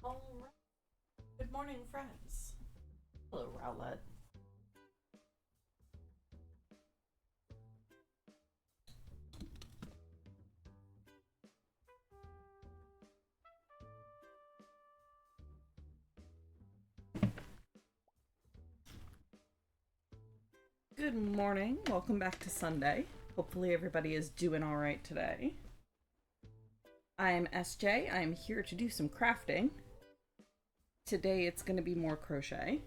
All right. Good morning, friends. Hello, Rowlett. Good morning. Welcome back to Sunday. Hopefully, everybody is doing all right today. I'm SJ. I'm here to do some crafting. Today, it's going to be more crochet.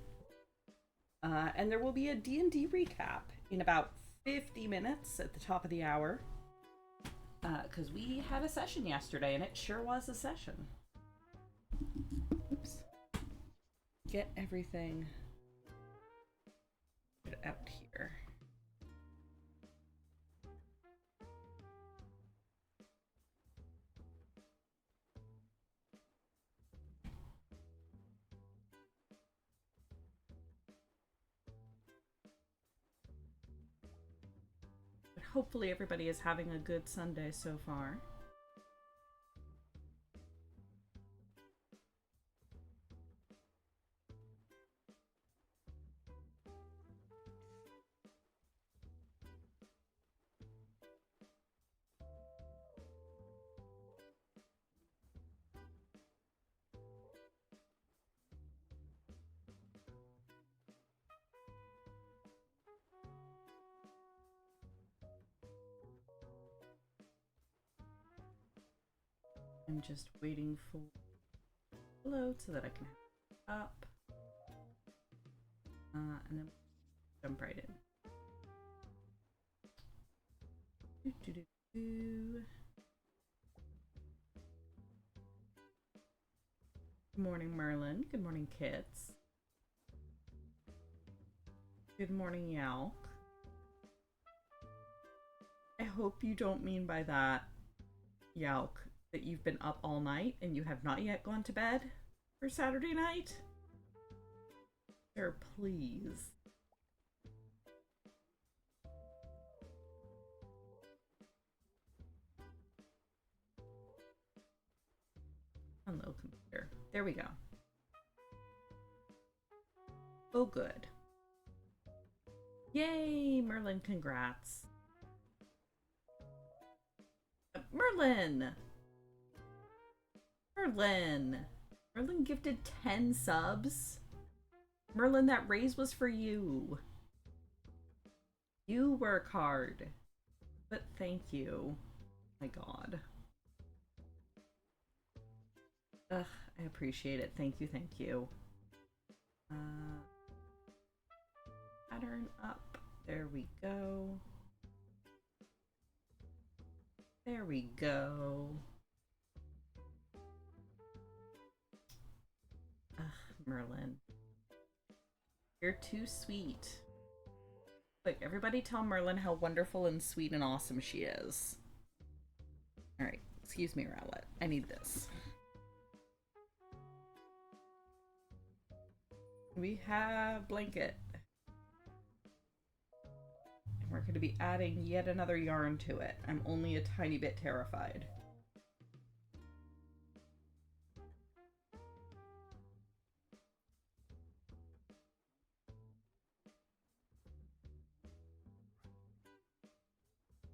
And there will be a D&D recap in about 50 minutes at the top of the hour. Because we had a session yesterday, and it sure was a session. Oops. Get everything out here. But hopefully everybody is having a good Sunday so far. I'm just waiting for load so that I can have it up. And then jump right in. Good morning, Merlin. Good morning, Kits. Good morning, Yalk. I hope you don't mean by that, Yalk, that you've been up all night and you have not yet gone to bed for Saturday night. Sir, please. Hello, computer. There we go. Oh, good. Yay, Merlin, congrats. Merlin! Merlin! Merlin gifted 10 subs? Merlin, that raise was for you. You work hard. But thank you. My god. Ugh, I appreciate it. Thank you, thank you. Pattern up. There we go. There we go. Ugh, Merlin. You're too sweet. Like, everybody tell Merlin how wonderful and sweet and awesome she is. Alright, excuse me, Rowlett. I need this. We have blanket. And we're going to be adding yet another yarn to it. I'm only a tiny bit terrified.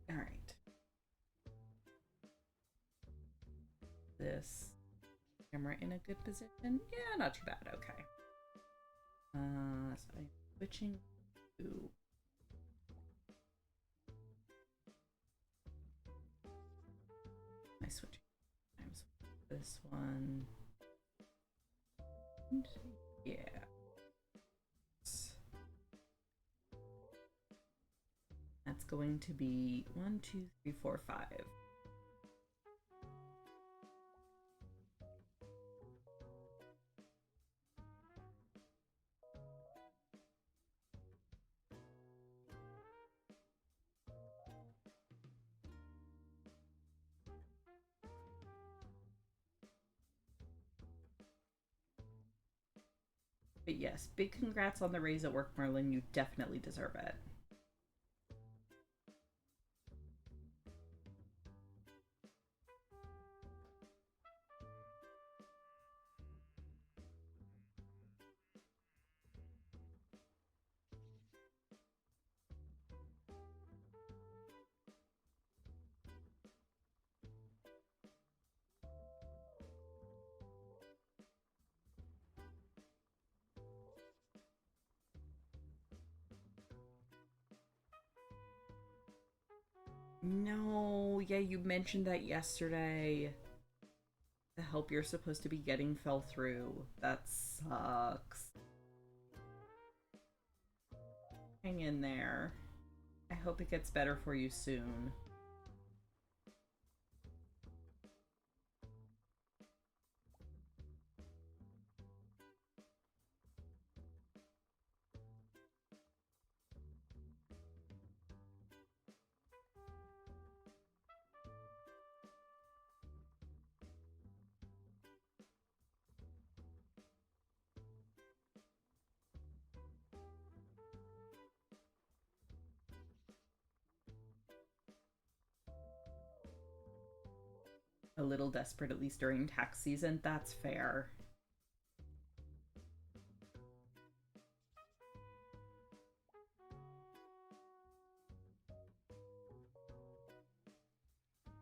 Alright. This camera in a good position? Yeah, not too bad. Okay. So I'm switching to I switching times this one. And yeah. That's going to be 1, 2, 3, 4, 5. But yes, big congrats on the raise at work, Merlin. You definitely deserve it. No, yeah, you mentioned that yesterday. The help you're supposed to be getting fell through. That sucks. Hang in there. I hope it gets better for you soon. A little desperate, at least during tax season. That's fair.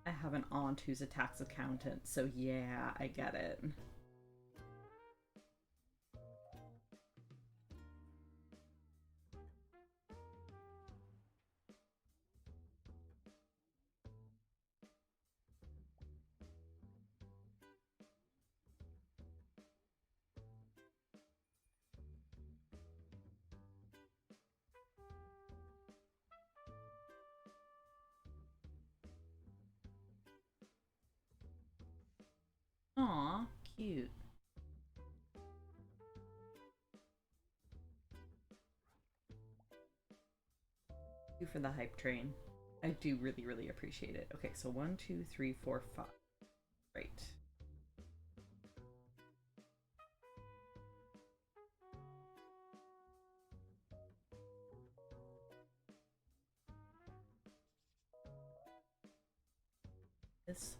I have an aunt who's a tax accountant, so yeah, I get it. Aw, cute. Thank you for the hype train. I do really, really appreciate it. Okay, so 1, 2, 3, 4, 5. Great. This.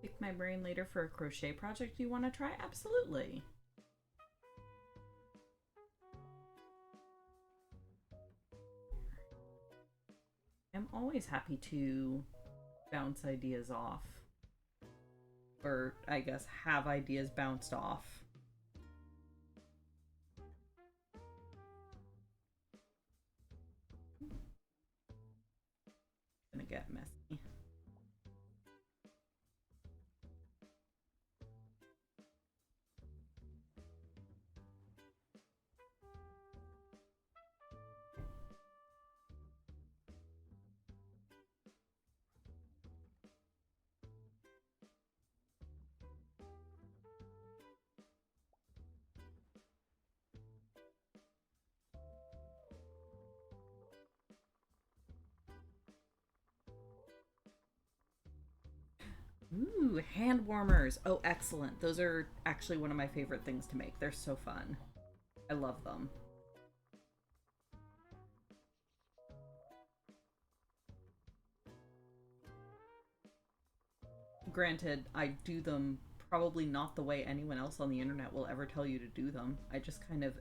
Pick my brain later for a crochet project you want to try? Absolutely. I'm always happy to bounce ideas off. Or, I guess, have ideas bounced off. Gonna get messy. Ooh, hand warmers. Oh, excellent. Those are actually one of my favorite things to make. They're so fun. I love them. Granted, I do them probably not the way anyone else on the internet will ever tell you to do them. I just kind of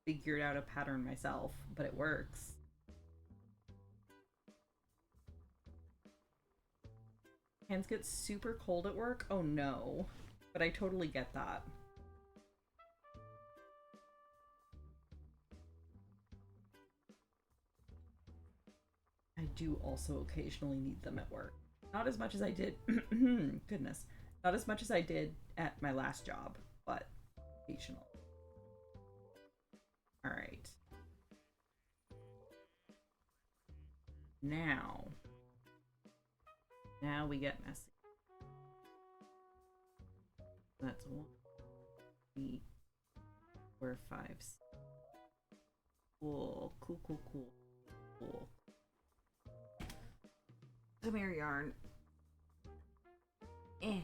figured out a pattern myself, but it works. Hands get super cold at work? Oh no. But I totally get that. I do also occasionally need them at work. Not as much as I did. Goodness. Not as much as I did at my last job, but occasionally. Alright. Now. Now we get messy. That's 1, 3, 4, 5. Cool. Cool, cool, cool. Cool. Come here, yarn. Eh.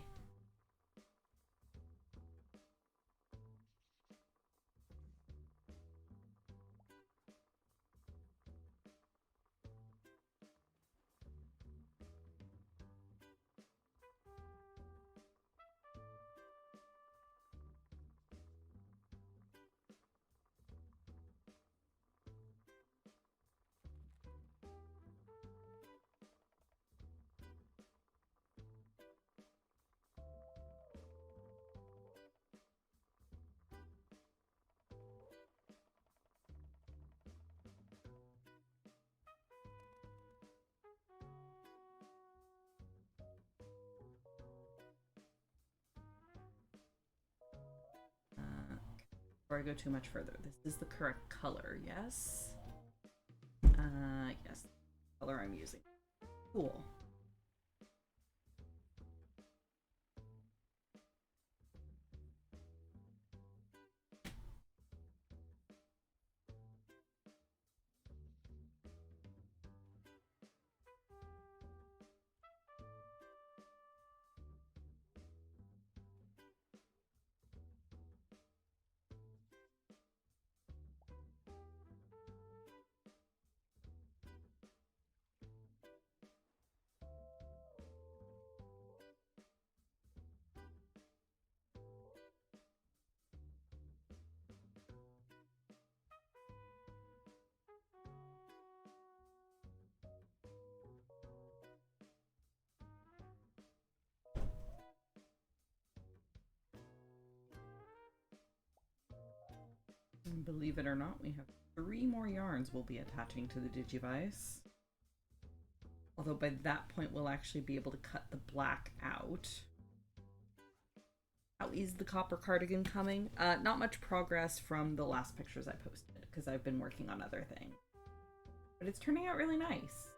before I go too much further. This is the correct color, yes? Yes. Color I'm using. Cool. And believe it or not, we have 3 more yarns we'll be attaching to the Digivice. Although by that point we'll actually be able to cut the black out. How is the copper cardigan coming? Not much progress from the last pictures I posted because I've been working on other things. But it's turning out really nice.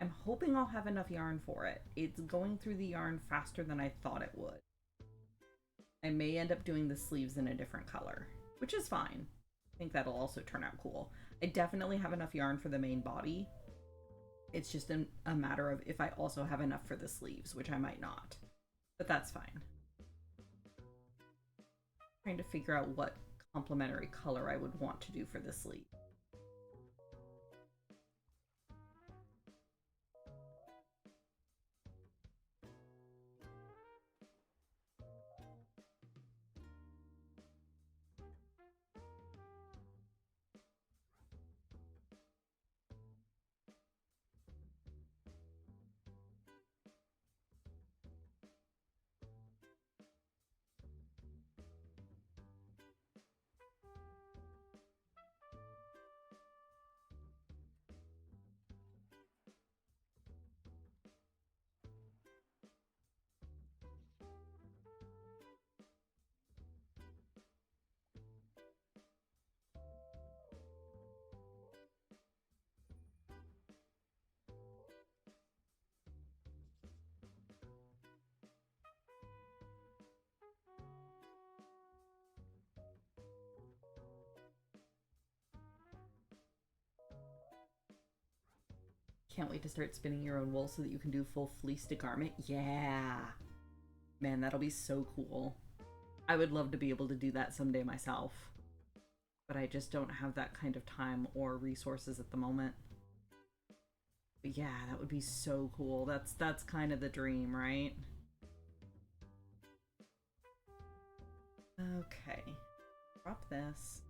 I'm hoping I'll have enough yarn for it. It's going through the yarn faster than I thought it would. I may end up doing the sleeves in a different color, which is fine. I think that'll also turn out cool. I definitely have enough yarn for the main body. It's just a matter of if I also have enough for the sleeves, which I might not. But that's fine. Trying to figure out what complementary color I would want to do for the sleeve. Can't wait to start spinning your own wool so that you can do full fleeced garment. Yeah. Man, that'll be so cool. I would love to be able to do that someday myself. But I just don't have that kind of time or resources at the moment. But yeah, that would be so cool. That's kind of the dream, right? Okay. Drop this.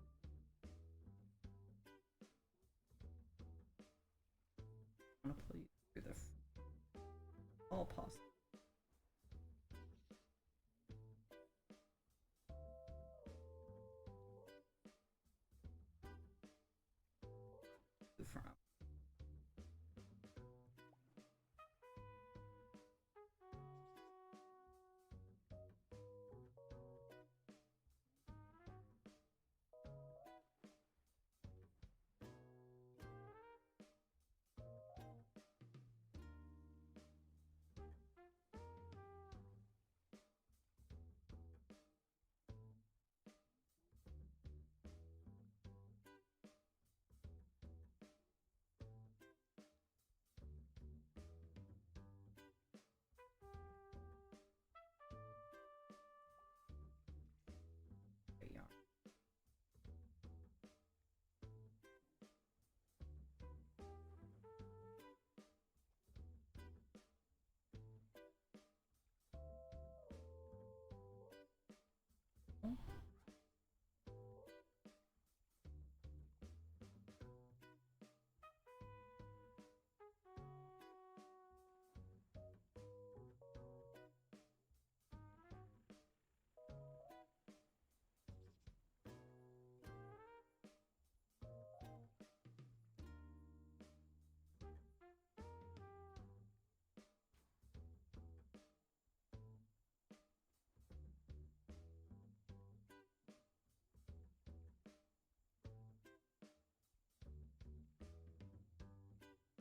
I'm gonna pull you through the all possible. From.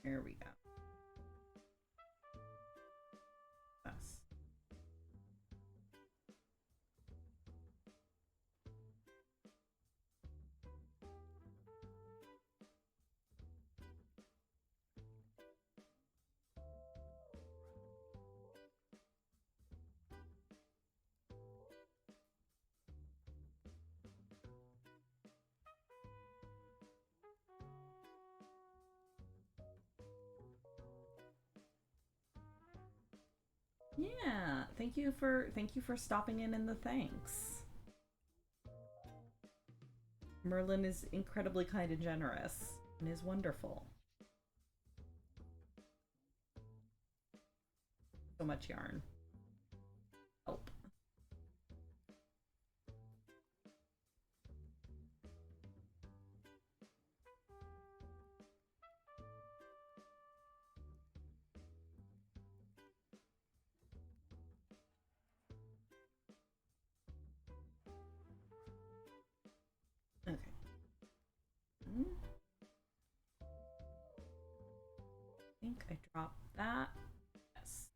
There we go. Yes. Yeah, thank you for stopping in the thanks. Merlin is incredibly kind and generous and is wonderful. So much yarn. Help. Okay. I think I dropped that. Yes.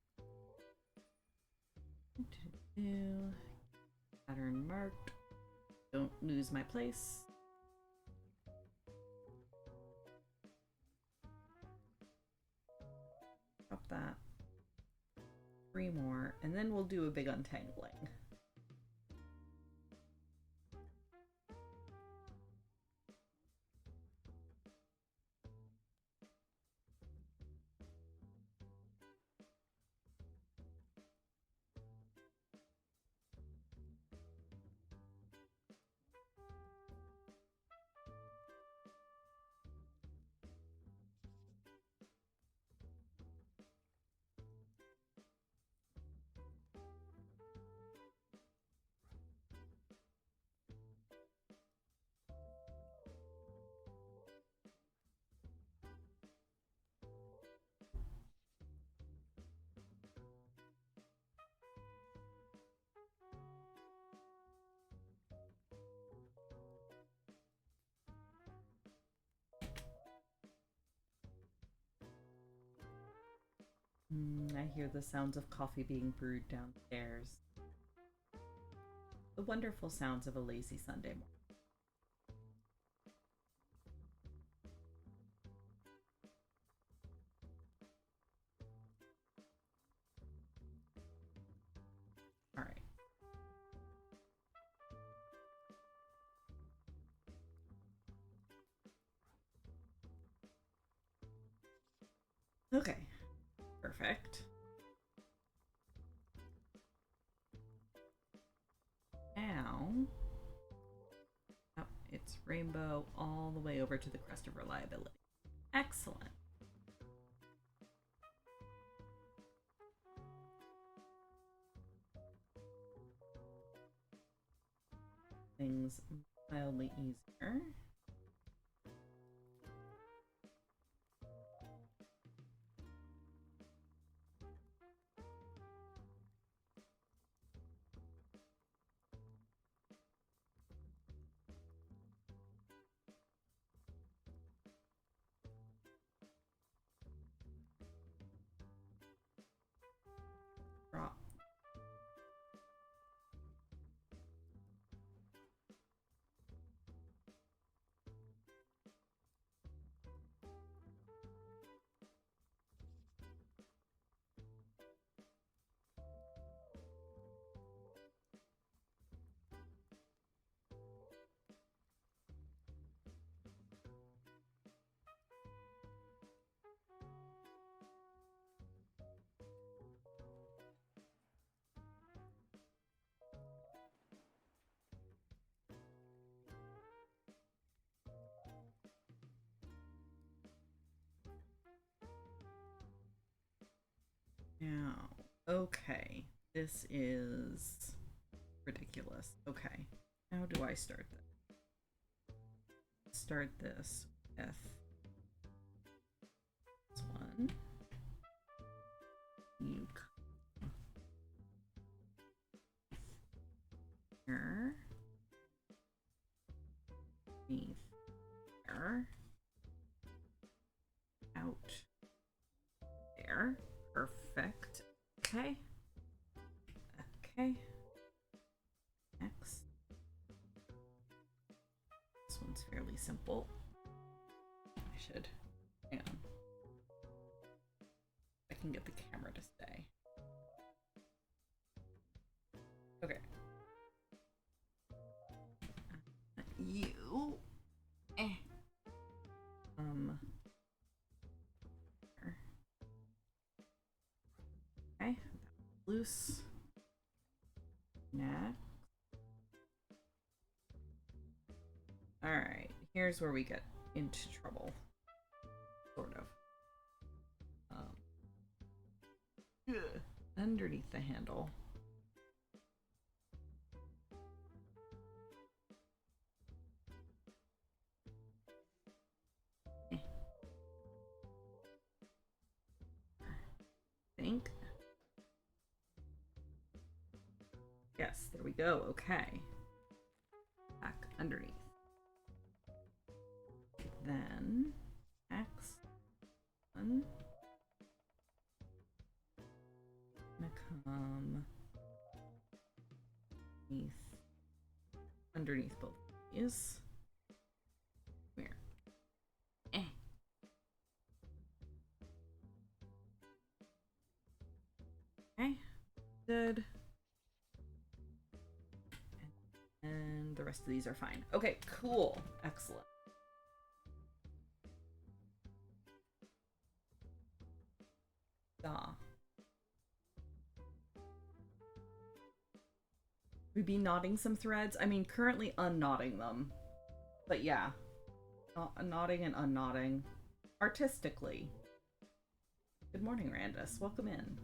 Pattern marked. Don't lose my place. Drop that. 3 more, and then we'll do a big untangling. I hear the sounds of coffee being brewed downstairs. The wonderful sounds of a lazy Sunday morning. All right. Okay. Perfect. Now, oh, it's rainbow all the way over to the crest of reliability. Excellent. Things mildly easier. Drop. Now, okay. This is ridiculous. Okay. How do I start this? Start this with this one. You come here. Beneath there. Out Perfect. Okay. Okay. Next. This one's fairly simple. I should. Hang on. I can get the camera to stay. Okay. You. Okay. Loose. Next. Alright. Here's where we get into trouble. Sort of. Underneath the handle. Think. Yes, there we go. Okay. Back underneath. Then X one. Gonna come underneath both of these. Where? Okay. Good. And the rest of these are fine. Okay, cool. Excellent. We'd be knotting some threads. I mean, currently unknotting them. But yeah. Knotting and unknotting. Artistically. Good morning, Randus. Welcome in.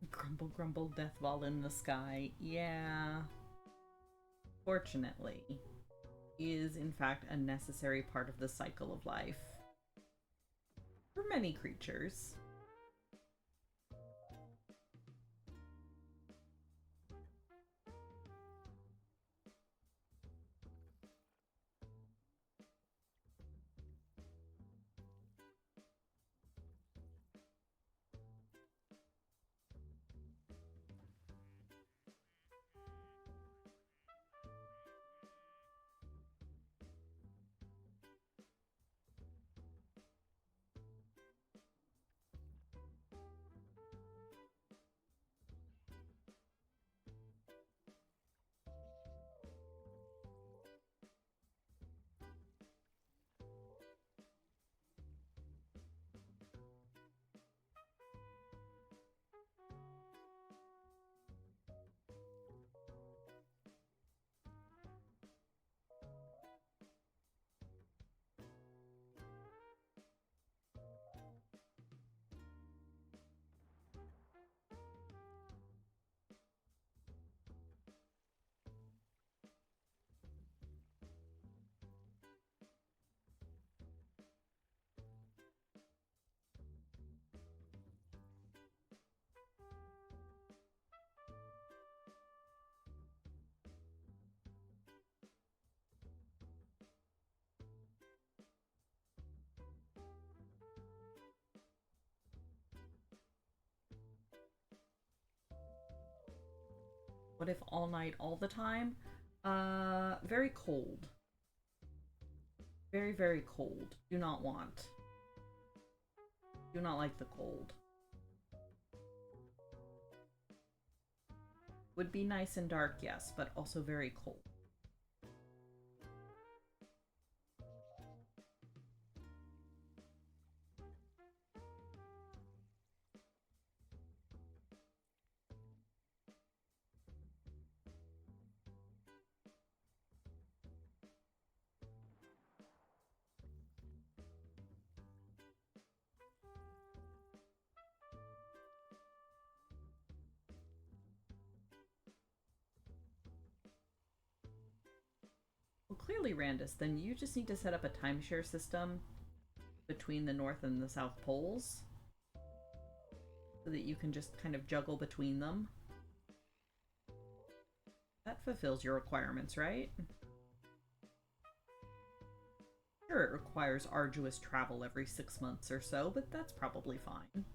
Grumble, grumble, death ball in the sky. Yeah. Fortunately, is in fact a necessary part of the cycle of life. For many creatures. What if all night, all the time? Very cold. Very, very cold. Do not want. Do not like the cold. Would be nice and dark, yes, but also very cold. Well, clearly, Randus, then you just need to set up a timeshare system between the North and the South Poles so that you can just kind of juggle between them. That fulfills your requirements, right? Sure, it requires arduous travel every 6 months or so, but that's probably fine.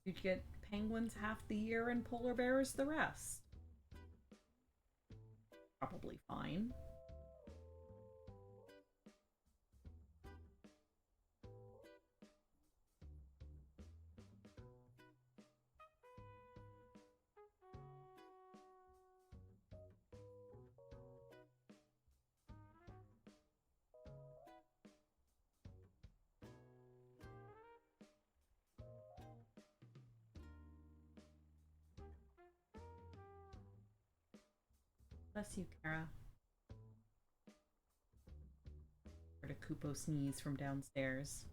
You'd get penguins half the year and polar bears the rest. Probably fine. Bless you, Kara. Heard a Kupo sneeze from downstairs.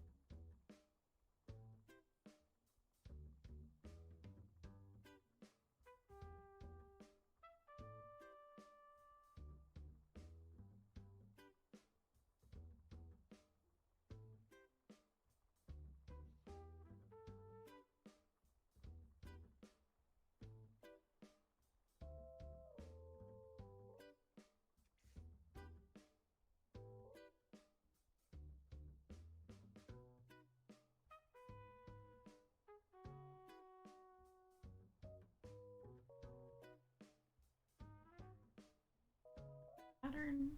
Pattern.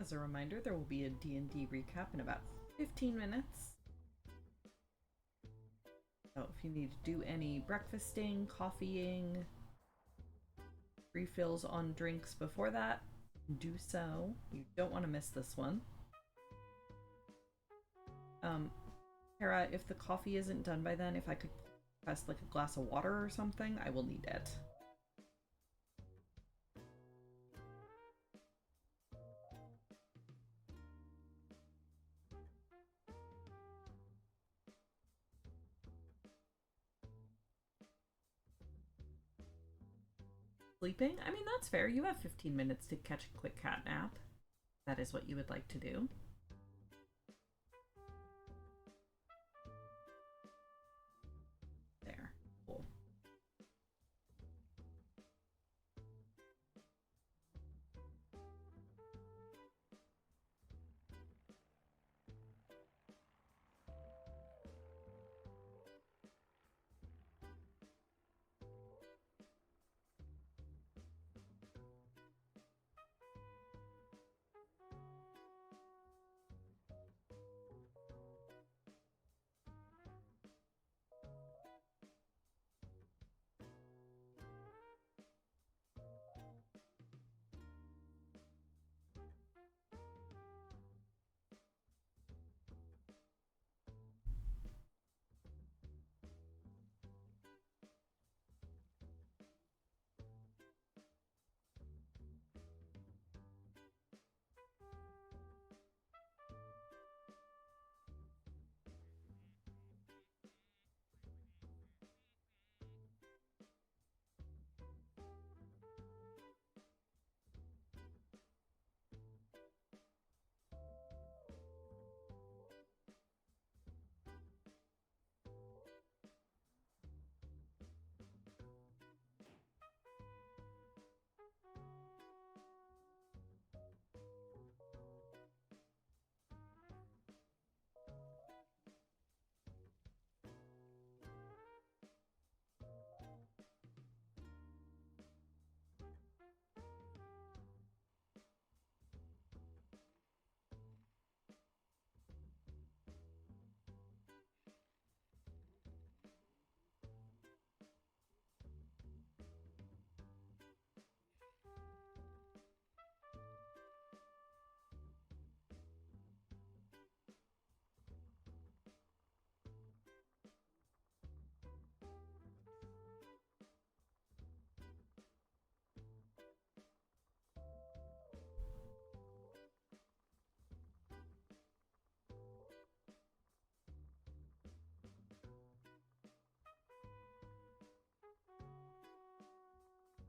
As a reminder, there will be a D&D recap in about 15 minutes. So if you need to do any breakfasting, coffeeing, refills on drinks before that, do so. You don't want to miss this one. Kara, if the coffee isn't done by then, if I could request like a glass of water or something, I will need it. Sleeping? I mean, that's fair. You have 15 minutes to catch a quick cat nap. That is what you would like to do. There. Cool.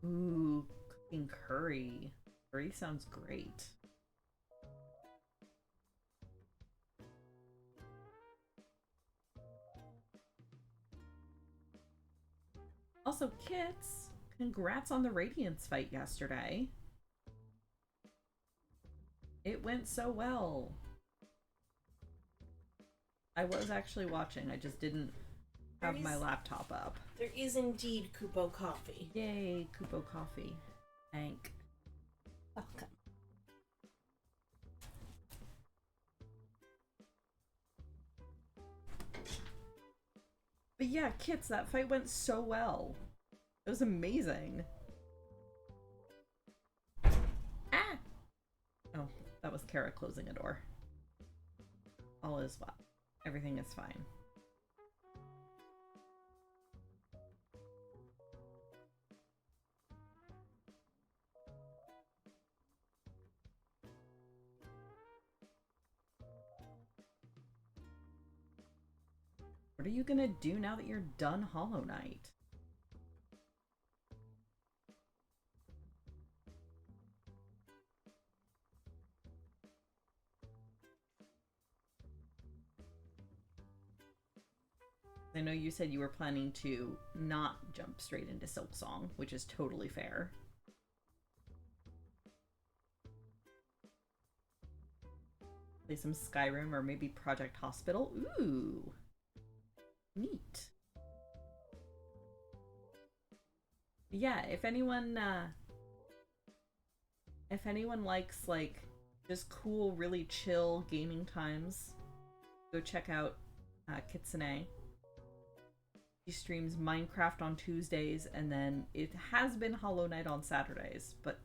Ooh, cooking curry. Curry sounds great. Also, Kits, congrats on the Radiance fight yesterday. It went so well. I was actually watching, I just didn't have my laptop up. There is indeed Kupo coffee. Yay, Kupo coffee. Thank. Welcome. But yeah, Kits, that fight went so well. It was amazing. Ah! Oh, that was Kara closing a door. All is well. Everything is fine. What are you gonna do now that you're done Hollow Knight? I know you said you were planning to not jump straight into Silksong, which is totally fair. Play some Skyrim or maybe Project Hospital. Ooh, neat. Yeah, if anyone likes like just cool, really chill gaming times, go check out Kitsune. She streams Minecraft on Tuesdays, and then it has been Hollow Knight on Saturdays, but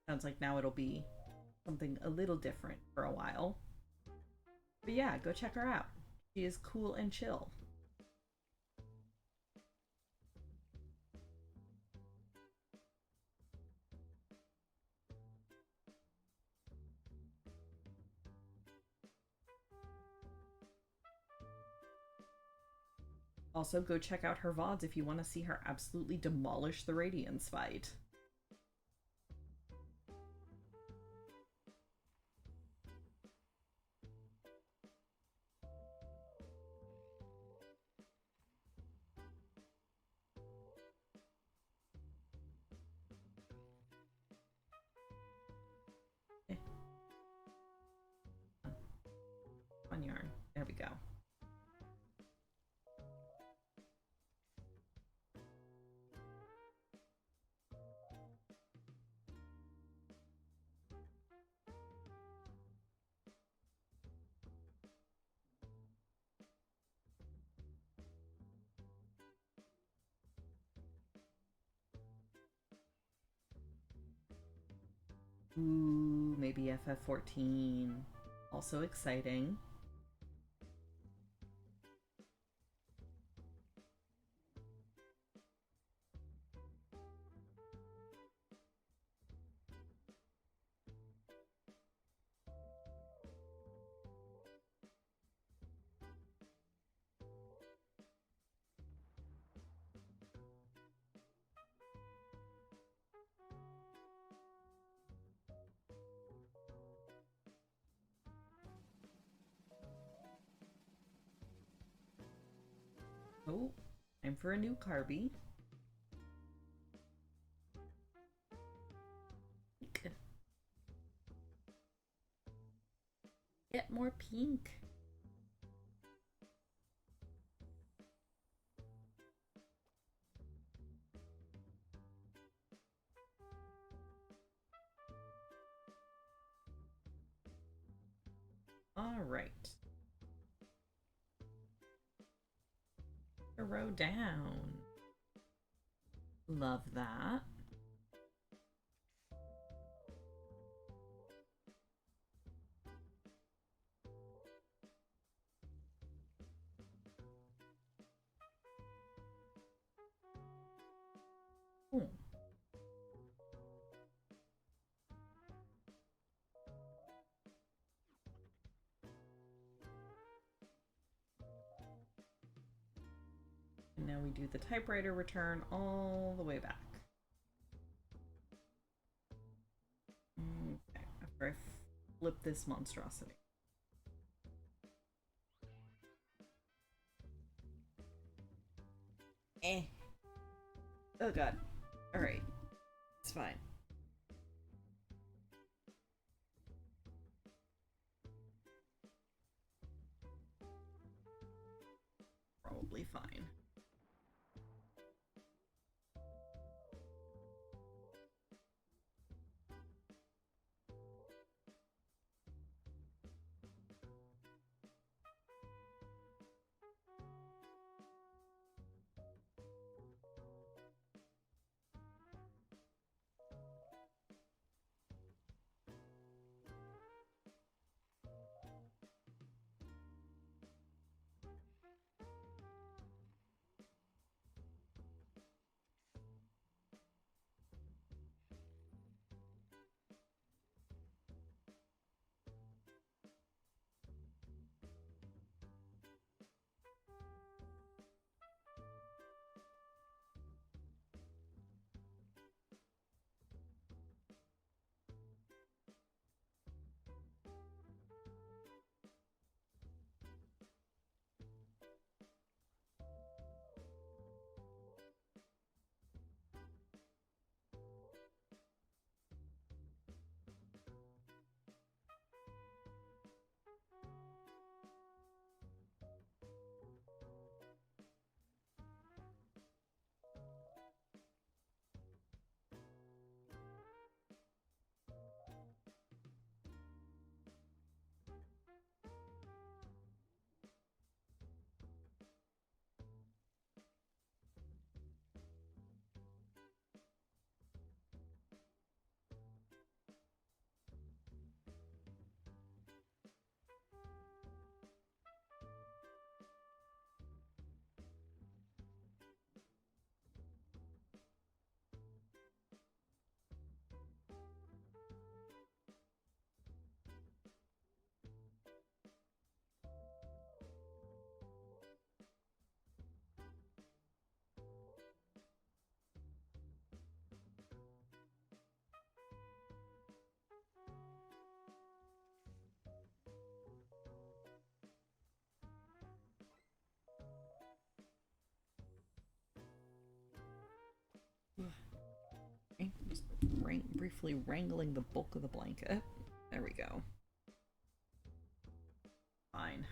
sounds like now it'll be something a little different for a while. But yeah, go check her out. She is cool and chill. Also, go check out her VODs if you want to see her absolutely demolish the Radiance fight. On yarn. There we go. Ooh, maybe FF14. Also exciting. Oh, time for a new Carby. Get more pink. All right. A row down. Love that. Ooh. And now we do the typewriter return all the way back. Okay, after I flip this monstrosity. Oh god. Alright. It's fine. Probably fine. briefly wrangling the bulk of the blanket. There we go. Fine.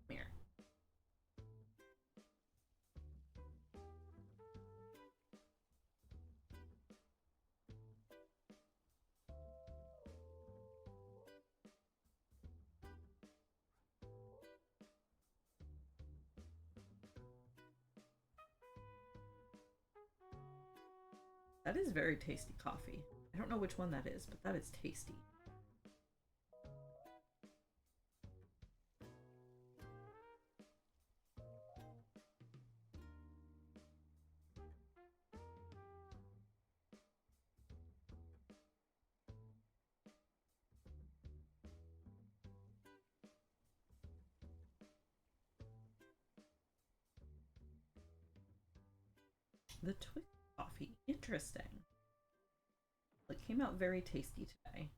Here. That is very tasty coffee. I don't know which one that is, but that is tasty. The Twix coffee. Interesting. It came out very tasty today.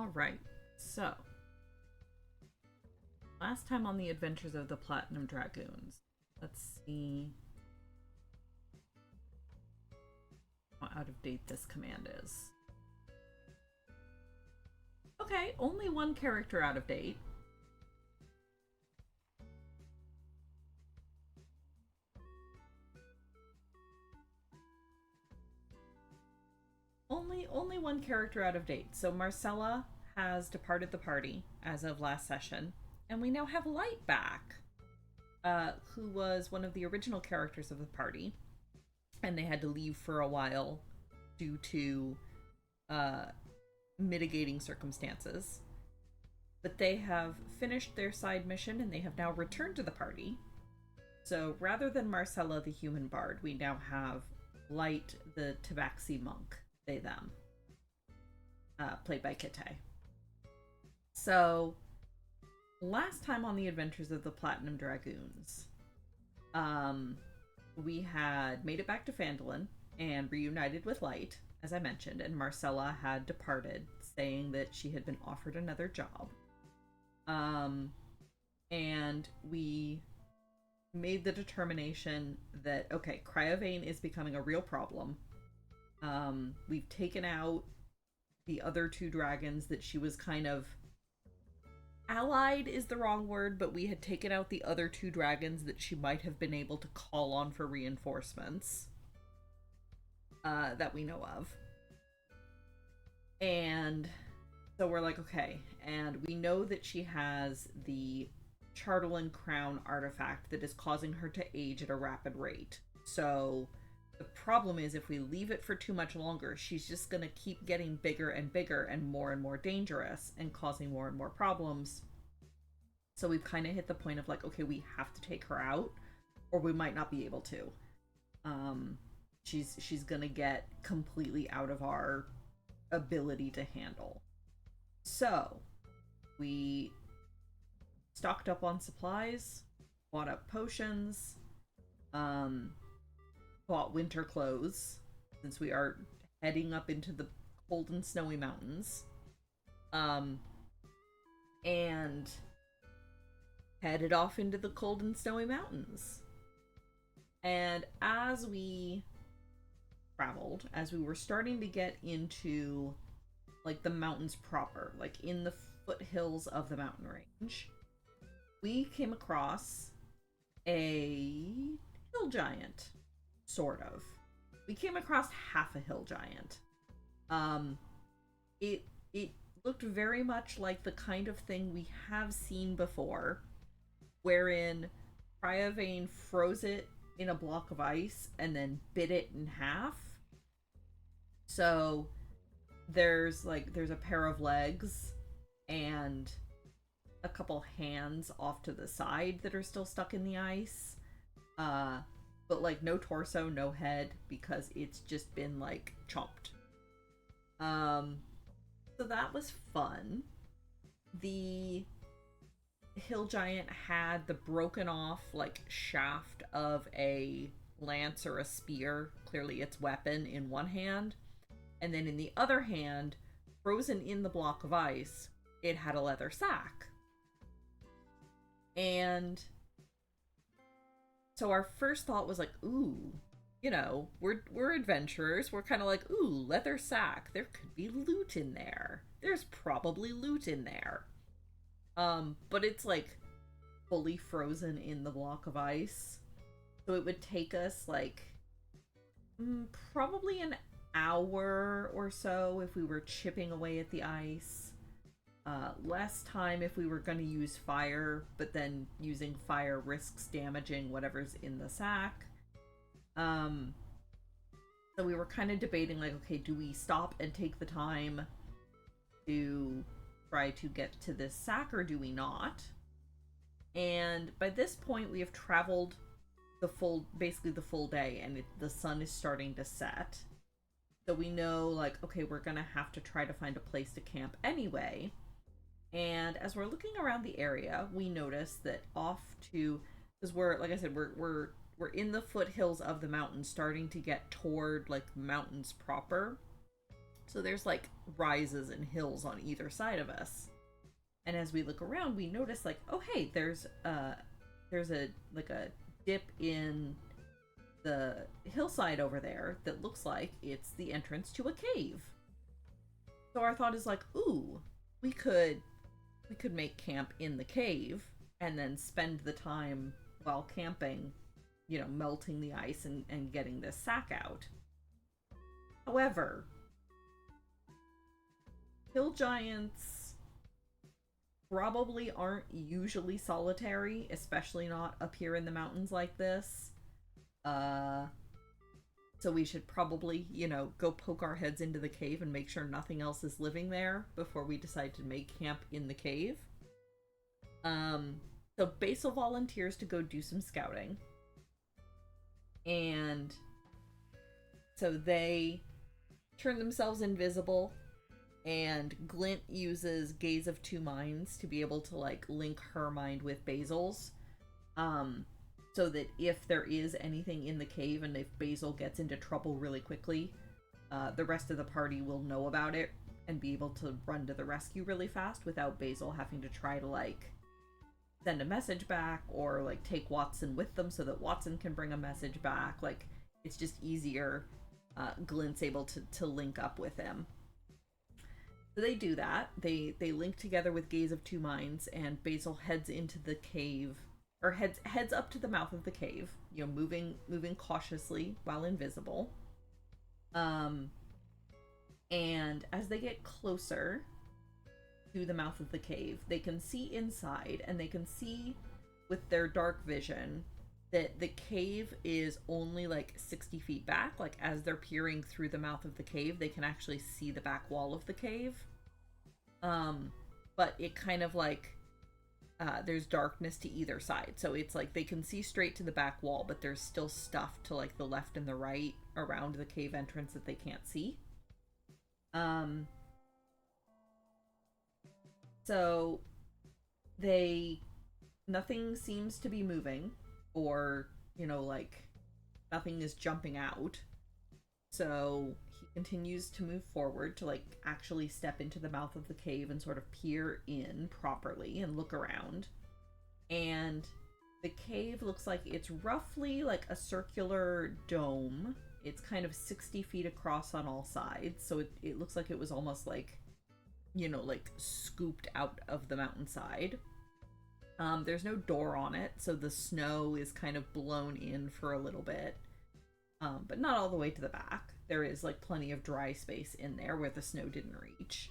Alright, so last time on the Adventures of the Platinum Dragoons. Let's see how out of date this command is. Okay, only one character out of date. Only one character out of date. So Marcella has departed the party as of last session, and we now have Light back, who was one of the original characters of the party, and they had to leave for a while due to mitigating circumstances. But they have finished their side mission, and they have now returned to the party. So rather than Marcella the human bard, we now have Light the Tabaxi monk. They, them. Played by Kite. So, last time on the Adventures of the Platinum Dragoons, we had made it back to Phandalin and reunited with Light, as I mentioned, and Marcella had departed, saying that she had been offered another job. And we made the determination that, okay, Cryovane is becoming a real problem. We've taken out the other two dragons that she was kind of allied is the wrong word, but we had taken out the other two dragons that she might have been able to call on for reinforcements that we know of. And so we're like, okay, and we know that she has the Chardelin Crown artifact that is causing her to age at a rapid rate. So the problem is, if we leave it for too much longer, she's just going to keep getting bigger and bigger and more dangerous and causing more and more problems. So we've kind of hit the point of like, okay, we have to take her out or we might not be able to. She's going to get completely out of our ability to handle. So we stocked up on supplies, bought up potions, bought winter clothes, since we are heading up into the cold and snowy mountains. And headed off into the cold and snowy mountains. And as we traveled, as we were starting to get into, like, the mountains proper, like, in the foothills of the mountain range, we came across a hill giant. Sort of. We came across half a hill giant. It looked very much like the kind of thing we have seen before, wherein Cryovane froze it in a block of ice and then bit it in half. So there's a pair of legs and a couple hands off to the side that are still stuck in the ice. But, like, no torso, no head, because it's just been, like, chopped. So that was fun. The hill giant had the broken off, like, shaft of a lance or a spear, clearly its weapon, in one hand. And then in the other hand, frozen in the block of ice, it had a leather sack. And so our first thought was like, ooh, you know, we're adventurers. We're kind of like, ooh, leather sack. There could be loot in there. There's probably loot in there. But it's like fully frozen in the block of ice. So it would take us like probably an hour or so if we were chipping away at the ice. Less time if we were going to use fire, but then using fire risks damaging whatever's in the sack. So we were kind of debating, like, okay, do we stop and take the time to try to get to this sack, or do we not? And by this point, we have traveled basically the full day, and the sun is starting to set. So we know, like, okay, we're gonna have to try to find a place to camp anyway. And as we're looking around the area, we notice that off to, because we're, like I said, we're in the foothills of the mountains, starting to get toward, like, mountains proper. So there's like rises and hills on either side of us. And as we look around, we notice like, oh hey, there's a like a dip in the hillside over there that looks like it's the entrance to a cave. So our thought is like, ooh, we could make camp in the cave and then spend the time while camping, you know, melting the ice and getting this sack out. However, hill giants probably aren't usually solitary, especially not up here in the mountains like this. So we should probably, you know, go poke our heads into the cave and make sure nothing else is living there before we decide to make camp in the cave. So Basil volunteers to go do some scouting. And so they turn themselves invisible, and Glint uses Gaze of Two Minds to be able to like link her mind with Basil's. So that if there is anything in the cave and if Basil gets into trouble really quickly, the rest of the party will know about it and be able to run to the rescue really fast without Basil having to try to like send a message back or like take Watson with them so that Watson can bring a message back. Like, it's just easier. Glint's able to link up with him. So they do that. They link together with Gaze of Two Minds, and Basil heads into the cave, or heads up to the mouth of the cave, you know, moving cautiously while invisible. And as they get closer to the mouth of the cave, they can see inside, and they can see with their dark vision that the cave is only like 60 feet back. Like, as they're peering through the mouth of the cave, they can actually see the back wall of the cave. But it kind of like, there's darkness to either side. So it's like they can see straight to the back wall, but there's still stuff to like the left and the right around the cave entrance that they can't see. So nothing seems to be moving, or, you know, like nothing is jumping out. So he continues to move forward to like actually step into the mouth of the cave and sort of peer in properly and look around. And the cave looks like it's roughly like a circular dome. It's kind of 60 feet across on all sides. So it looks like it was almost like, you know, like scooped out of the mountainside. There's no door on it, so the snow is kind of blown in for a little bit, but not all the way to the back. There is like plenty of dry space in there where the snow didn't reach.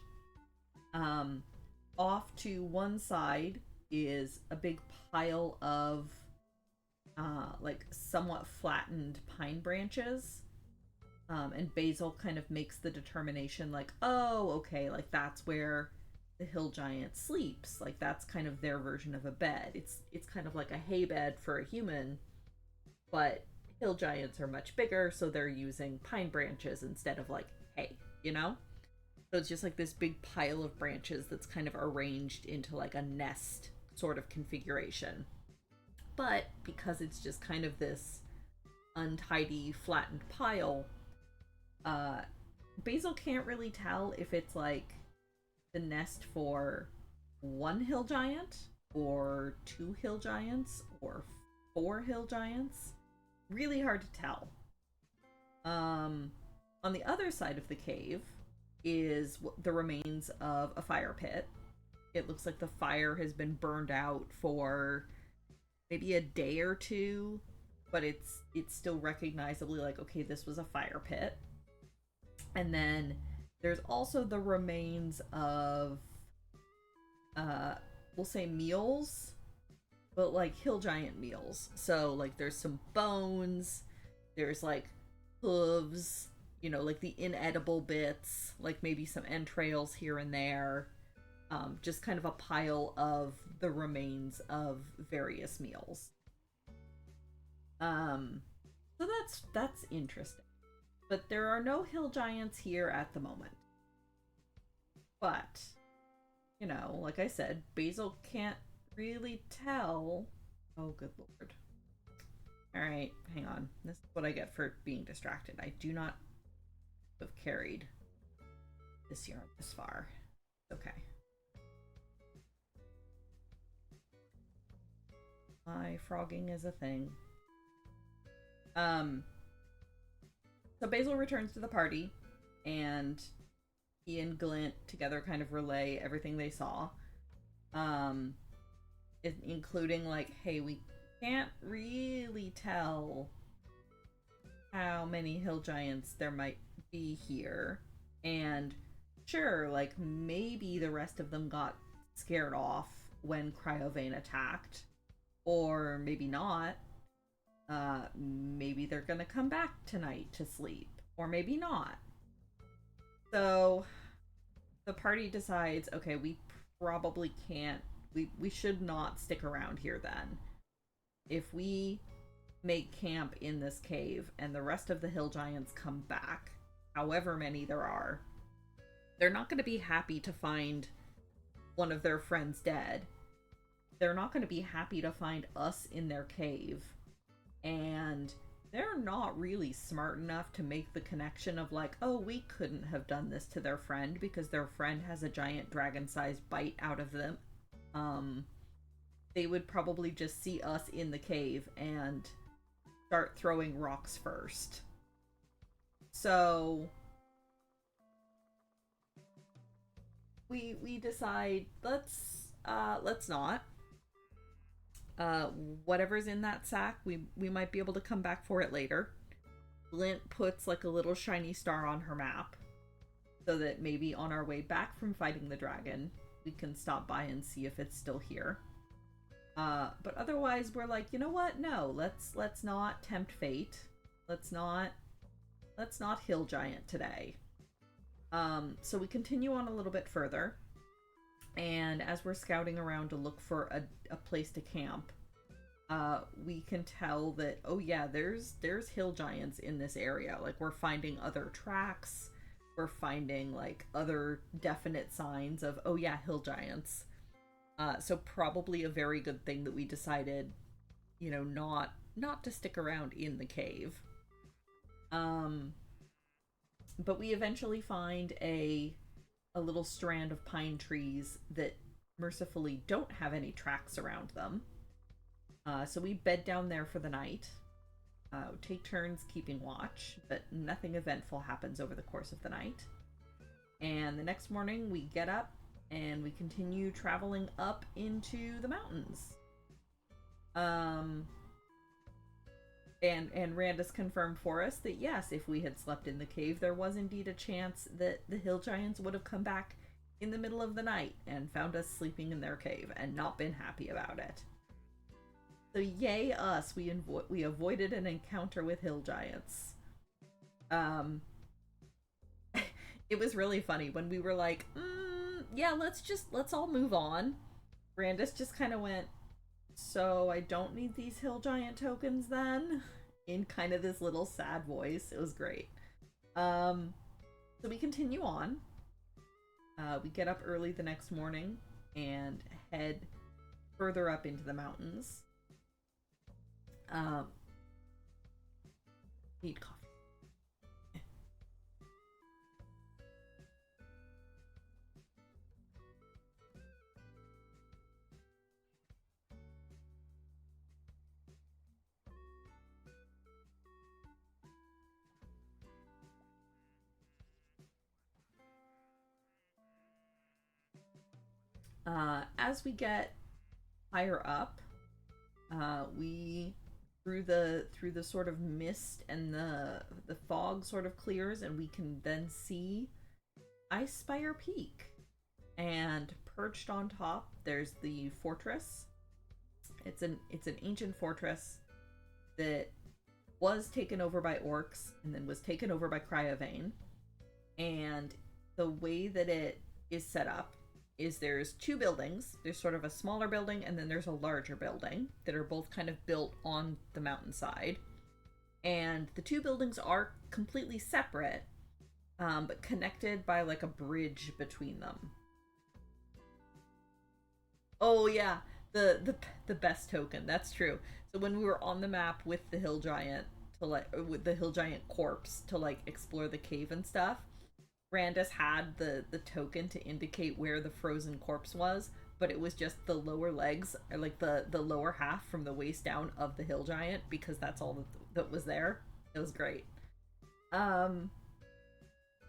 Off to one side is a big pile of like somewhat flattened pine branches. And Basil kind of makes the determination like, oh, okay, like that's where the hill giant sleeps. Like, that's kind of their version of a bed. It's kind of like a hay bed for a human, but hill giants are much bigger, so they're using pine branches instead of like hay, you know? So it's just like this big pile of branches that's kind of arranged into like a nest sort of configuration. But because it's just kind of this untidy, flattened pile, Basil can't really tell if it's like the nest for one hill giant or two hill giants or four hill giants. Really hard to tell. On the other side of the cave is the remains of a fire pit. It looks like the fire has been burned out for maybe a day or two, but it's still recognizably like, okay, this was a fire pit. And then there's also the remains of, we'll say meals, but like hill giant meals. So like there's some bones, there's like hooves, you know, like the inedible bits, like maybe some entrails here and there. Just kind of a pile of the remains of various meals. So that's interesting. But there are no hill giants here at the moment. But, you know, like I said, Basil can't really tell. Oh, good lord. Alright, hang on. This is what I get for being distracted. I do not have carried this year this far. Okay. My frogging is a thing. So Basil returns to the party, and he and Glint together kind of relay everything they saw. Including like, hey, we can't really tell how many hill giants there might be here. And sure, like maybe the rest of them got scared off when Cryovane attacked. Or maybe not. Maybe they're gonna come back tonight to sleep. Or maybe not. So the party decides, okay, we probably can't, we should not stick around here then. If we make camp in this cave and the rest of the hill giants come back, however many there are, they're not going to be happy to find one of their friends dead. They're not going to be happy to find us in their cave. And they're not really smart enough to make the connection of like, oh, we couldn't have done this to their friend because their friend has a giant dragon-sized bite out of them. They would probably just see us in the cave and start throwing rocks first. So we decide let's not. Whatever's in that sack, we might be able to come back for it later. Glint puts like a little shiny star on her map so that maybe on our way back from fighting the dragon, we can stop by and see if it's still here. But otherwise we're like, you know what? No, let's not tempt fate. Let's not hill giant today. So we continue on a little bit further. And as we're scouting around to look for a place to camp, we can tell that, oh yeah, there's hill giants in this area. Like, we're finding other tracks. We're finding, like, other definite signs of, oh yeah, hill giants. So probably a very good thing that we decided, you know, not to stick around in the cave. But we eventually find a little strand of pine trees that mercifully don't have any tracks around them. So we bed down there for the night. Take turns keeping watch, but nothing eventful happens over the course of the night. And the next morning we get up and we continue traveling up into the mountains. And Randus confirmed for us that yes, if we had slept in the cave, there was indeed a chance that the hill giants would have come back in the middle of the night and found us sleeping in their cave and not been happy about it. So yay us, we avoided an encounter with hill giants. It was really funny when we were like, yeah, let's all move on. Randus just kind of went, so I don't need these hill giant tokens then? In kind of this little sad voice. It was great. So we continue on. We get up early the next morning and head further up into the mountains. Need coffee. As we get higher up, we through the sort of mist and the fog sort of clears, and we can then see Icespire Peak. And perched on top, there's the fortress. It's an ancient fortress that was taken over by orcs and then was taken over by Cryovane. And the way that it is set up is there's two buildings. There's sort of a smaller building and then there's a larger building that are both kind of built on the mountainside. And the two buildings are completely separate, but connected by like a bridge between them. Oh yeah, the best token. That's true. So when we were on the map with the hill giant with the hill giant corpse to like explore the cave and stuff, Randus had the token to indicate where the frozen corpse was, but it was just the lower legs, or like the lower half from the waist down of the hill giant, because that's all that was there. It was great. Um,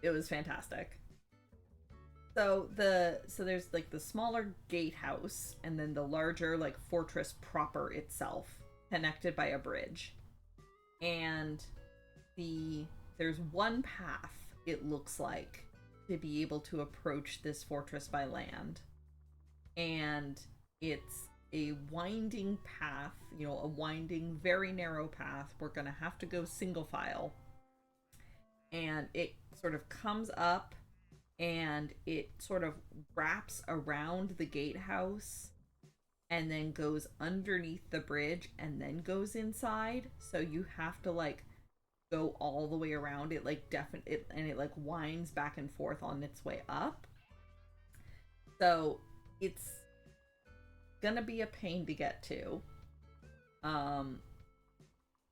it was fantastic. So there's like the smaller gatehouse, and then the larger like fortress proper itself, connected by a bridge. And there's one path, it looks like, to be able to approach this fortress by land. And it's a winding path, a winding, very narrow path. We're gonna have to go single file. And it sort of comes up and it sort of wraps around the gatehouse and then goes underneath the bridge and then goes inside. So you have to like go all the way around it, like and it like winds back and forth on its way up. So it's gonna be a pain to get to.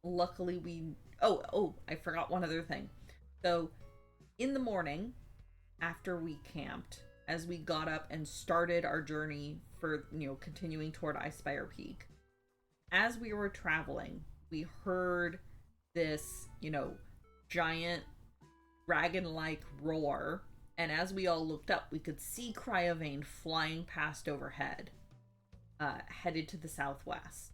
Luckily I forgot one other thing. So in the morning, after we camped, as we got up and started our journey for, continuing toward Icespire Peak, as we were traveling, we heard this, giant dragon-like roar, and as we all looked up, we could see Cryovane flying past overhead, headed to the southwest.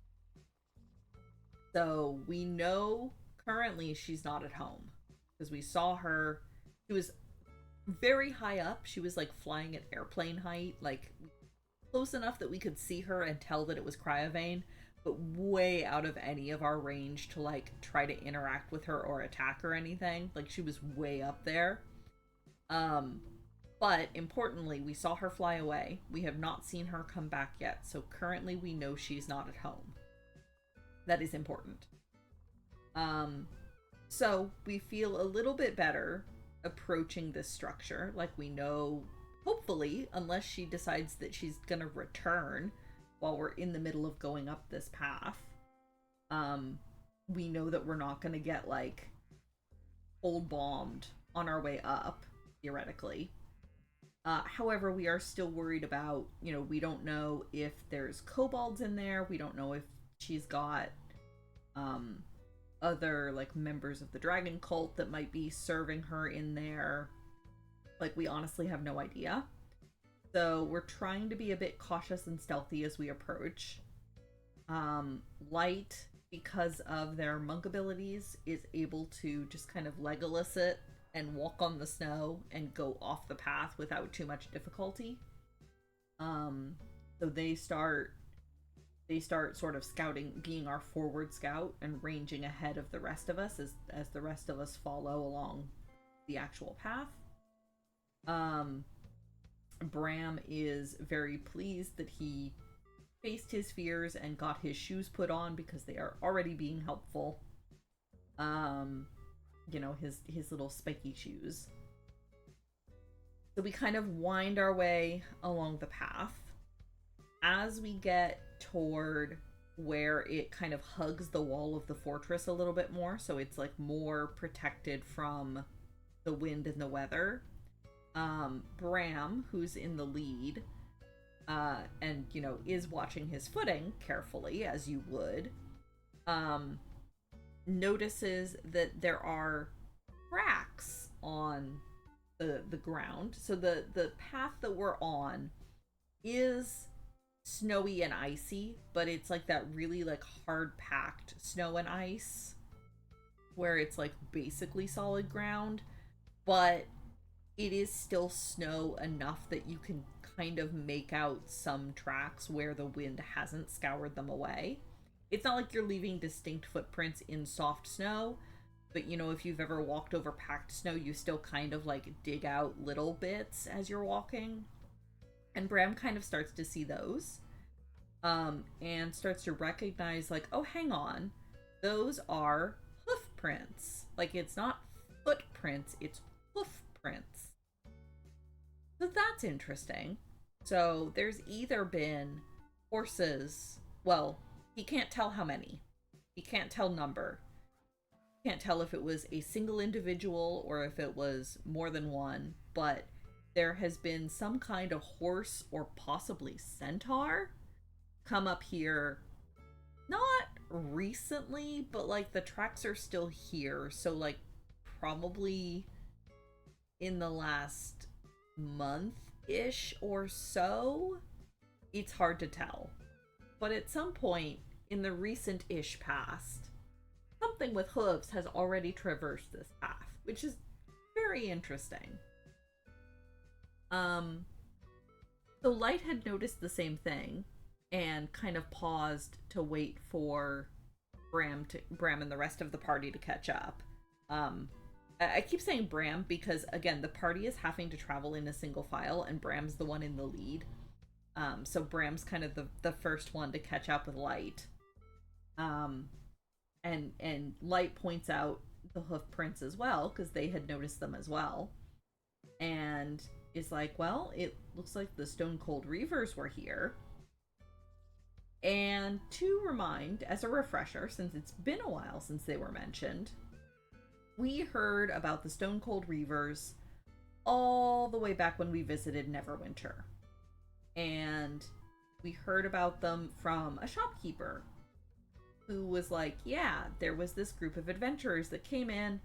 So we know currently she's not at home, because we saw her. She was very high up. She was like flying at airplane height, like close enough that we could see her and tell that it was Cryovane, but way out of any of our range to like try to interact with her or attack or anything. Like she was way up there. But importantly, we saw her fly away. We have not seen her come back yet, so currently we know she's not at home. That is important. So we feel a little bit better approaching this structure. Like we know, hopefully, unless she decides that she's gonna return while we're in the middle of going up this path, we know that we're not gonna get like old bombed on our way up, theoretically. However, we are still worried about, we don't know if there's kobolds in there. We don't know if she's got other like members of the dragon cult that might be serving her in there. Like we honestly have no idea. So we're trying to be a bit cautious and stealthy as we approach. Light, because of their monk abilities, is able to just kind of Legolas it and walk on the snow and go off the path without too much difficulty. So they start sort of scouting, being our forward scout and ranging ahead of the rest of us as the rest of us follow along the actual path. Bram is very pleased that he faced his fears and got his shoes put on, because they are already being helpful. His little spiky shoes. So we kind of wind our way along the path. As we get toward where it kind of hugs the wall of the fortress a little bit more, so it's like more protected from the wind and the weather, Bram, who's in the lead, and is watching his footing carefully, as you would, notices that there are cracks on the ground. So the path that we're on is snowy and icy, but it's like that really like hard packed snow and ice where it's like basically solid ground, but it is still snow enough that you can kind of make out some tracks where the wind hasn't scoured them away. It's not like you're leaving distinct footprints in soft snow, but if you've ever walked over packed snow, you still kind of like dig out little bits as you're walking. And Bram kind of starts to see those, and starts to recognize like, oh, hang on, those are hoof prints. Like it's not footprints, it's hoof prints. So that's interesting. So there's either been horses, well, he can't tell how many. He can't tell number. He can't tell if it was a single individual or if it was more than one. but there has been some kind of horse or possibly centaur come up here, not recently, but like the tracks are still here, so like probably in the last month-ish or so. It's hard to tell. But at some point in the recent-ish past, something with hooves has already traversed this path, which is very interesting. So Light had noticed the same thing and kind of paused to wait for Bram and the rest of the party to catch up. I keep saying Bram because, again, the party is having to travel in a single file, and Bram's the one in the lead. So Bram's kind of the first one to catch up with Light. And Light points out the hoof prints as well, because they had noticed them as well. And is like, well, it looks like the Stone Cold Reavers were here. And to remind, as a refresher, since it's been a while since they were mentioned, we heard about the Stone Cold Reavers all the way back when we visited Neverwinter. And we heard about them from a shopkeeper who was like, yeah, there was this group of adventurers that came in,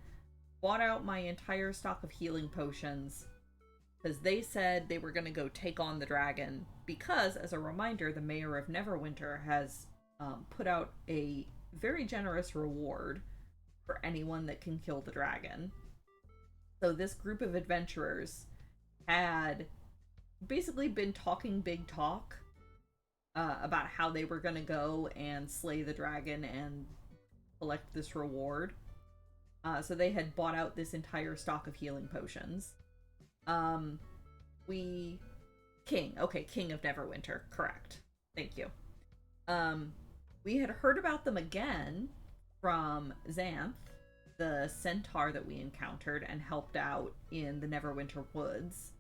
bought out my entire stock of healing potions, because they said they were going to go take on the dragon, because, as a reminder, the mayor of Neverwinter has put out a very generous reward for anyone that can kill the dragon. So this group of adventurers had basically been talking big talk about how they were going to go and slay the dragon and collect this reward. So they had bought out this entire stock of healing potions. King of Neverwinter, correct. Thank you. We had heard about them again from Xanth, the centaur that we encountered and helped out in the Neverwinter woods.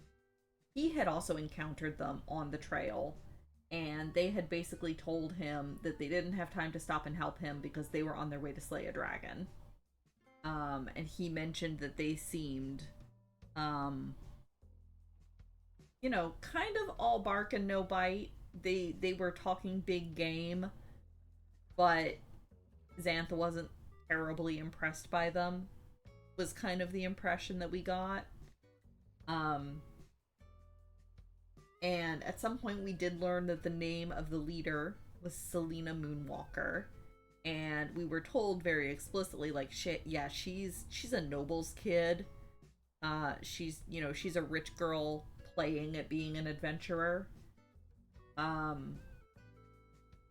He had also encountered them on the trail, and they had basically told him that they didn't have time to stop and help him because they were on their way to slay a dragon. And he mentioned that they seemed, kind of all bark and no bite. They were talking big game, but Xanth wasn't terribly impressed by them, was kind of the impression that we got. And at some point we did learn that the name of the leader was Selena Moonwalker, and we were told very explicitly, like, she's a noble's kid. She's a rich girl playing at being an adventurer.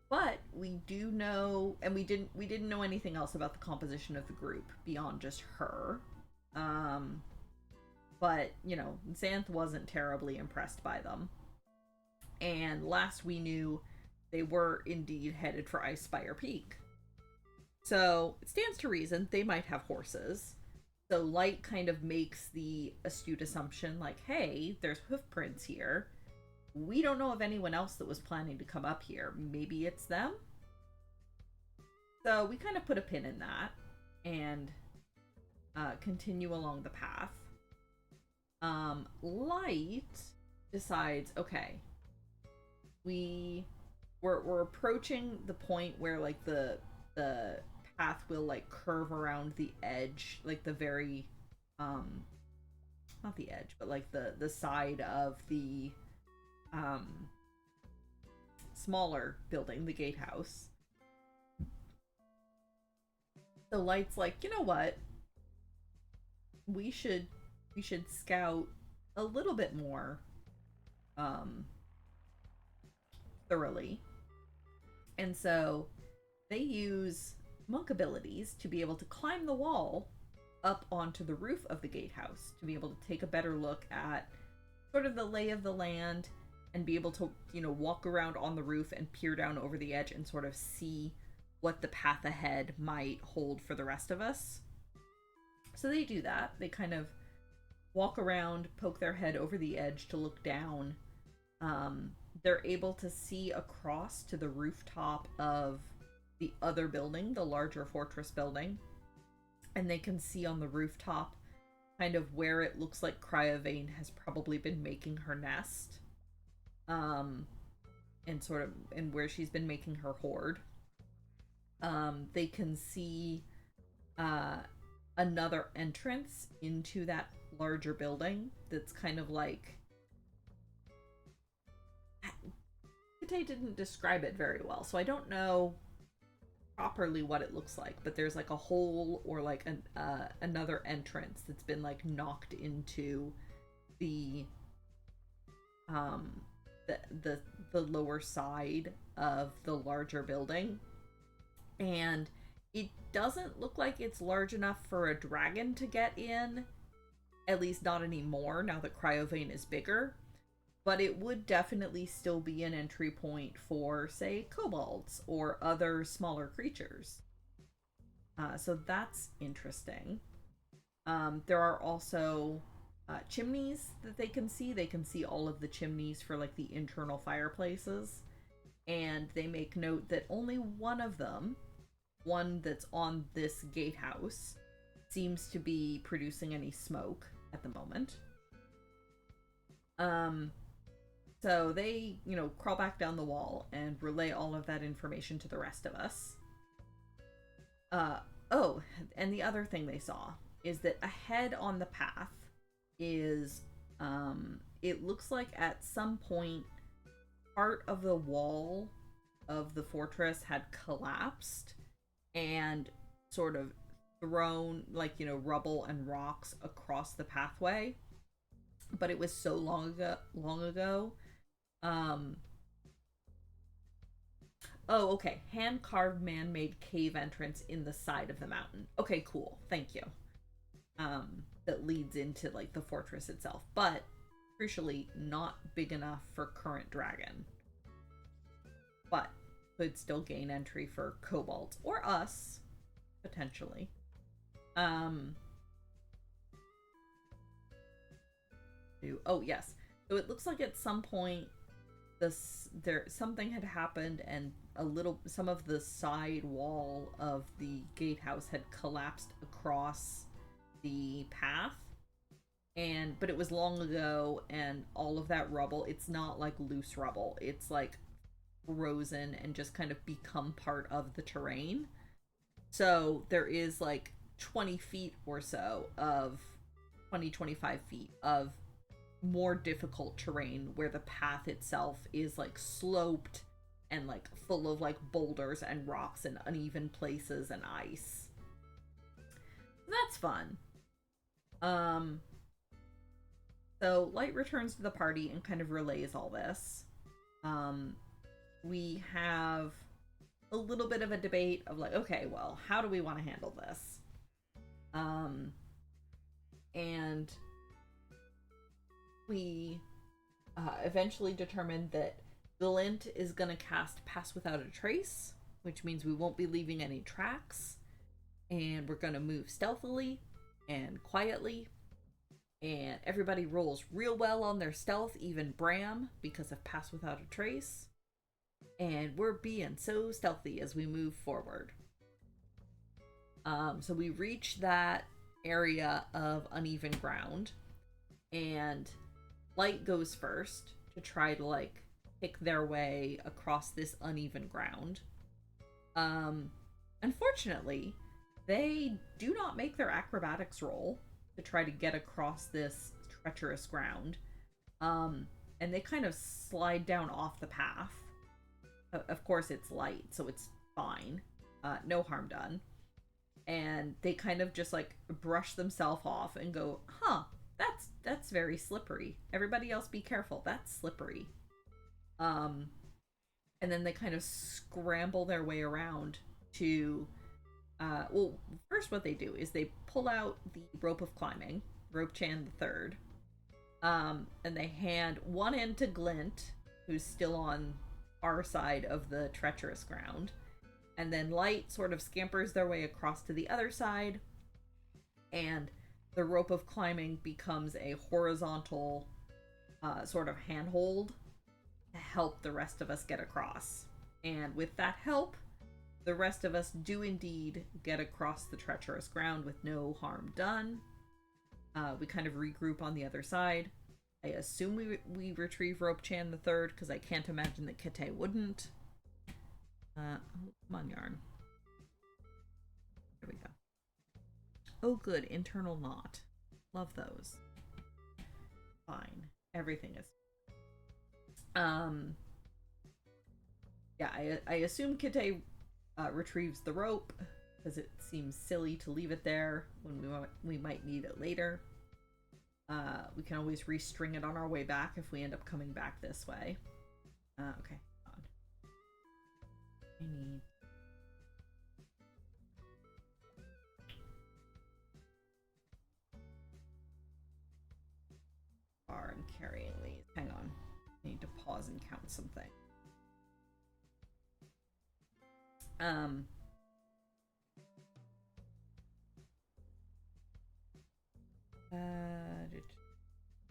But we do know, and we didn't know anything else about the composition of the group beyond just her. But, Xanth wasn't terribly impressed by them. And last we knew, they were indeed headed for Icespire Peak. So, it stands to reason they might have horses. So Light kind of makes the astute assumption, like, hey, there's hoof prints here. We don't know of anyone else that was planning to come up here. Maybe it's them? So we kind of put a pin in that and continue along the path. Light decides, okay, we're approaching the point where, like, the path will, like, curve around the edge, like the very not the edge, but like the side of the smaller building, the gatehouse. So Light's like, you know what, we should scout a little bit more thoroughly. And so they use monk abilities to be able to climb the wall up onto the roof of the gatehouse, to be able to take a better look at sort of the lay of the land and be able to, walk around on the roof and peer down over the edge and sort of see what the path ahead might hold for the rest of us. So they do that. They kind of walk around, poke their head over the edge to look down. They're able to see across to the rooftop of the other building, the larger fortress building. And they can see on the rooftop kind of where it looks like Cryovane has probably been making her nest. And sort of and where she's been making her hoard. They can see another entrance into that larger building that's kind of like, Kate didn't describe it very well, so I don't know properly what it looks like, but there's like a hole or like another entrance that's been like knocked into the the lower side of the larger building, and it doesn't look like it's large enough for a dragon to get in, at least not anymore now that Cryovane is bigger, but it would definitely still be an entry point for, say, kobolds or other smaller creatures. So that's interesting. There are also chimneys that they can see. They can see all of the chimneys for like the internal fireplaces. And they make note that only one of them, one that's on this gatehouse, seems to be producing any smoke at the moment. So they, crawl back down the wall and relay all of that information to the rest of us. Oh, and the other thing they saw is that ahead on the path is, it looks like at some point part of the wall of the fortress had collapsed and sort of thrown, like, rubble and rocks across the pathway. But it was so long ago. Oh, okay. Hand-carved man-made cave entrance in the side of the mountain. Okay, cool. Thank you. That leads into, like, the fortress itself. But, crucially, not big enough for current dragon. But, could still gain entry for kobolds. Or us, potentially. Oh, yes. So it looks like at some point something had happened and some of the side wall of the gatehouse had collapsed across the path, but it was long ago, and all of that rubble, it's not like loose rubble, it's like frozen and just kind of become part of the terrain. So there is like 20 feet or so of 25 feet of more difficult terrain where the path itself is like sloped and like full of like boulders and rocks and uneven places and ice. That's fun. So Light returns to the party and kind of relays all this. We have a little bit of a debate of like, okay, well, how do we want to handle this? And we eventually determined that Glint is going to cast Pass Without a Trace, which means we won't be leaving any tracks, and we're going to move stealthily and quietly, and everybody rolls real well on their stealth, even Bram, because of Pass Without a Trace, and we're being so stealthy as we move forward. So we reach that area of uneven ground, and Light goes first to try to like pick their way across this uneven ground. Unfortunately, they do not make their acrobatics roll to try to get across this treacherous ground. And they kind of slide down off the path. Of course, it's Light, so it's fine. No harm done. And they kind of just like brush themselves off and go, huh, that's very slippery. Everybody else be careful. That's slippery. And then they kind of scramble their way around to well, first what they do is they pull out the rope of climbing, Rope Chan the Third. And they hand one end to Glint, who's still on our side of the treacherous ground. And then Light sort of scampers their way across to the other side, and the rope of climbing becomes a horizontal sort of handhold to help the rest of us get across. And with that help, the rest of us do indeed get across the treacherous ground with no harm done. We kind of regroup on the other side. I assume we retrieve Rope Chan the third, because I can't imagine that Kite wouldn't. Come on, Yarn. There we go. Oh, good. Internal knot. Love those. Fine. Everything is. Yeah, I assume Kite retrieves the rope, because it seems silly to leave it there when we might need it later. We can always restring it on our way back if we end up coming back this way. Okay, hold on. I need... I'm carrying these. Hang on. I need to pause and count something.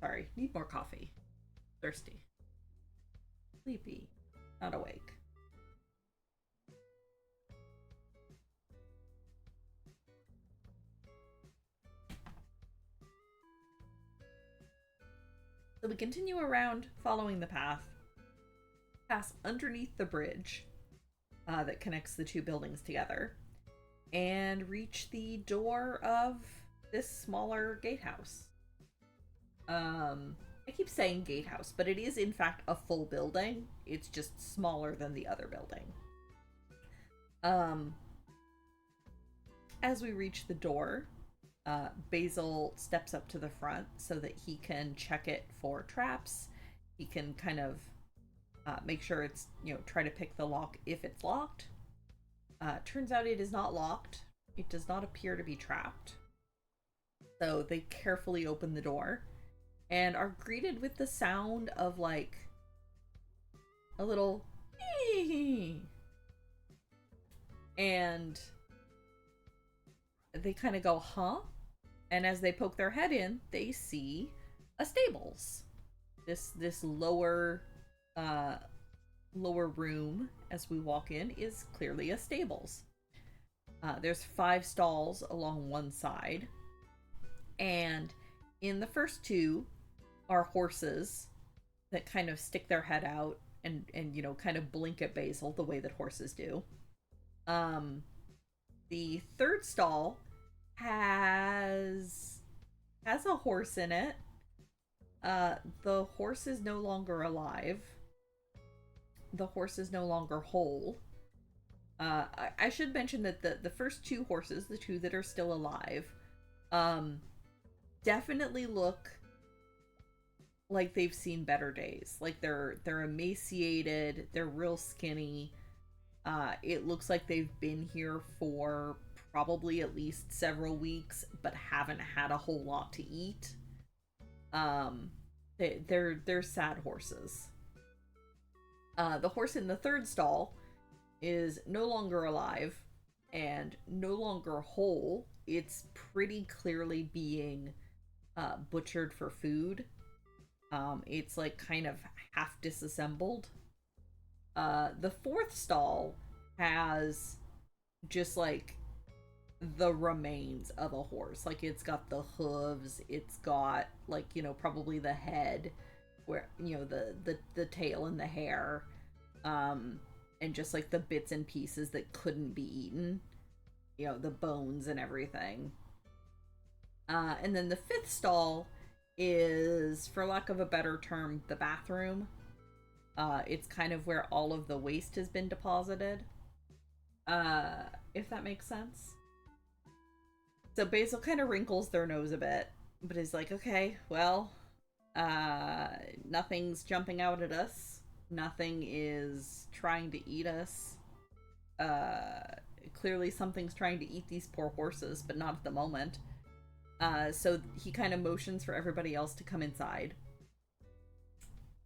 Sorry, need more coffee. Thirsty. Sleepy. Not awake. So we continue around following the path, pass underneath the bridge that connects the two buildings together, and reach the door of this smaller gatehouse. I keep saying gatehouse, but it is in fact a full building. It's just smaller than the other building. As we reach the door, Basil steps up to the front so that he can check it for traps. He can kind of make sure it's, try to pick the lock if it's locked. Turns out it is not locked. It does not appear to be trapped. So they carefully open the door and are greeted with the sound of like a little and they kind of go, huh? And as they poke their head in, they see a stables. This lower room as we walk in is clearly a stables. There's 5 stalls along one side, and in the first 2 are horses that kind of stick their head out and kind of blink at Basil the way that horses do. The third stall has a horse in it. The horse is no longer alive. The horse is no longer whole. I should mention that the first 2 horses, the 2 that are still alive, definitely look like they've seen better days. Like they're emaciated, they're real skinny. It looks like they've been here for probably at least several weeks, but haven't had a whole lot to eat. They're sad horses. The horse in the third stall is no longer alive and no longer whole. It's pretty clearly being butchered for food. It's like kind of half disassembled. The fourth stall has just like the remains of a horse. Like it's got the hooves, it's got like, probably the head, where, the tail and the hair, and just like the bits and pieces that couldn't be eaten, the bones and everything. And then the fifth stall is, for lack of a better term, the bathroom. It's kind of where all of the waste has been deposited. If that makes sense. So Basil kind of wrinkles their nose a bit, but is like, okay, well, nothing's jumping out at us. Nothing is trying to eat us. Clearly something's trying to eat these poor horses, but not at the moment. So he kind of motions for everybody else to come inside.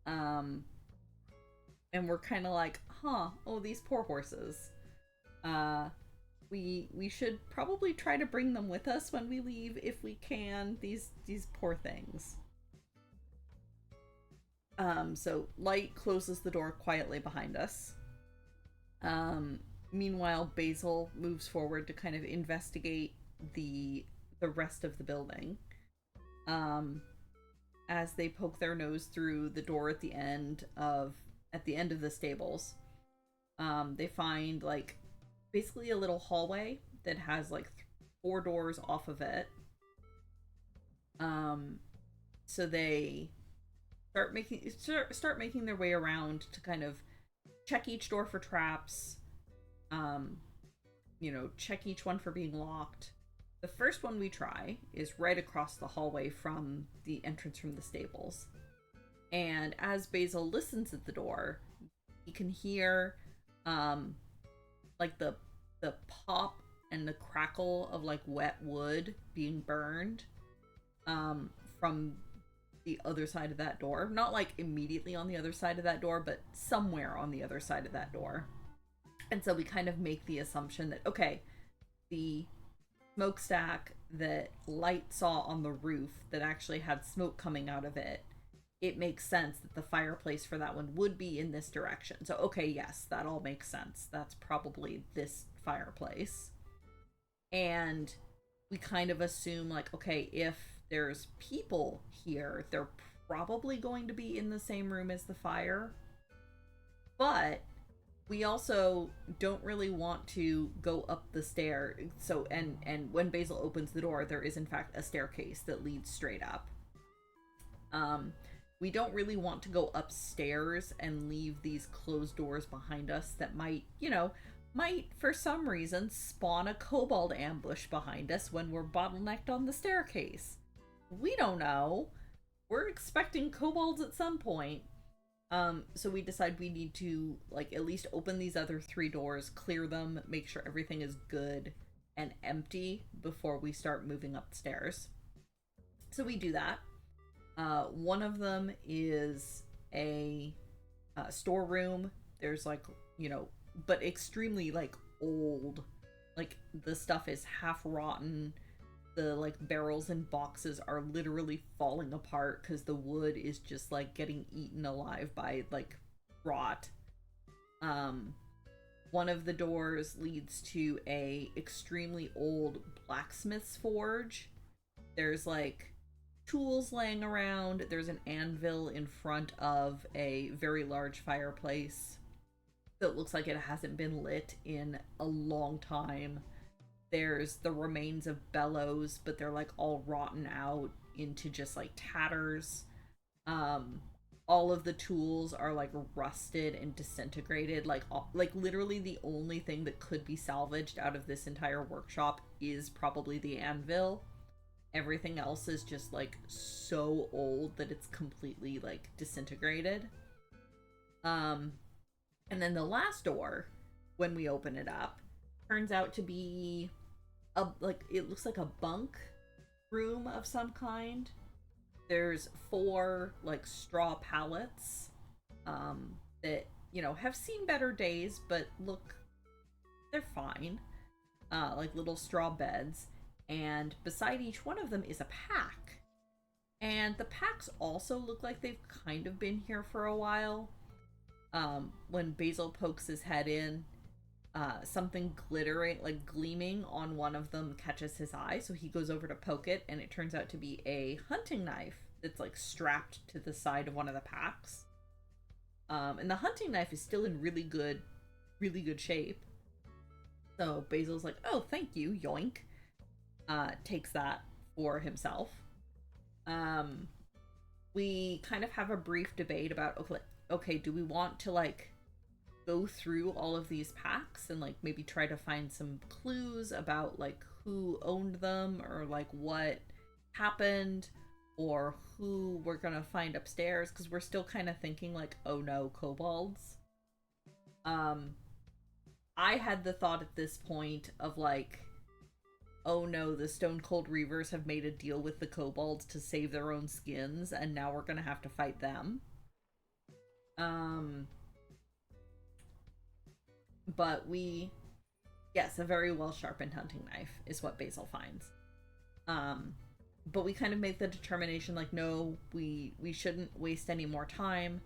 And we're kind of like, huh, oh, these poor horses. We should probably try to bring them with us when we leave if we can. These poor things. So Light closes the door quietly behind us. Meanwhile, Basil moves forward to kind of investigate the rest of the building. As they poke their nose through the door at the end of the stables, they find like basically a little hallway that has like 4 doors off of it. So they start making their way around to kind of check each door for traps. Check each one for being locked. The first one we try is right across the hallway from the entrance from the stables. And as Basil listens at the door, he can hear like the pop and the crackle of like wet wood being burned from the other side of that door. Not like immediately on the other side of that door, but somewhere on the other side of that door. And so we kind of make the assumption that, okay, the smokestack that Light saw on the roof that actually had smoke coming out of it, it makes sense that the fireplace for that one would be in this direction. So, okay, yes, that all makes sense. That's probably this fireplace. And we kind of assume, like, okay, if there's people here, they're probably going to be in the same room as the fire. But we also don't really want to go up the stair. So, and when Basil opens the door, there is in fact a staircase that leads straight up. We don't really want to go upstairs and leave these closed doors behind us that might for some reason spawn a kobold ambush behind us when we're bottlenecked on the staircase. We don't know. We're expecting kobolds at some point. So we decide we need to, like, at least open these other 3 doors, clear them, make sure everything is good and empty before we start moving up the stairs. So we do that. One of them is a storeroom. There's, like, but extremely, like, old. Like, the stuff is half rotten. The, like, barrels and boxes are literally falling apart because the wood is just, like, getting eaten alive by, like, rot. One of the doors leads to a extremely old blacksmith's forge. There's, like, tools laying around. There's an anvil in front of a very large fireplace that looks like it hasn't been lit in a long time. There's the remains of bellows, but they're like all rotten out into just like tatters. All of the tools are like rusted and disintegrated. Like literally the only thing that could be salvaged out of this entire workshop is probably the anvil. Everything else is just like so old that it's completely like disintegrated. And then the last door, when we open it up, turns out to be it looks like a bunk room of some kind. There's 4 like straw pallets that have seen better days, but look, they're fine. Like little straw beds, and beside each one of them is a pack. And the packs also look like they've kind of been here for a while. When Basil pokes his head in, something glittering, like gleaming on one of them catches his eye, so he goes over to poke it, and it turns out to be a hunting knife that's like strapped to the side of one of the packs. And the hunting knife is still in really good shape. So Basil's like, oh, thank you, yoink. Takes that for himself. We kind of have a brief debate about, okay, do we want to like go through all of these packs and like maybe try to find some clues about like who owned them or like what happened or who we're gonna find upstairs, because we're still kind of thinking like, oh no, kobolds. I had the thought at this point of like, oh no, the Stone Cold Reavers have made a deal with the kobolds to save their own skins, and now we're gonna have to fight them. But yes, a very well sharpened hunting knife is what Basil finds. But we kind of make the determination like, no, we shouldn't waste any more time.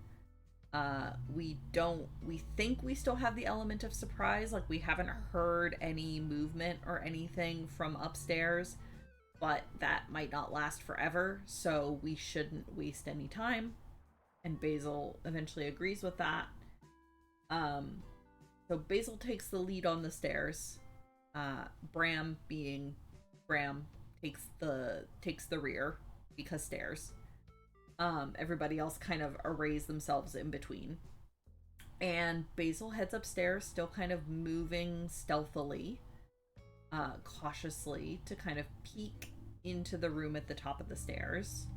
We think we still have the element of surprise, like we haven't heard any movement or anything from upstairs, but that might not last forever, so we shouldn't waste any time. And Basil eventually agrees with that. So Basil takes the lead on the stairs. Bram, being Bram, takes the rear because stairs. Everybody else kind of arrays themselves in between. And Basil heads upstairs, still kind of moving stealthily, cautiously, to kind of peek into the room at the top of the stairs.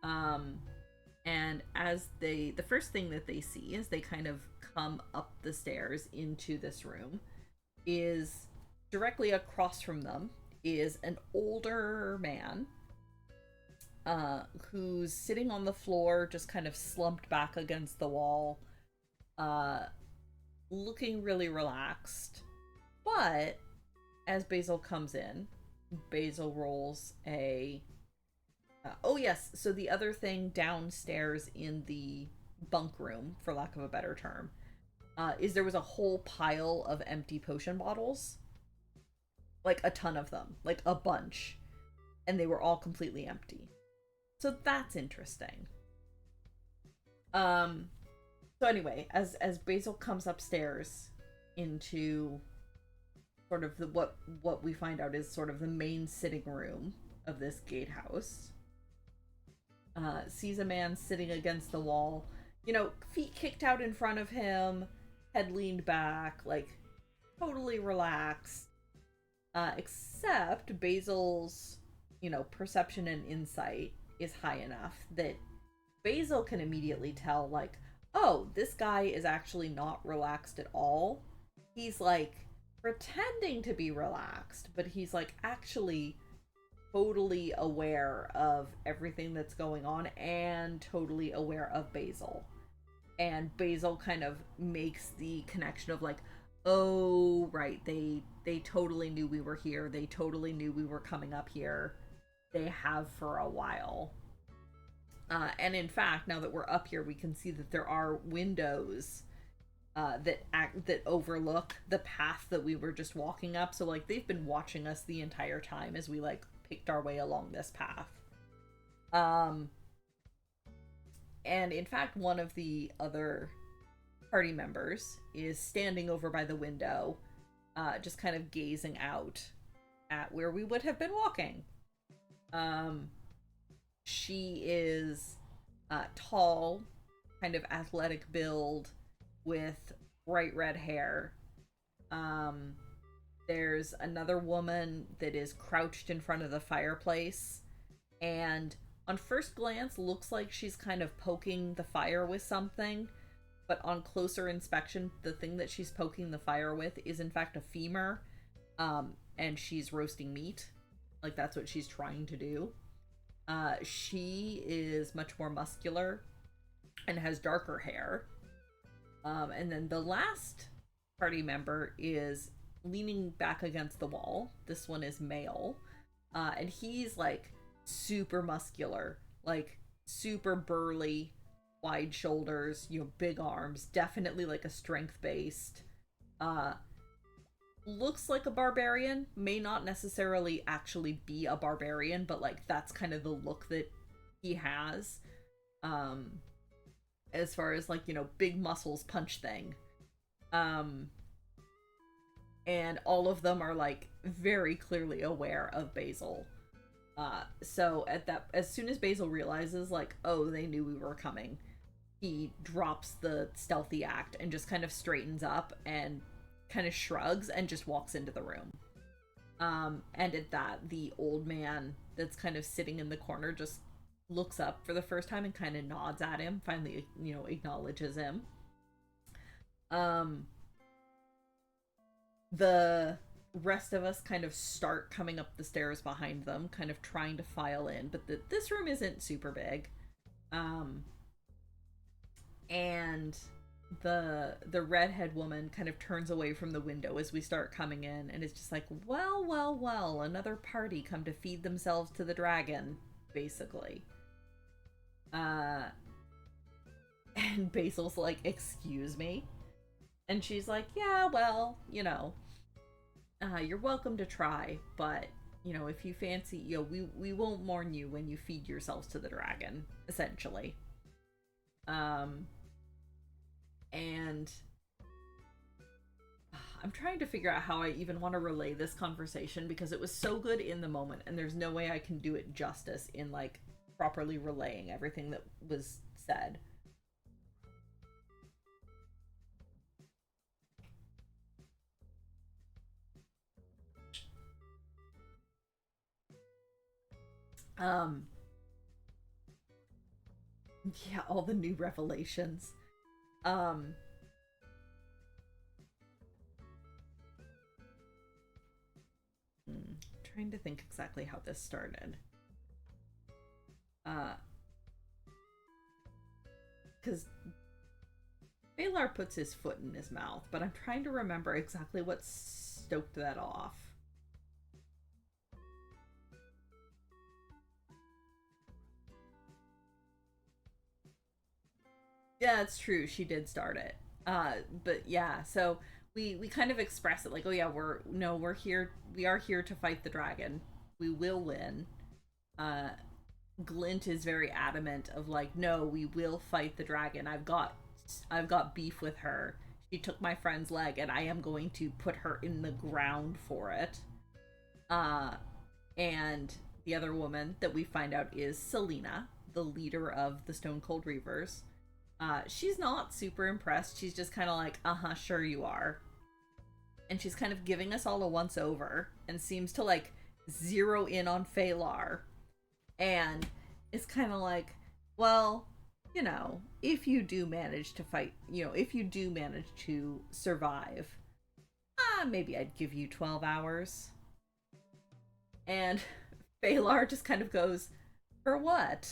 And as the first thing that they see as they kind of come up the stairs into this room is directly across from them is an older man who's sitting on the floor, just kind of slumped back against the wall, looking really relaxed. But as Basil comes in, Basil rolls a oh yes, so the other thing downstairs in the bunk room, for lack of a better term, is there was a whole pile of empty potion bottles. Like a ton of them, like a bunch. And they were all completely empty. So that's interesting. So anyway, as Basil comes upstairs into sort of what we find out is sort of the main sitting room of this gatehouse, sees a man sitting against the wall, feet kicked out in front of him, head leaned back, like totally relaxed. Except Basil's, perception and insight is high enough that Basil can immediately tell, like, oh, this guy is actually not relaxed at all. He's like pretending to be relaxed, but he's like actually totally aware of everything that's going on and totally aware of Basil. And Basil kind of makes the connection of like, oh, right, they totally knew we were here. They totally knew we were coming up here. They have for a while. And in fact, now that we're up here, we can see that there are windows that overlook the path that we were just walking up. So like they've been watching us the entire time as we like picked our way along this path. And in fact, one of the other party members is standing over by the window, just kind of gazing out at where we would have been walking. She is tall, kind of athletic build with bright red hair. There's another woman that is crouched in front of the fireplace and on first glance looks like she's kind of poking the fire with something, but on closer inspection, the thing that she's poking the fire with is in fact a femur, and she's roasting meat. Like that's what she's trying to do. She is much more muscular and has darker hair. And then the last party member is leaning back against the wall. This one is male. And he's like super muscular, like super burly, wide shoulders, big arms, definitely like a strength based. Looks like a barbarian, may not necessarily actually be a barbarian, but like that's kind of the look that he has. As far as like, big muscles punch thing. And all of them are like very clearly aware of Basil. So as soon as Basil realizes like, oh, they knew we were coming, he drops the stealthy act and just kind of straightens up and kind of shrugs and just walks into the room. And at that, the old man that's kind of sitting in the corner just looks up for the first time and kind of nods at him, finally, acknowledges him. The rest of us kind of start coming up the stairs behind them, kind of trying to file in, but this room isn't super big. And the redhead woman kind of turns away from the window as we start coming in and is just like, well, another party come to feed themselves to the dragon, basically. And Basil's like, excuse me? And she's like, yeah, well, you're welcome to try, but you know, if you fancy, you know, we won't mourn you when you feed yourselves to the dragon, essentially. Um, and I'm trying to figure out how I even want to relay this conversation because it was so good in the moment, and there's no way I can do it justice in like properly relaying everything that was said. Um, yeah, all the new revelations. Um, trying to think exactly how this started. Because Balar puts his foot in his mouth, but I'm trying to remember exactly what stoked that off. Yeah, it's true. She did start it. But yeah, so we kind of express it like, oh yeah, we're here. We are here to fight the dragon. We will win. Uh, Glint is very adamant of like, no, we will fight the dragon. I've got beef with her. She took my friend's leg, and I am going to put her in the ground for it. Uh, and the other woman that we find out is Selena, the leader of the Stone Cold Reavers. She's not super impressed. She's just kind of like, uh-huh, sure you are. And she's kind of giving us all a once over and seems to like zero in on Phalar. And it's kind of like, well, you know, if you do manage to fight, you know, if you do manage to survive, maybe I'd give you 12 hours. And Phalar just kind of goes, for what?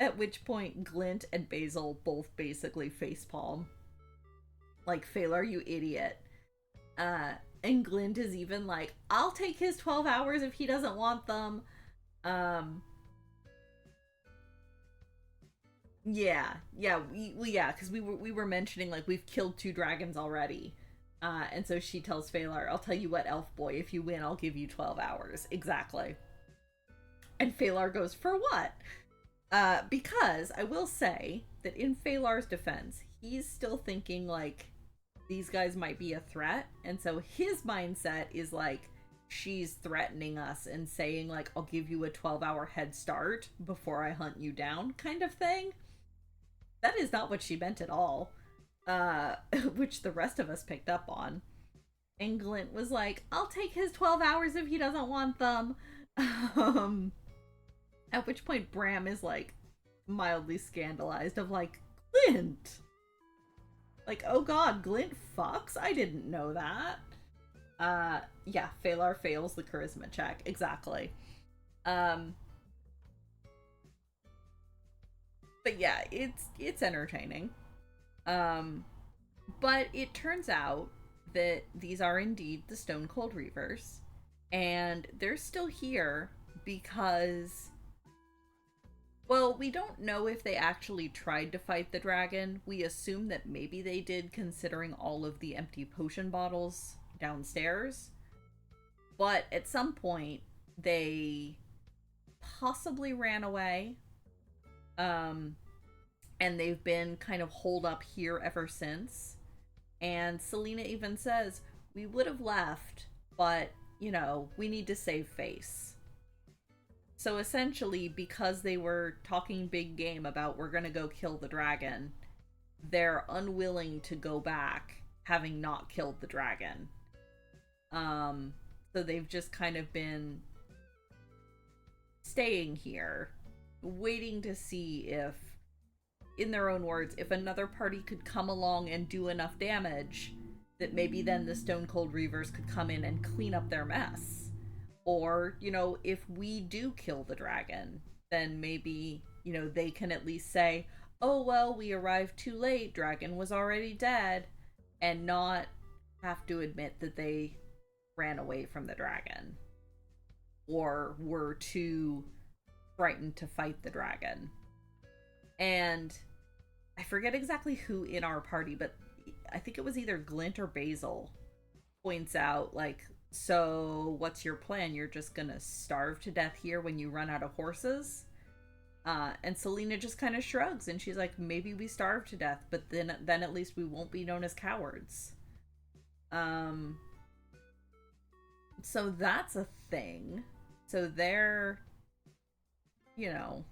At which point Glint and Basil both basically facepalm. Like, Phalar, you idiot. And Glint is even like, I'll take his 12 hours if he doesn't want them. Yeah, because we were mentioning like we've killed 2 dragons already. And so she tells Phalar, I'll tell you what, elf boy, if you win, I'll give you 12 hours. Exactly. And Phalar goes, for what? Because I will say that in Phalar's defense, he's still thinking like these guys might be a threat, and so his mindset is like she's threatening us and saying like I'll give you a 12-hour head start before I hunt you down kind of thing. That is not what she meant at all. Which the rest of us picked up on. And Glint was like, I'll take his 12 hours if he doesn't want them. Um, at which point Bram is like mildly scandalized of like, Glint! Like, oh god, Glint fucks? I didn't know that. Yeah, Phalar fails the charisma check. Exactly. But yeah, it's entertaining. But it turns out that these are indeed the Stone Cold Reavers, and they're still here because, well, we don't know if they actually tried to fight the dragon. We assume that maybe they did, considering all of the empty potion bottles downstairs. But at some point, they possibly ran away. And they've been kind of holed up here ever since. And Selena even says, we would have left, but, you know, we need to save face. So essentially, because they were talking big game about we're gonna go kill the dragon, they're unwilling to go back, having not killed the dragon. So they've just kind of been staying here, waiting to see if, in their own words, if another party could come along and do enough damage, that maybe then the Stone Cold Reavers could come in and clean up their mess. Or, you know, if we do kill the dragon, then maybe, you know, they can at least say, oh, well, we arrived too late, dragon was already dead, and not have to admit that they ran away from the dragon. Or were too frightened to fight the dragon. And I forget exactly who in our party, but I think it was either Glint or Basil points out, like, So what's your plan? You're just gonna starve to death here when you run out of horses? And Selena just kind of shrugs and she's like, maybe we starve to death, but then at least we won't be known as cowards. Um, so that's a thing. So they're, you know,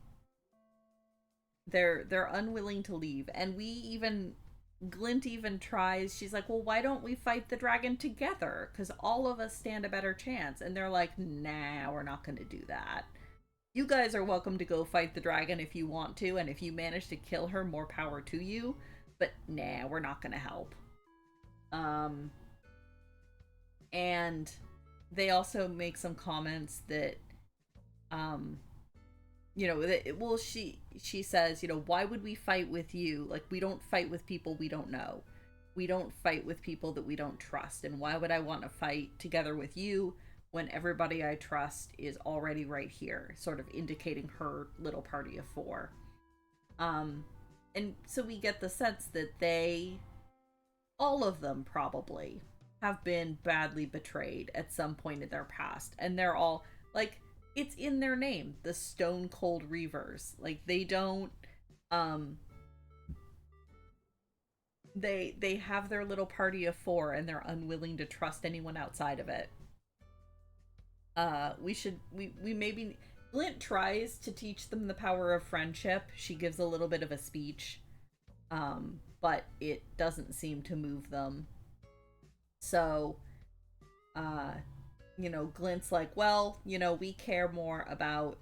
they're unwilling to leave, and we even Glint even tries. She's like, well, why don't we fight the dragon together, because all of us stand a better chance. And they're like, nah, we're not going to do that. You guys are welcome to go fight the dragon if you want to, and if you manage to kill her, more power to you, but nah, we're not going to help. And they also make some comments that well, she says, why would we fight with you? Like, we don't fight with people we don't know. We don't fight with people that we don't trust. And why would I want to fight together with you when everybody I trust is already right here? Sort of indicating her little party of four. And so we get the sense that all of them probably, have been badly betrayed at some point in their past. And they're all, like, it's in their name, the Stone Cold Reavers. Like, they don't, they have their little party of four, and they're unwilling to trust anyone outside of it. We maybe, Glint tries to teach them the power of friendship. She gives a little bit of a speech, but it doesn't seem to move them. So, Glint's like, well, we care more about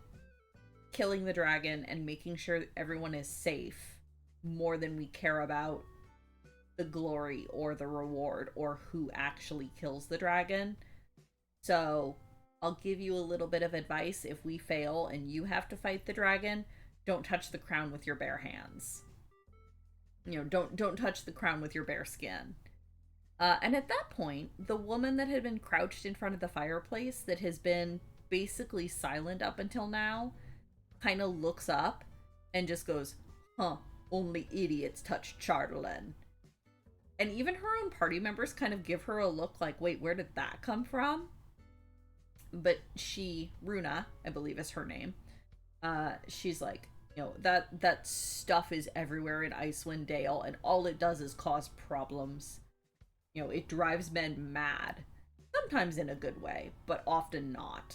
killing the dragon and making sure everyone is safe more than we care about the glory or the reward or who actually kills the dragon. So I'll give you a little bit of advice. If we fail and you have to fight the dragon, don't touch the crown with your bare hands. Don't touch the crown with your bare skin. And at that point, the woman that had been crouched in front of the fireplace, that has been basically silent up until now, kind of looks up and just goes, huh, only idiots touch Chardalyn. And even her own party members kind of give her a look like, wait, where did that come from? But Runa, I believe is her name, she's like, that stuff is everywhere in Icewind Dale, and all it does is cause problems. It drives men mad. Sometimes in a good way, but often not.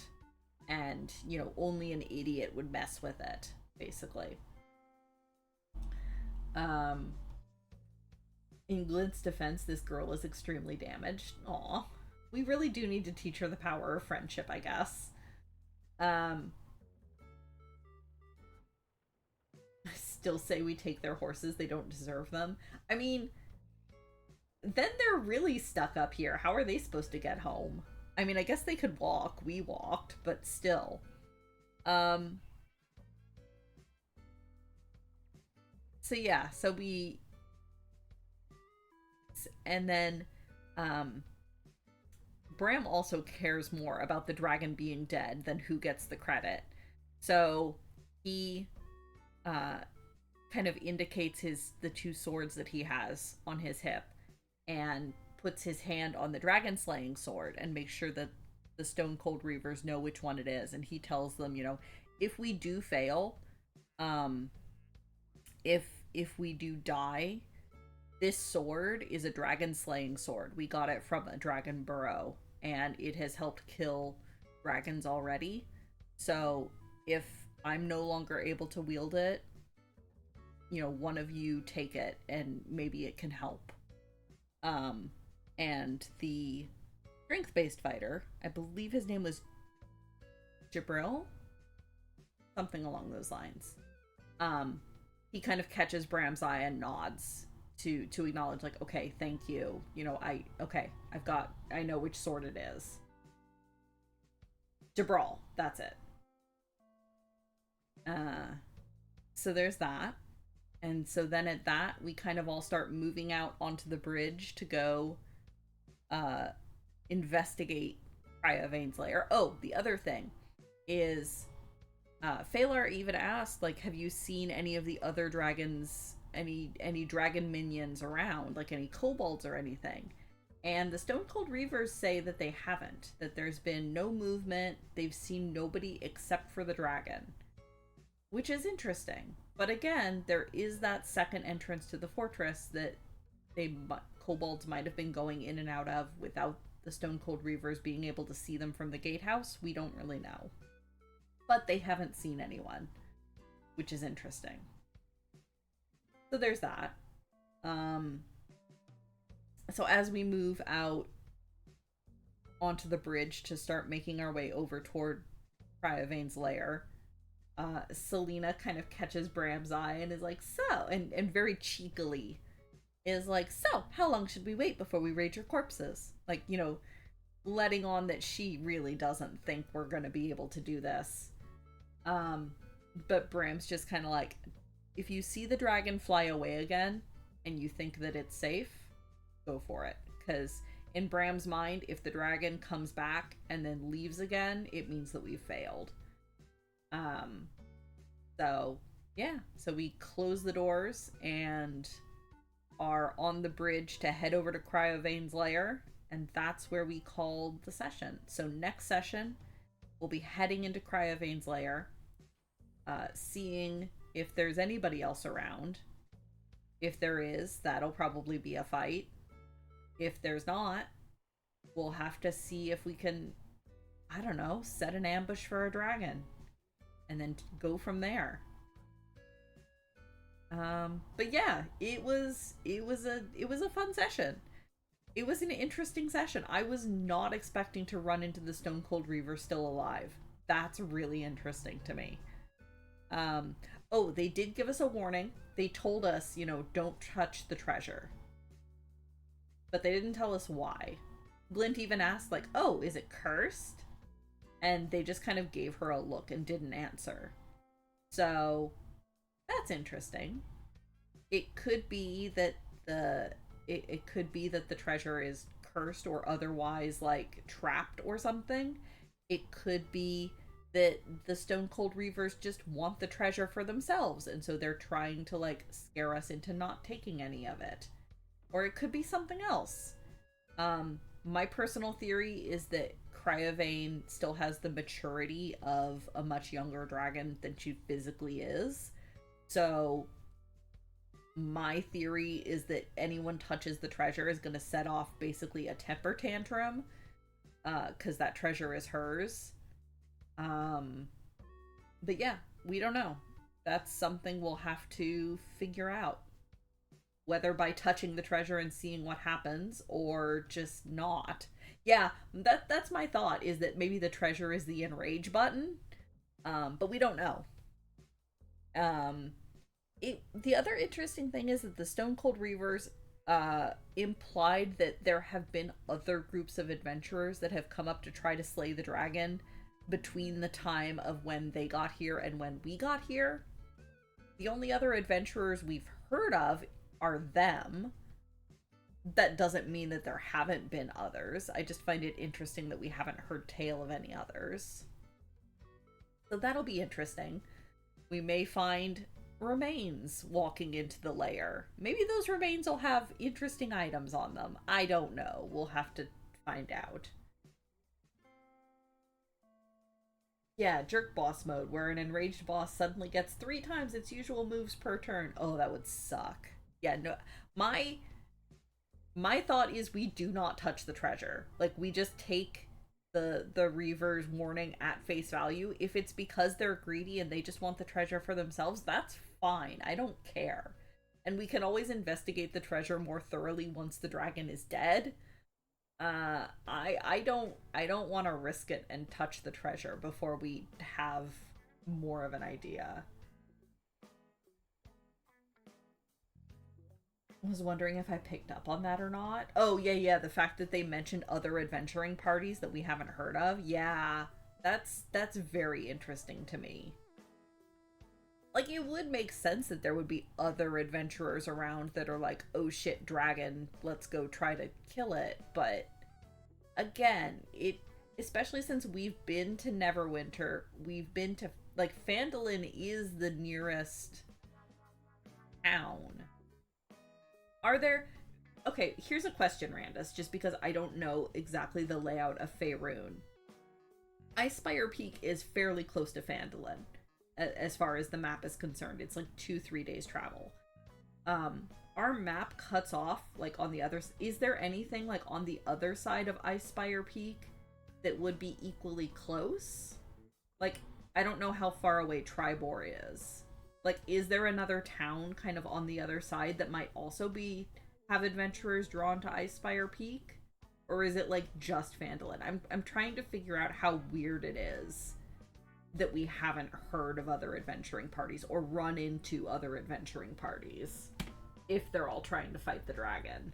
And, only an idiot would mess with it, basically. In Glint's defense, this girl is extremely damaged. Aw. We really do need to teach her the power of friendship, I guess. I still say we take their horses. They don't deserve them. I mean, then they're really stuck up here. How are they supposed to get home? I mean, I guess they could walk. We walked, but still. So yeah, and then, Bram also cares more about the dragon being dead than who gets the credit. So he, kind of indicates the two swords that he has on his hip, and puts his hand on the dragon slaying sword and makes sure that the Stone Cold Reavers know which one it is. And he tells them, if we do fail, if we do die, this sword is a dragon slaying sword. We got it from a dragon burrow, and it has helped kill dragons already. So if I'm no longer able to wield it, one of you take it and maybe it can help. And the strength-based fighter, I believe his name was Jabril? Something along those lines. He kind of catches Bram's eye and nods to acknowledge, like, okay, thank you. I know which sword it is. Jabral, that's it. So there's that. And so then at that, we kind of all start moving out onto the bridge to go investigate Cryovane's lair. Oh, the other thing is, Phalar even asked, like, have you seen any of the other dragons, any dragon minions around, like any kobolds or anything? And the Stone Cold Reavers say that they haven't, that there's been no movement, they've seen nobody except for the dragon, which is interesting. But again, there is that second entrance to the fortress that kobolds might have been going in and out of without the Stone Cold Reavers being able to see them from the gatehouse. We don't really know. But they haven't seen anyone, which is interesting. So there's that. So as we move out onto the bridge to start making our way over toward Cryovane's lair, Selena kind of catches Bram's eye and is like, so, and very cheekily is like, so, how long should we wait before we raid your corpses? Like, you know, letting on that she really doesn't think we're going to be able to do this. But Bram's just kind of like, if you see the dragon fly away again and you think that it's safe, go for it. Because in Bram's mind, if the dragon comes back and then leaves again, it means that we've failed. So yeah, so we close the doors and are on the bridge to head over to Cryovane's lair, and that's where we called the session. So next session, we'll be heading into Cryovane's lair, seeing if there's anybody else around. If there is, that'll probably be a fight. If there's not, we'll have to see if we can, I don't know, set an ambush for a dragon and then go from there. But yeah, it was a fun session. It was an interesting session. I was not expecting to run into the Stone Cold Reaver still alive. That's really interesting to me. Oh, they did give us a warning. They told us, you know, don't touch the treasure. But they didn't tell us why. Glint even asked, like, oh, is it cursed? And they just kind of gave her a look and didn't answer. So that's interesting. It could be that it could be that the treasure is cursed or otherwise like trapped or something. It could be that the Stone Cold Reavers just want the treasure for themselves, and so they're trying to like scare us into not taking any of it. Or it could be something else. My personal theory is that Cryovane still has the maturity of a much younger dragon than she physically is. So my theory is that anyone touches the treasure is going to set off basically a temper tantrum, because that treasure is hers. But yeah, we don't know. That's something we'll have to figure out. Whether by touching the treasure and seeing what happens, or just not. Yeah, that's my thought, is that maybe the treasure is the enrage button. But we don't know. The other interesting thing is that the Stone Cold Reavers implied that there have been other groups of adventurers that have come up to try to slay the dragon between the time of when they got here and when we got here. The only other adventurers we've heard of are them. That doesn't mean that there haven't been others. I just find it interesting that we haven't heard tale of any others. So that'll be interesting. We may find remains walking into the lair. Maybe those remains will have interesting items on them. I don't know. We'll have to find out. Yeah, jerk boss mode, where an enraged boss suddenly gets 3 times its usual moves per turn. Oh, that would suck. Yeah, no, my thought is we do not touch the treasure. Like, we just take the Reaver's warning at face value. If it's because they're greedy and they just want the treasure for themselves, that's fine. I don't care. And we can always investigate the treasure more thoroughly once the dragon is dead. I don't want to risk it and touch the treasure before we have more of an idea. I was wondering if I picked up on that or not. Oh, yeah, the fact that they mentioned other adventuring parties that we haven't heard of. Yeah, that's very interesting to me. Like, it would make sense that there would be other adventurers around that are like, oh shit, dragon, let's go try to kill it. But again, especially since we've been to Neverwinter, we've been to, like, Phandalin is the nearest town. Are there... Okay, here's a question, Randus, just because I don't know exactly the layout of Faerun. Icespire Peak is fairly close to Phandalin, as far as the map is concerned. It's like 2-3 days travel. Our map cuts off, like, on the other... Is there anything, like, on the other side of Icespire Peak that would be equally close? Like, I don't know how far away Triboar is. Like, is there another town kind of on the other side that might also have adventurers drawn to Icespire Peak? Or is it, like, just Phandalin? I'm trying to figure out how weird it is that we haven't heard of other adventuring parties or run into other adventuring parties if they're all trying to fight the dragon.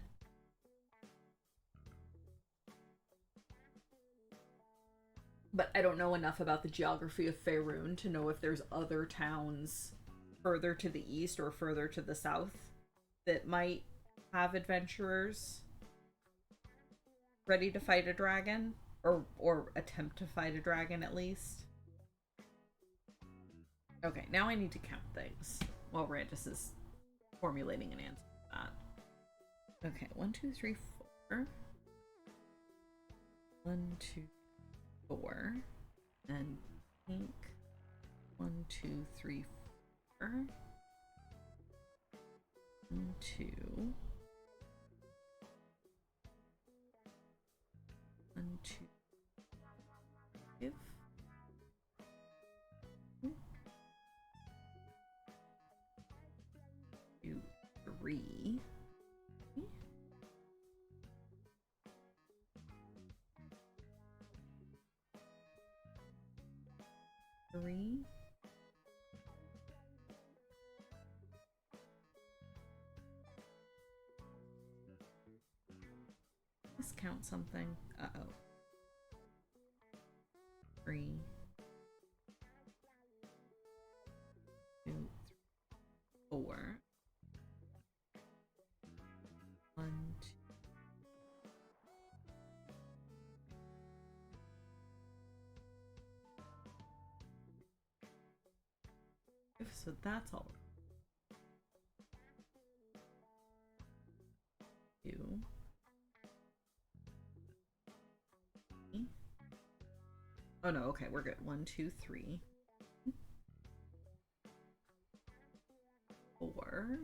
But I don't know enough about the geography of Faerun to know if there's other towns further to the east or further to the south that might have adventurers ready to fight a dragon, or attempt to fight a dragon at least. Okay, now I need to count things while Randus is formulating an answer to that. Okay, 1, 2, 3, 4. 1, 2, 4. And pink. 1, 2, 3, 4. 1, 2. 1, 2. 5. 2, 3. 3. Let's count something. Uh-oh. 3. 2, 4. 1, 2. So that's all. 2. Oh no, okay, we're good. 1, 2, 3. 4.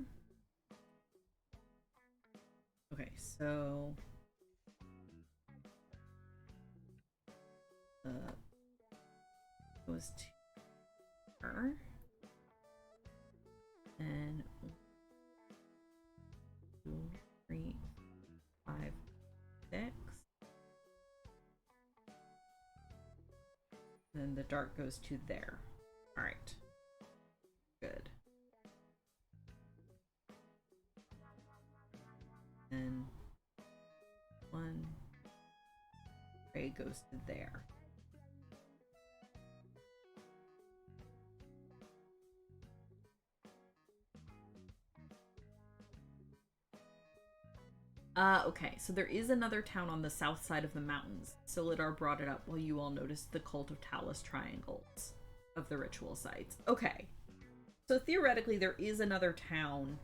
Okay, so goes to her. And 1, 2, 3, 5, 6. And then the dart goes to there. Alright. Good. And 1 ray goes to there. Okay, so there is another town on the south side of the mountains. Silidar brought it up while you all noticed the cult of Talus triangles of the ritual sites. Okay, so theoretically there is another town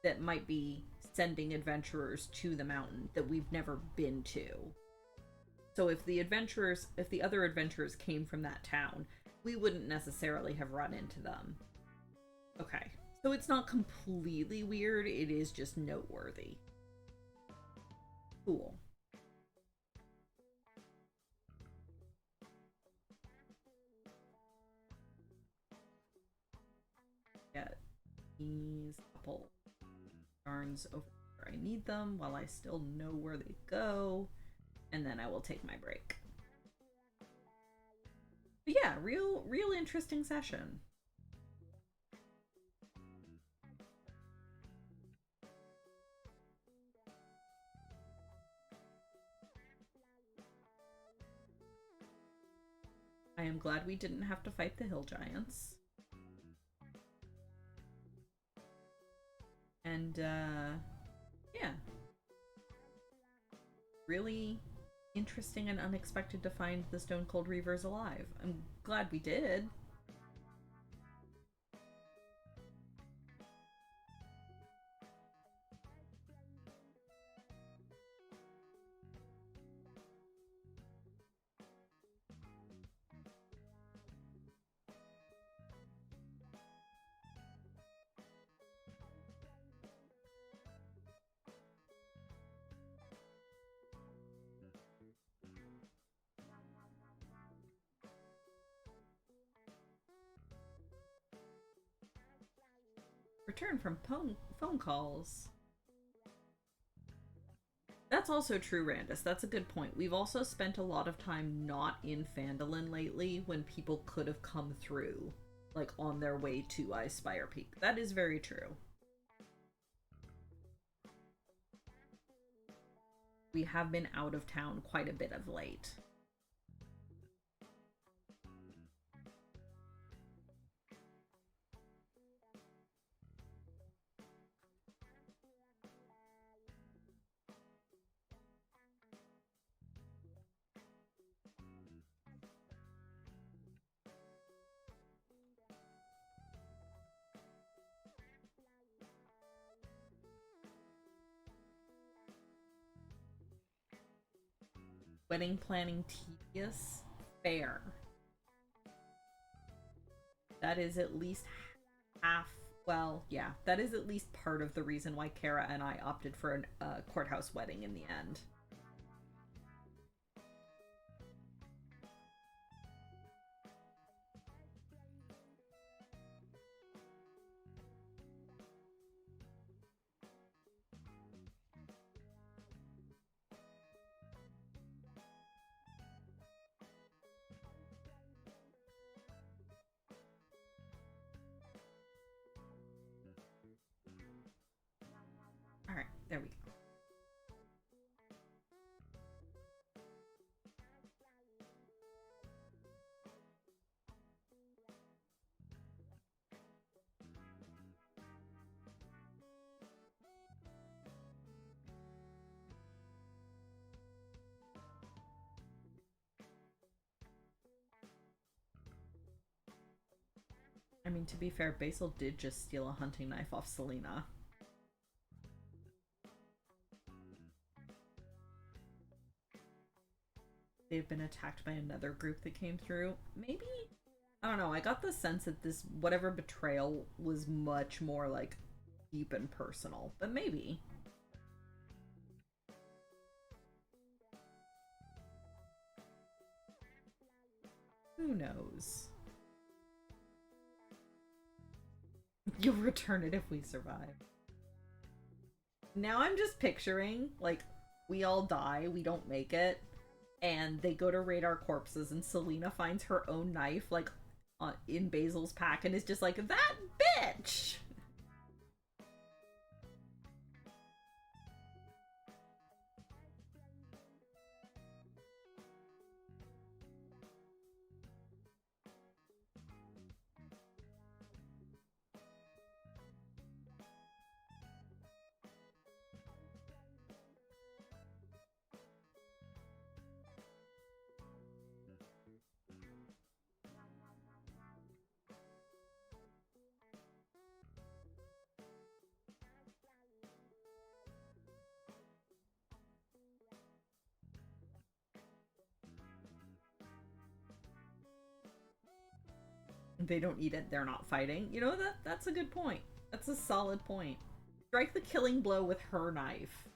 that might be sending adventurers to the mountain that we've never been to. So if the other adventurers came from that town, we wouldn't necessarily have run into them. Okay, so it's not completely weird, it is just noteworthy. Cool. Get these couple yarns over where I need them while I still know where they go, and then I will take my break. But yeah, real interesting session. I am glad we didn't have to fight the hill giants. And, yeah. Really interesting and unexpected to find the Stone Cold Reavers alive. I'm glad we did. return from phone calls. That's also true, Randus. That's a good point. We've also spent a lot of time not in Phandalin lately when people could have come through, like, on their way to Icespire Peak. That is very true. We have been out of town quite a bit of late. Wedding planning tedious? Fair. That is at least half, well, yeah, that is at least part of the reason why Kara and I opted for a courthouse wedding in the end. Alright, there we go. I mean, to be fair, Basil did just steal a hunting knife off Selena. They've been attacked by another group that came through. Maybe? I don't know. I got the sense that this, whatever betrayal, was much more, like, deep and personal. But maybe. Who knows? You'll return it if we survive. Now I'm just picturing, like, we all die, we don't make it, and they go to raid our corpses, and Selena finds her own knife, like, in Basil's pack, and is just like, that bitch! They don't eat it, they're not fighting. You know, that's a good point. That's a solid point. Strike the killing blow with her knife.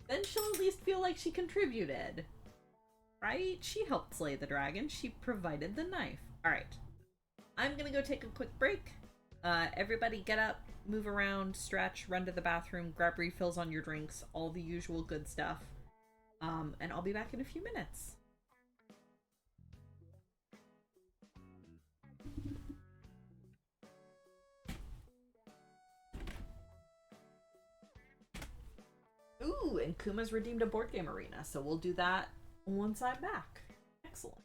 Then she'll at least feel like she contributed. Right? She helped slay the dragon. She provided the knife. Alright. I'm gonna go take a quick break. Everybody get up, move around, stretch, run to the bathroom, grab refills on your drinks, all the usual good stuff. And I'll be back in a few minutes. Ooh, and Kuma's redeemed a board game arena, so we'll do that once I'm back. Excellent.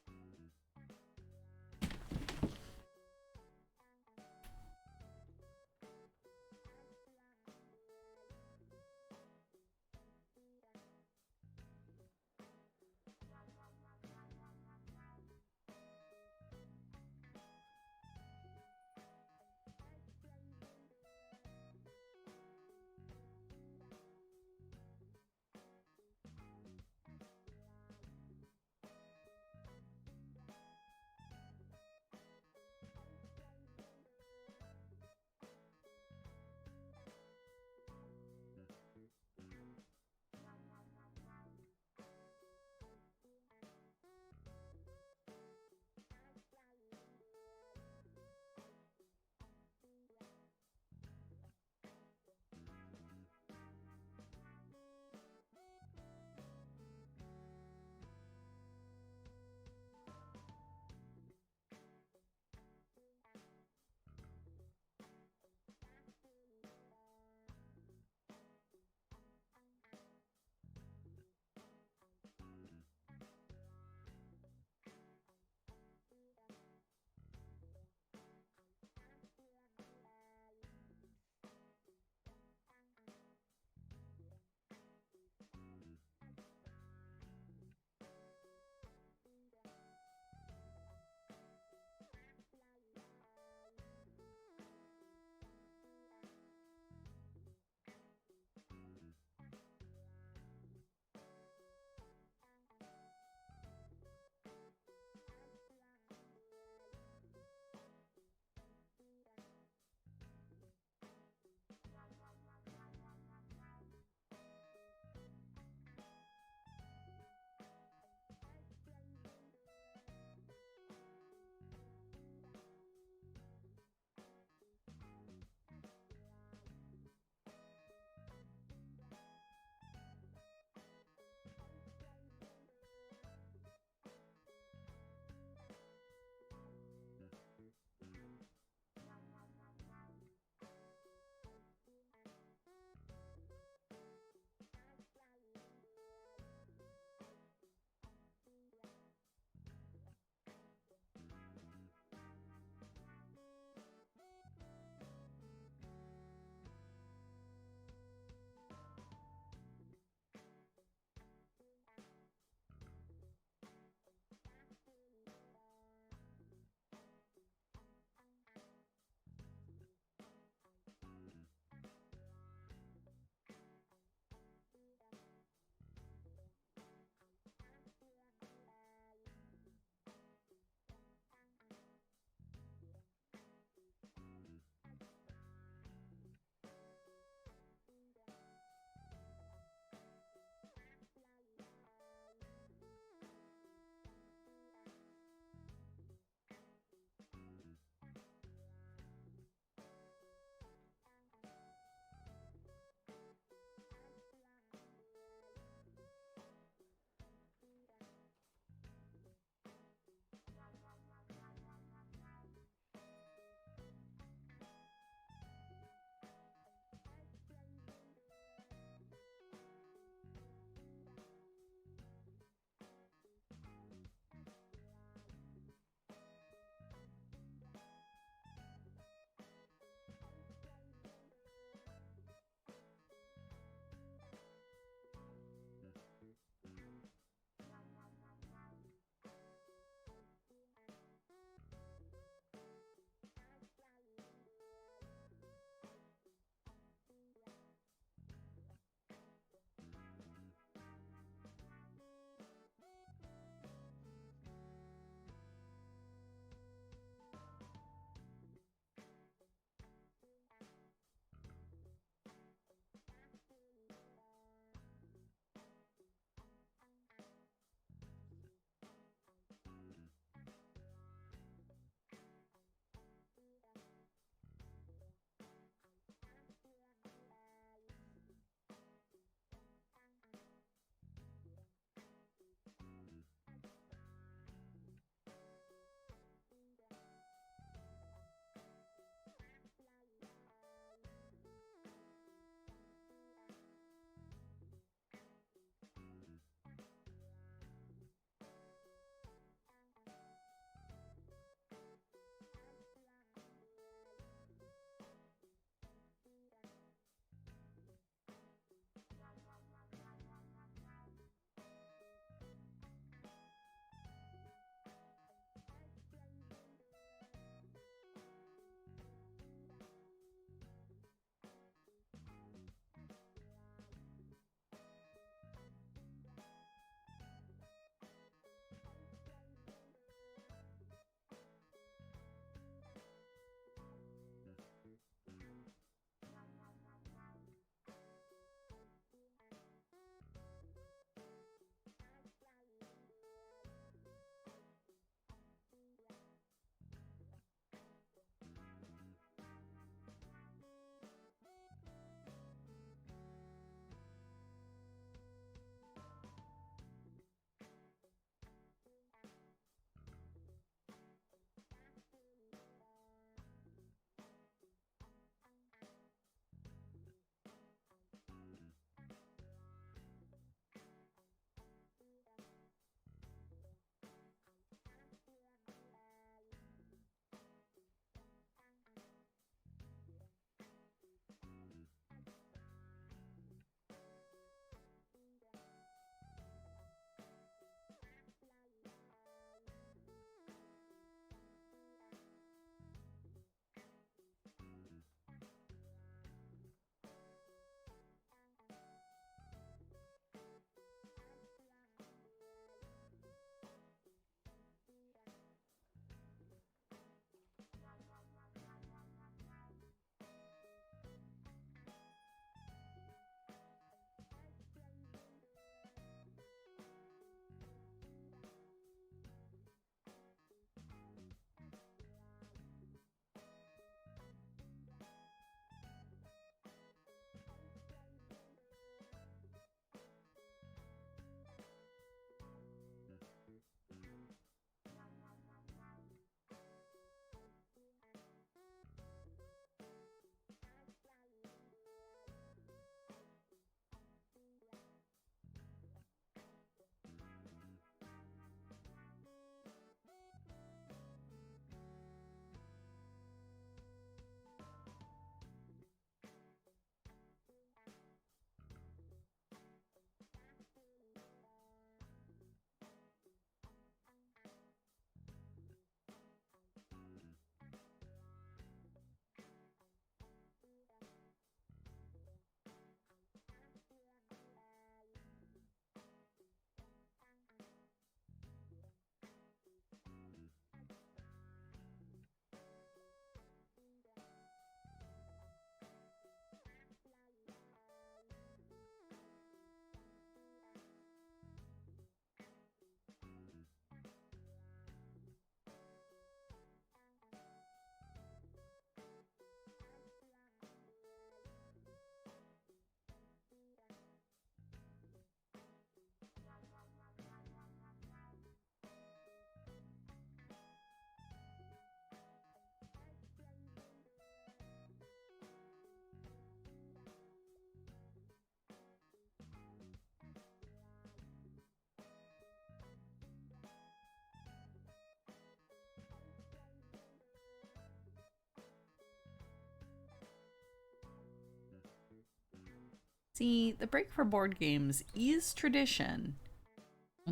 See, the break for board games is tradition,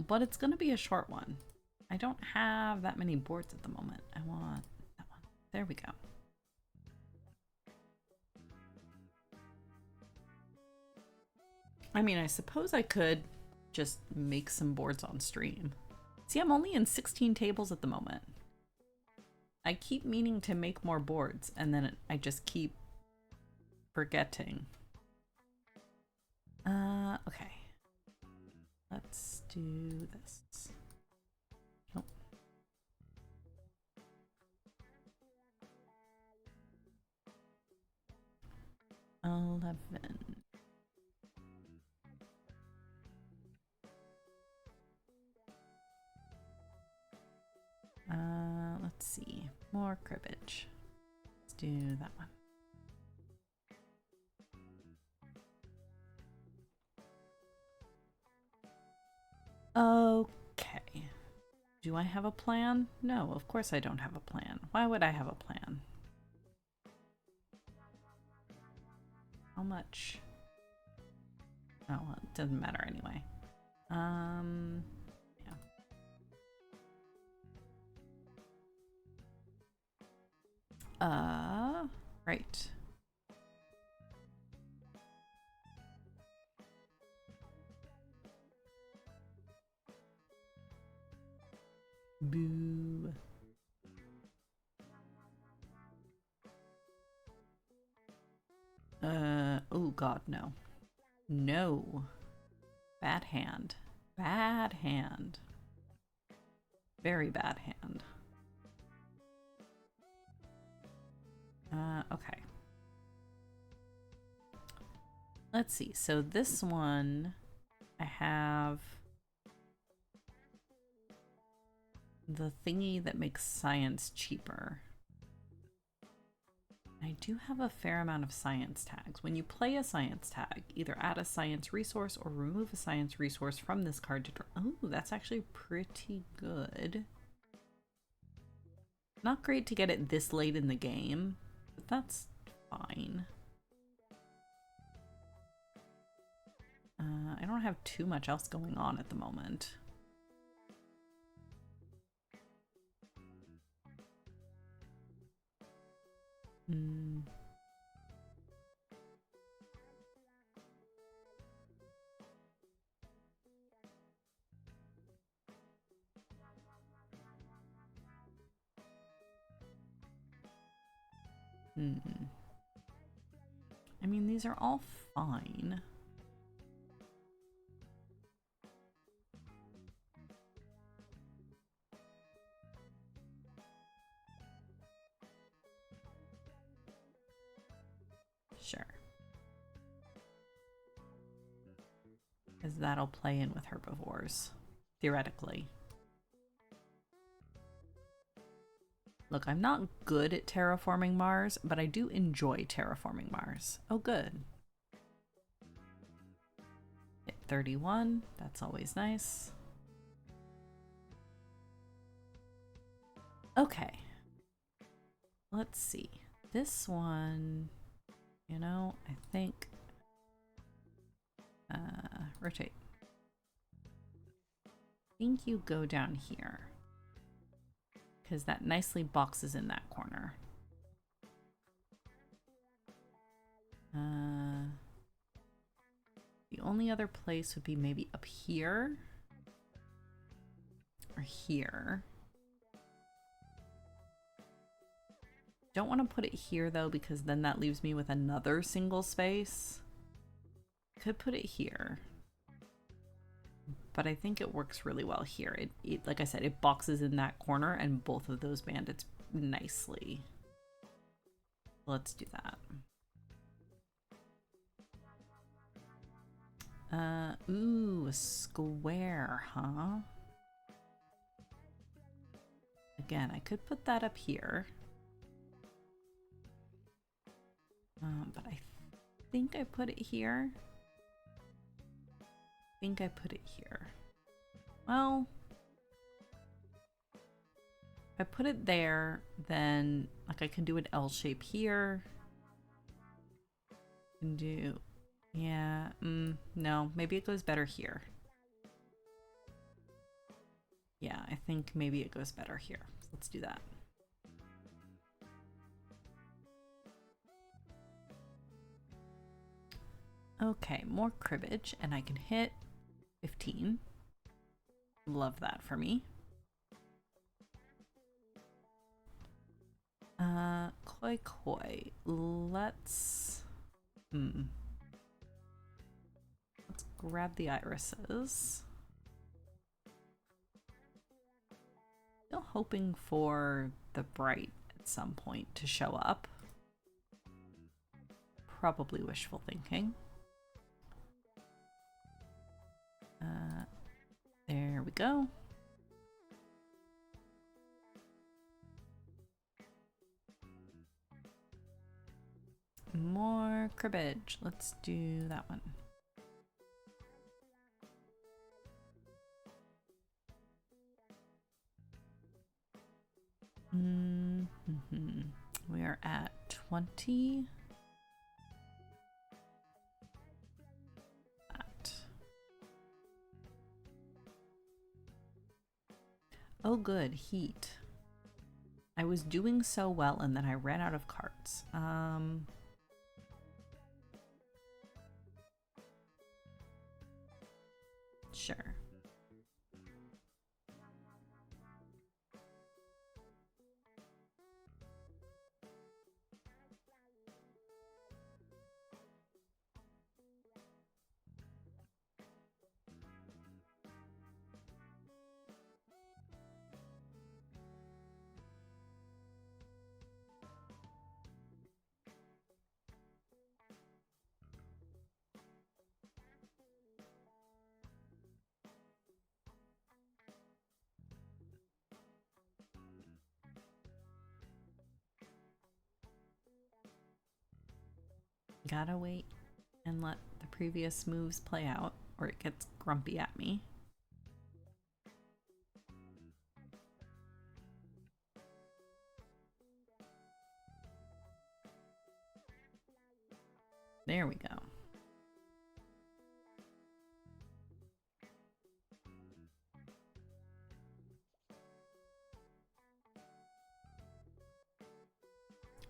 but it's going to be a short one. I don't have that many boards at the moment. I want that one. There we go. I mean, I suppose I could just make some boards on stream. See, I'm only in 16 tables at the moment. I keep meaning to make more boards, and then I just keep forgetting. Okay. Let's do this. Nope. 11. Let's see. More cribbage. Let's do that one. Okay. Do I have a plan? No, of course I don't have a plan. Why would I have a plan? How much? Oh, well, it doesn't matter anyway. Yeah. Right. Boo. Oh god, no. No. Bad hand. Bad hand. Very bad hand. Okay. Let's see. So this one, I have the thingy that makes science cheaper. I do have a fair amount of science tags. When you play a science tag, either add a science resource or remove a science resource from this card to draw. Oh, that's actually pretty good. Not great to get it this late in the game, but that's fine. I don't have too much else going on at the moment. I mean, these are all fine. Sure. Because that'll play in with herbivores, theoretically. Look, I'm not good at terraforming Mars, but I do enjoy terraforming Mars. Oh, good. Hit 31. That's always nice. Okay. Let's see. This one, you know, I think... rotate. I think you go down here. Because that nicely boxes in that corner. The only other place would be maybe up here. Or here. Don't want to put it here though, because then that leaves me with another single space. Could put it here. But I think it works really well here. It like I said, it boxes in that corner and both of those bandits nicely. Let's do that. Ooh, a square, huh? Again, I could put that up here. But I think I put it here. I think I put it here. Well, if I put it there, then like I can do an L shape here. I can do Yeah, no, maybe it goes better here. Yeah, I think maybe it goes better here. So let's do that. Okay, more cribbage, and I can hit 15. Love that for me. Koi Koi. Let's grab the irises. Still hoping for the bright at some point to show up. Probably wishful thinking. There we go. More cribbage. Let's do that one. We are at 20. That. Oh good, heat. I was doing so well and then I ran out of cards. Sure. Gotta wait and let the previous moves play out, or it gets grumpy at me. There we go.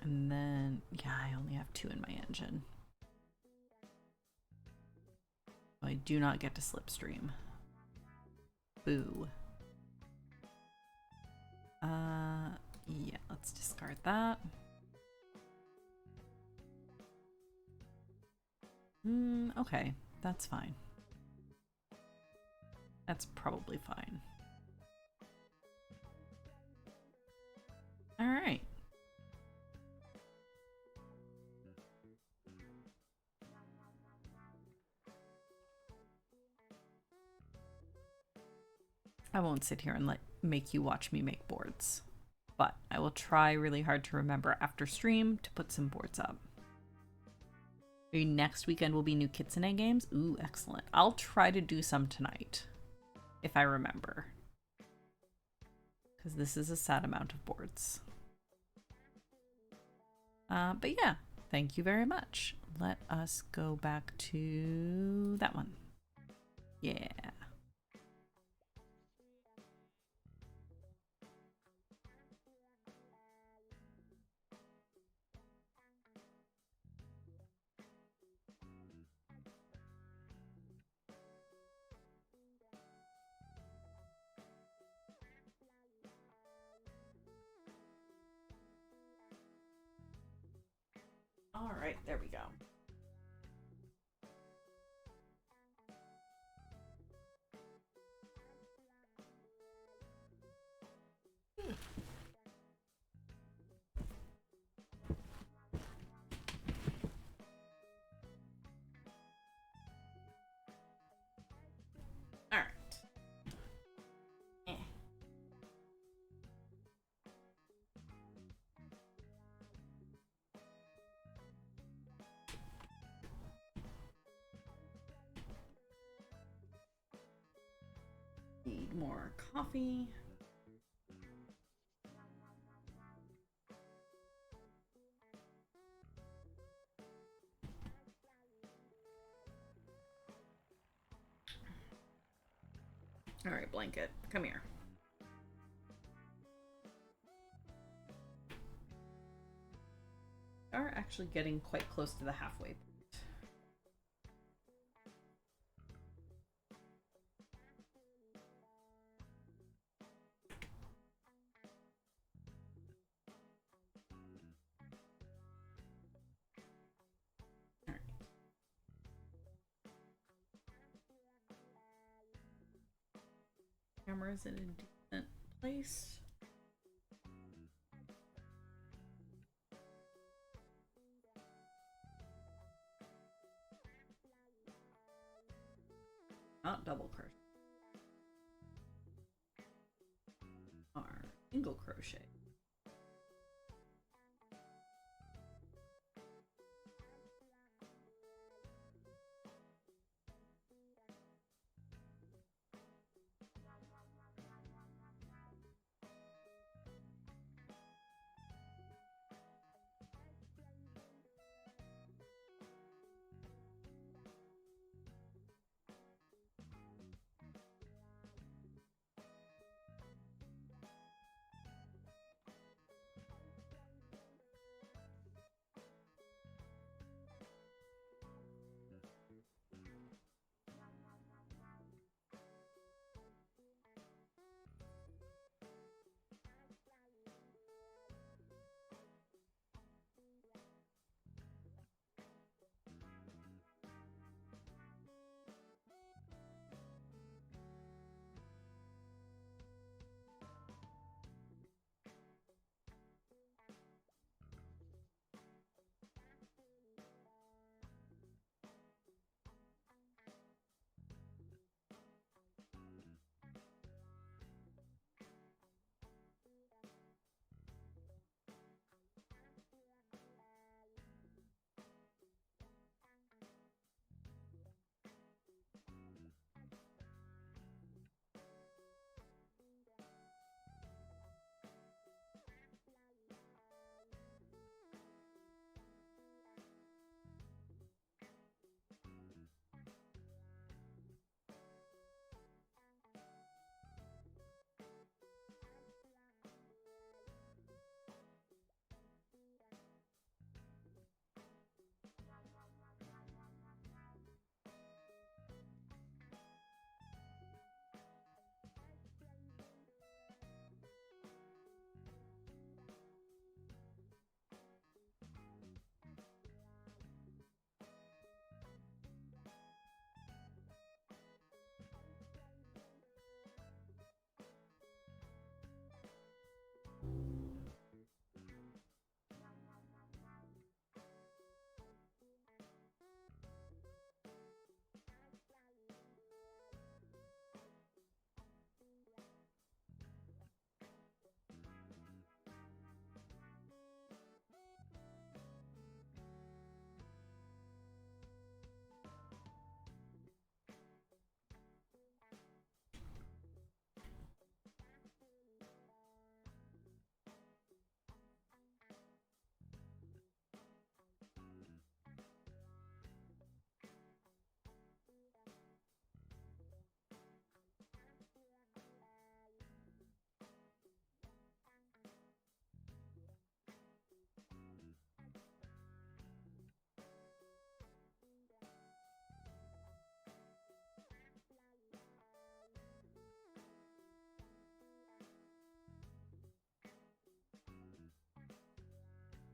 And then, yeah, I only have 2 in my engine. I do not get to slipstream. Boo. Yeah, let's discard that. Okay, that's fine. That's probably fine. All right. I won't sit here and make you watch me make boards, but I will try really hard to remember after stream to put some boards up. Maybe next weekend will be new Kitsune games. Ooh, excellent. I'll try to do some tonight, if I remember. Because this is a sad amount of boards. But yeah, thank you very much. Let us go back to that one. Yeah. All right, there we go. All right. Need more coffee. All right, Blanket, come here. Are actually getting quite close to the halfway point. All right. Camera's in a decent place. Not double crochet. Or single crochet.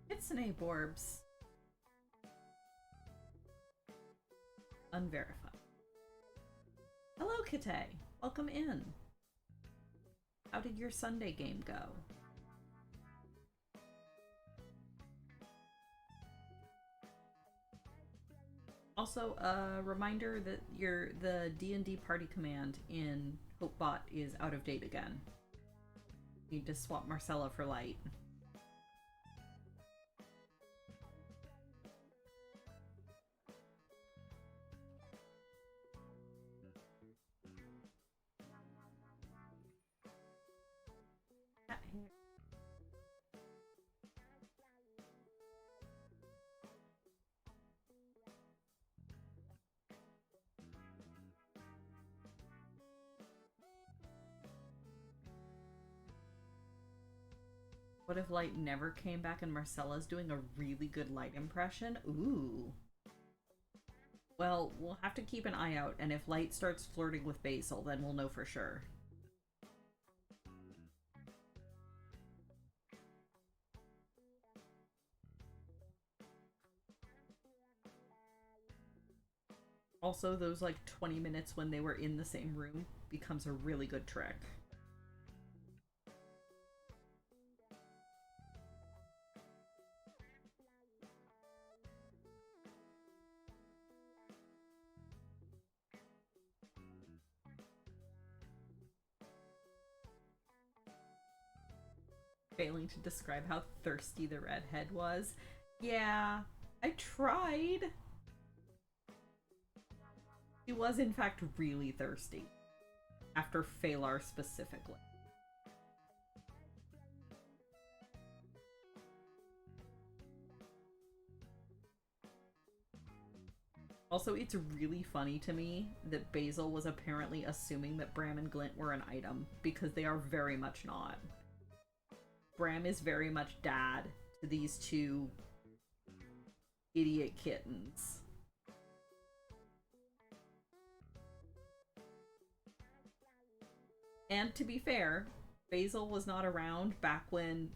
It's an Aborbs. Unverified. Hello, Kate. Welcome in. How did your Sunday game go? Also, a reminder that the D&D party command in HopeBot is out of date again. Need to swap Marcella for Light. What if Light never came back and Marcella's doing a really good Light impression? Ooh. Well, we'll have to keep an eye out, and if Light starts flirting with Basil, then we'll know for sure. Also, those like 20 minutes when they were in the same room becomes a really good trick. Failing to describe how thirsty the redhead was. Yeah, I tried. She was in fact really thirsty. After Phalar specifically. Also, it's really funny to me that Basil was apparently assuming that Bram and Glint were an item, because they are very much not. Bram is very much dad to these two idiot kittens. And to be fair, Basil was not around back when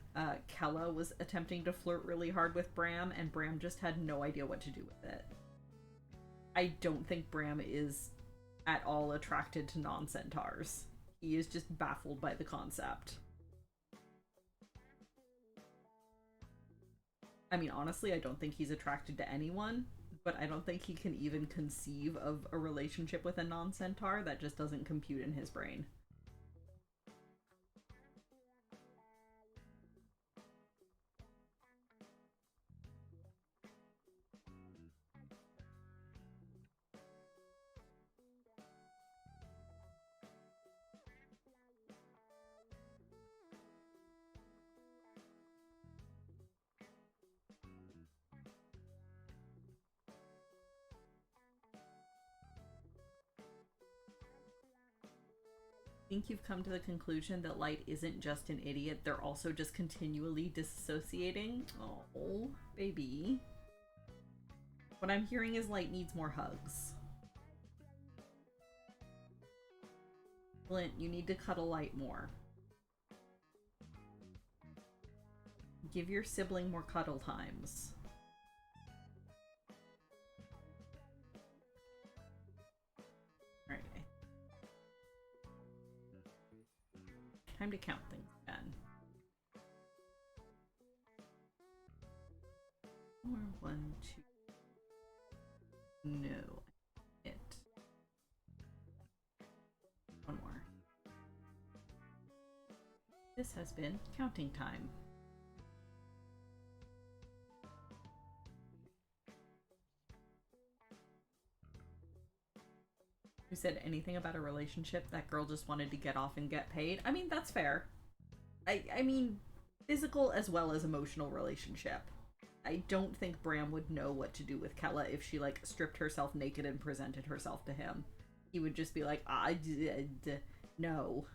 Kella was attempting to flirt really hard with Bram, and Bram just had no idea what to do with it. I don't think Bram is at all attracted to non-centaurs. He is just baffled by the concept. I mean, honestly, I don't think he's attracted to anyone, but I don't think he can even conceive of a relationship with a non-centaur. That just doesn't compute in his brain. I think you've come to the conclusion that Light isn't just an idiot, they're also just continually disassociating. Oh, baby. What I'm hearing is Light needs more hugs. Glint, you need to cuddle Light more. Give your sibling more cuddle times. Alright. Time to count things again. 4, 1, 2. No. It. One more. This has been counting time. Who said anything about a relationship? That girl just wanted to get off and get paid. I mean, that's fair. I mean, physical as well as emotional relationship. I don't think Bram would know what to do with Kella if she, like, stripped herself naked and presented herself to him. He would just be like, no.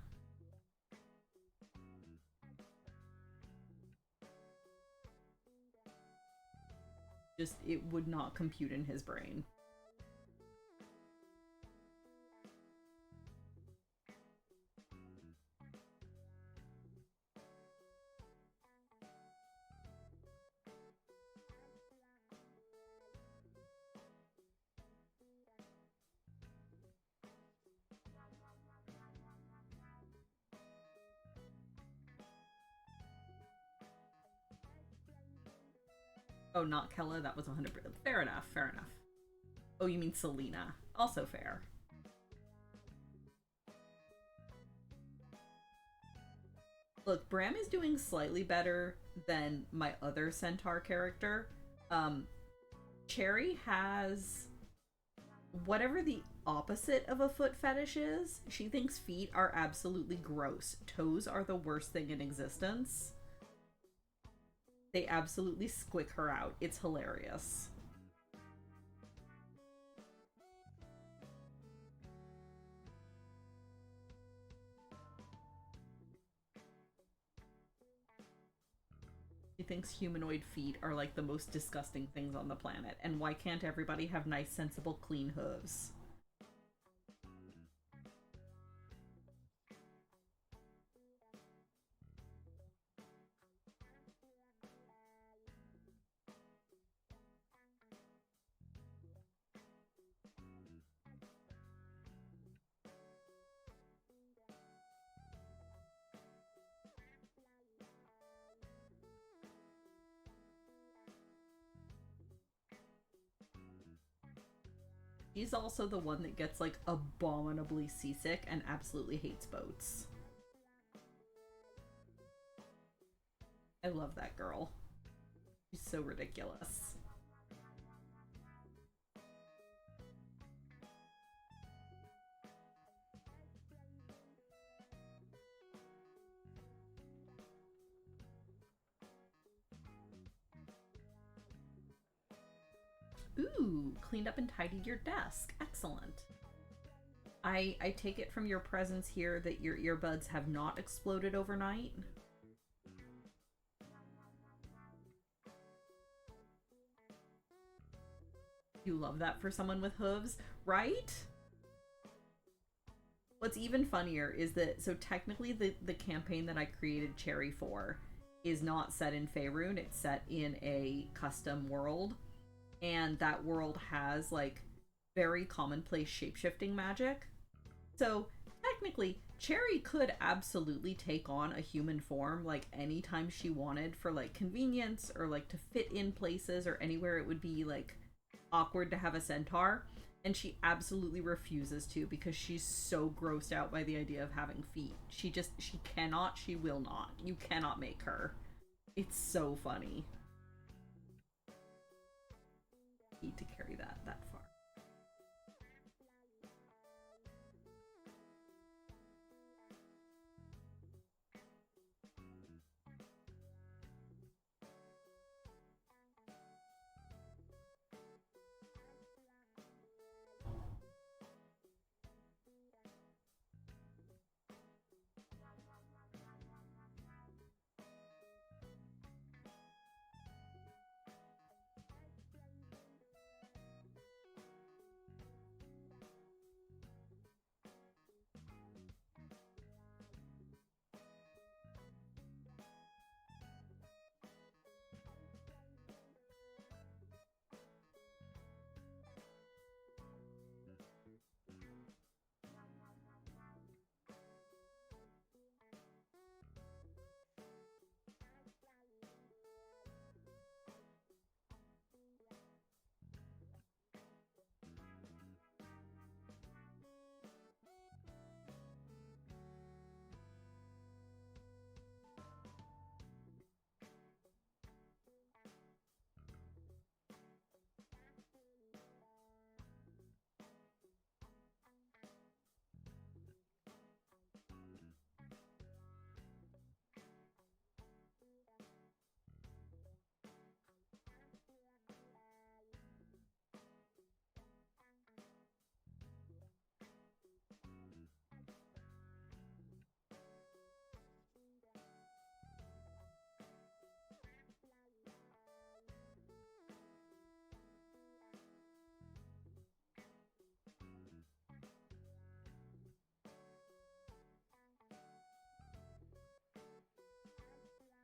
Just, it would not compute in his brain. Oh, not Kella? That was 100%. Fair enough, fair enough. Oh, you mean Selena. Also fair. Look, Bram is doing slightly better than my other centaur character. Cherry has whatever the opposite of a foot fetish is. She thinks feet are absolutely gross. Toes are the worst thing in existence. They absolutely squick her out. It's hilarious. She thinks humanoid feet are like the most disgusting things on the planet, and why can't everybody have nice, sensible, clean hooves? He's also the one that gets, like, abominably seasick and absolutely hates boats. I love that girl. She's so ridiculous. Ooh, cleaned up and tidied your desk. Excellent. I take it from your presence here that your earbuds have not exploded overnight? You love that for someone with hooves, right? What's even funnier is that, so technically the campaign that I created Cherry for is not set in Faerun, it's set in a custom world. And that world has, like, very commonplace shapeshifting magic. So, technically, Cherry could absolutely take on a human form, like, anytime she wanted for, like, convenience or, like, to fit in places or anywhere it would be, like, awkward to have a centaur. And she absolutely refuses to because she's so grossed out by the idea of having feet. She cannot, she will not. You cannot make her. It's so funny. Need to carry that far.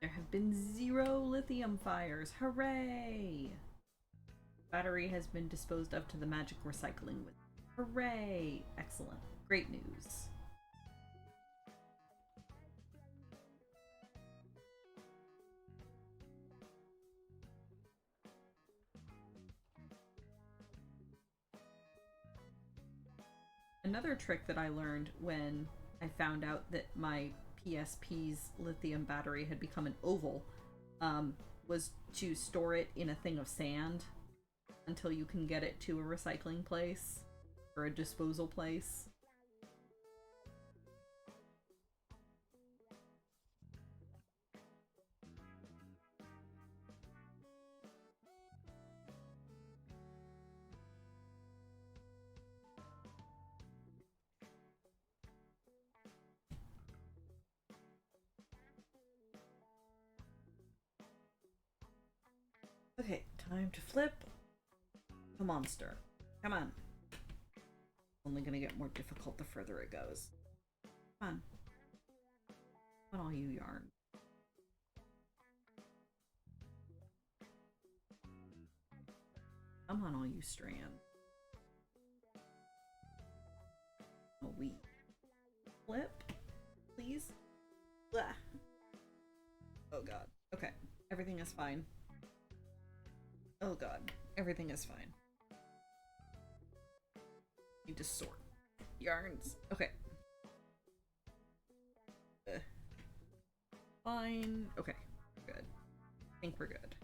There have been 0 lithium fires. Hooray! Battery has been disposed of to the magic recycling with. Hooray! Excellent. Great news. Another trick that I learned when I found out that my PSP's lithium battery had become an oval was to store it in a thing of sand until you can get it to a recycling place or a disposal place. Okay, time to flip a monster. Come on. Only gonna get more difficult the further it goes. Come on. Come on, all you yarn. Come on, all you strand. A wheat. Flip, please. Blah. Oh god. Okay, everything is fine. Oh god, everything is fine. Need to sort yarns. Okay. Fine. Okay, good. I think we're good.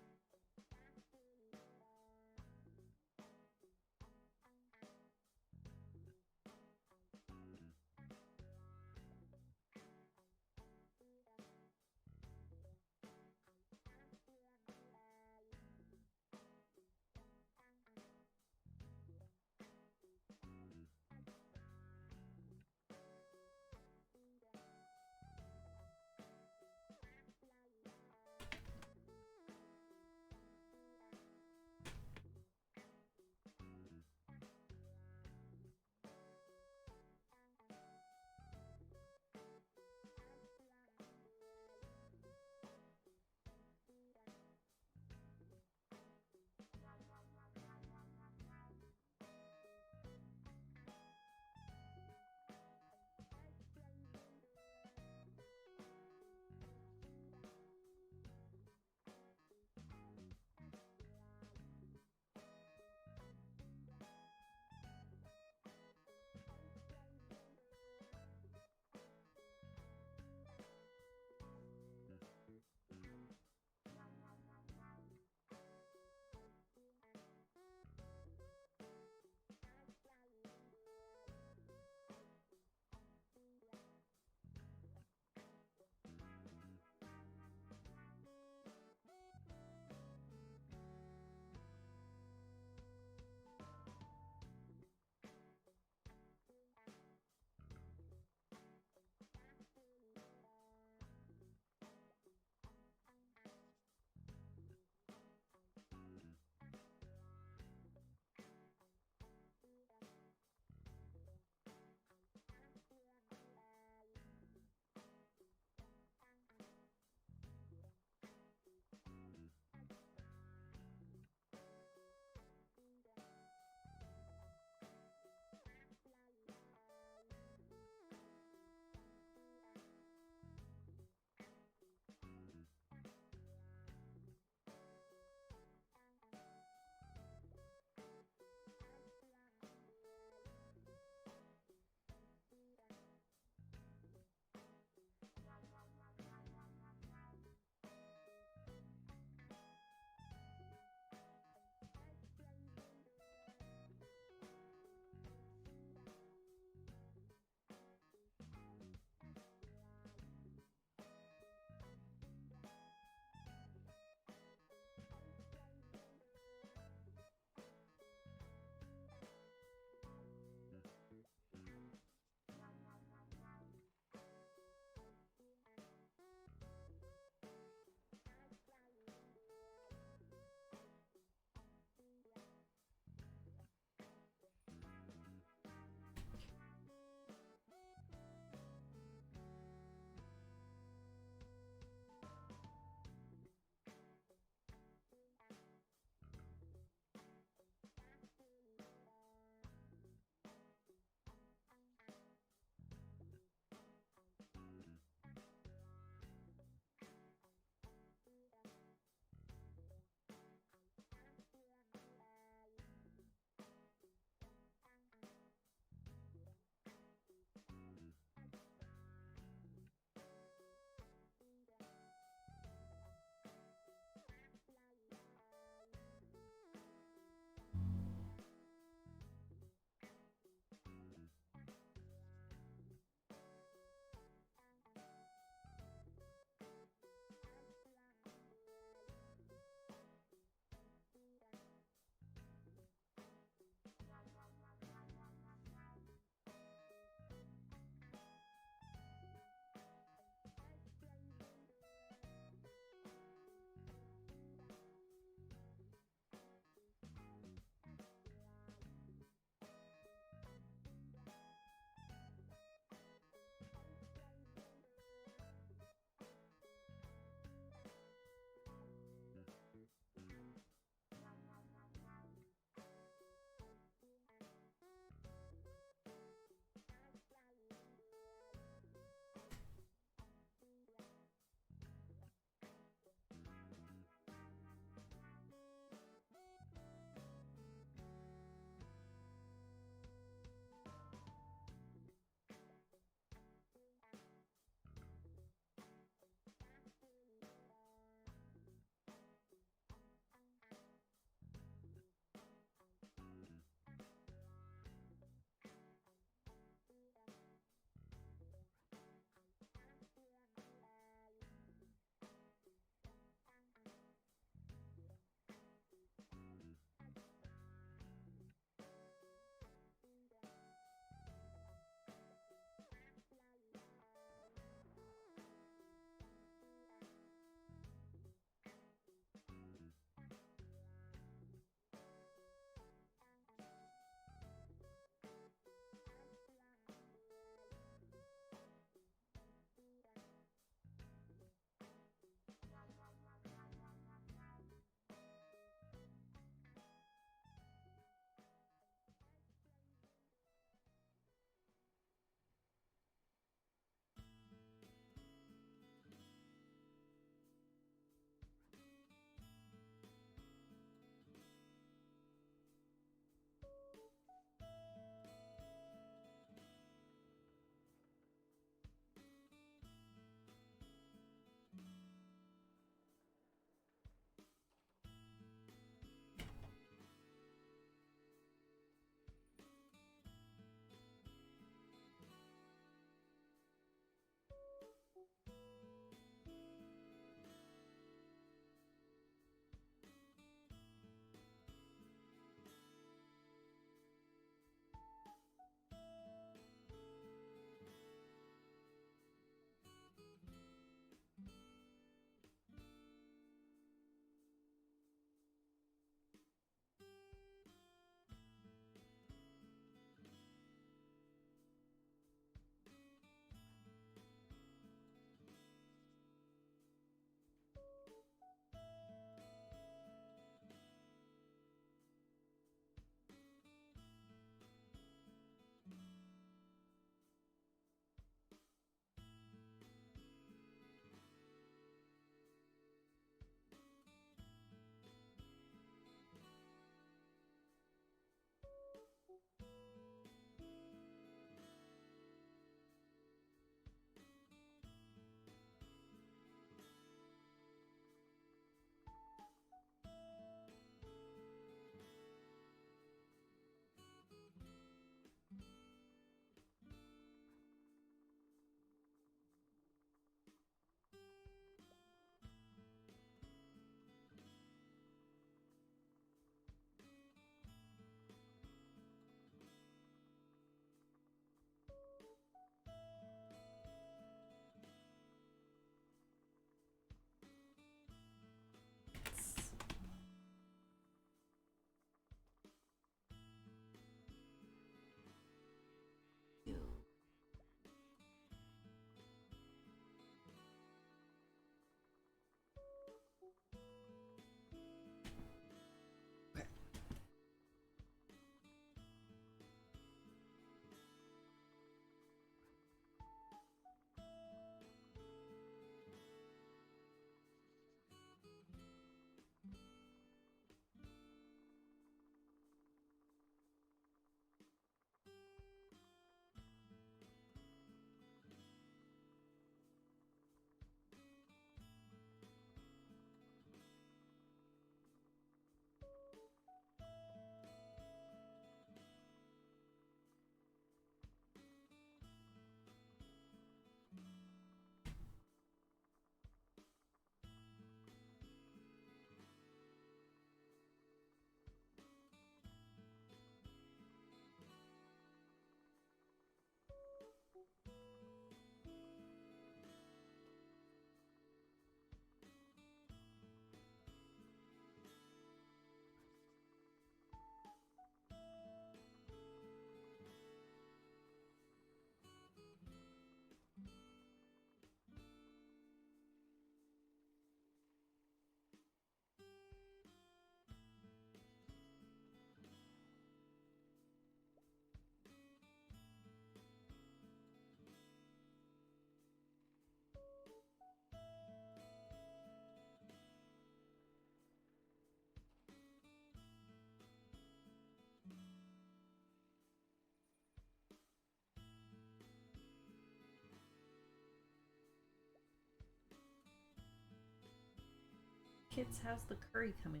Kids, how's the curry coming?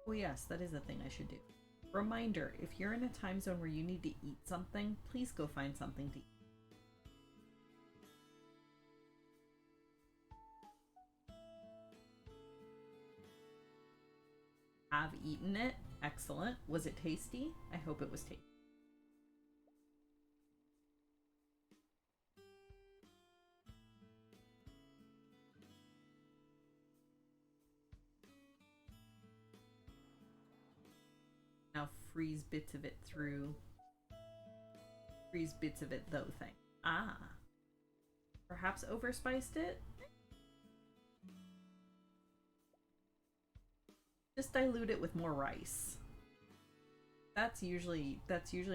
Oh yes, that is a thing I should do. Reminder, if you're in a time zone where you need to eat something, please go find something to eat. Have eaten it. Excellent. Was it tasty? I hope it was tasty. Now freeze bits of it through. Freeze bits of it though thing. Ah. Perhaps overspiced it? Just dilute it with more rice. That's usually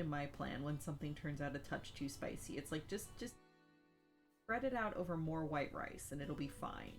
my plan when something turns out a touch too spicy. It's like just spread it out over more white rice and it'll be fine.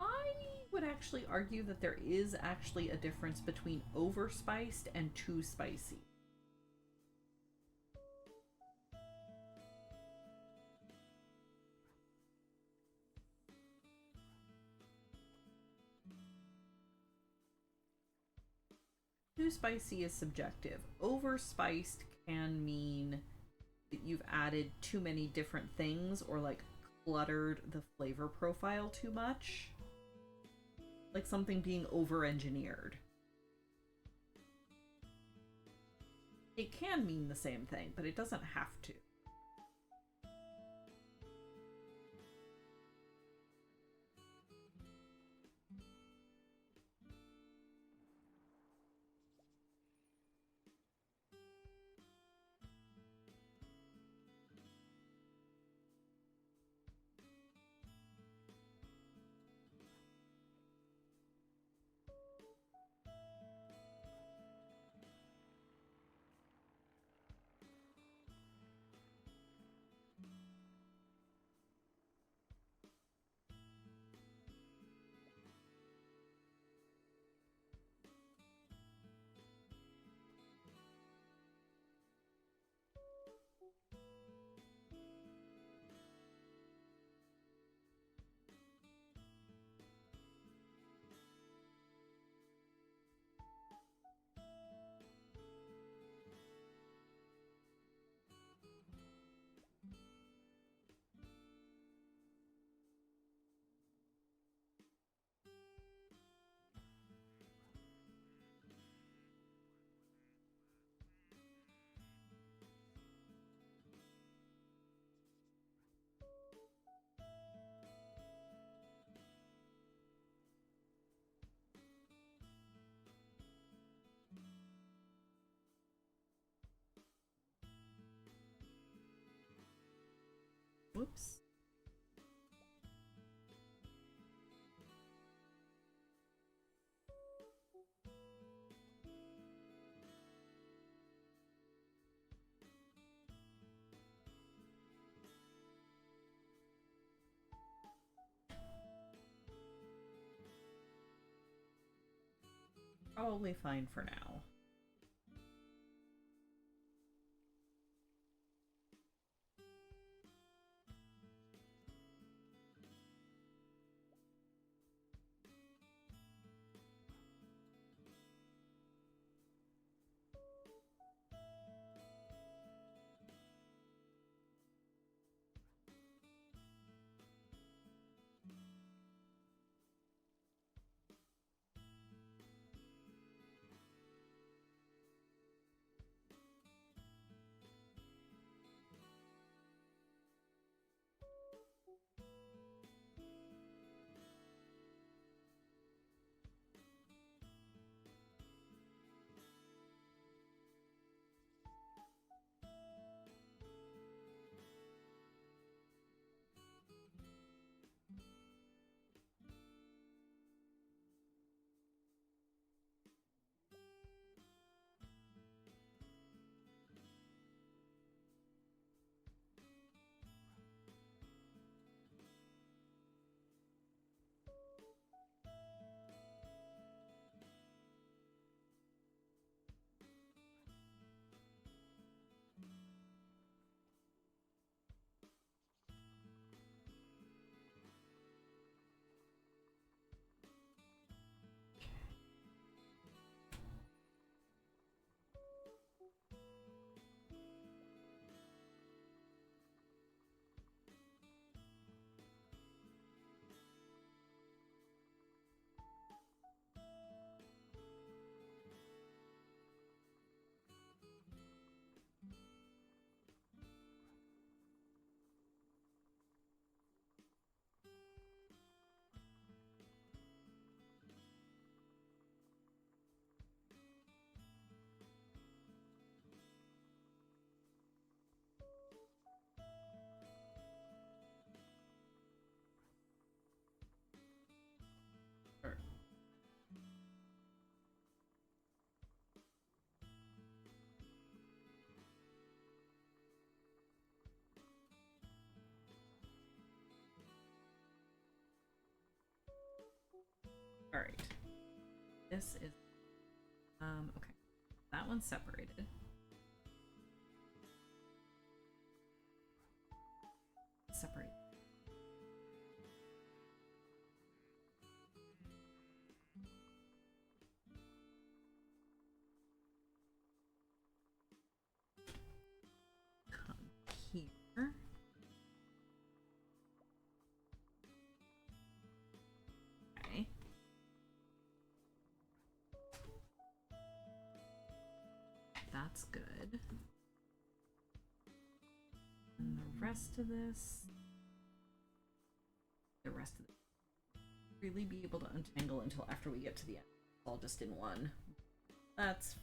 I would actually argue that there is actually a difference between overspiced and too spicy. Too spicy is subjective. Overspiced can mean that you've added too many different things or like cluttered the flavor profile too much. Like something being over-engineered. It can mean the same thing, but it doesn't have to. Whoops. Probably fine for now. All right. This is okay. That one's separated. Separate. Come here. Okay. That's good. And the rest of this. The rest of it. Really be able to untangle until after we get to the end. It's all just in one. That's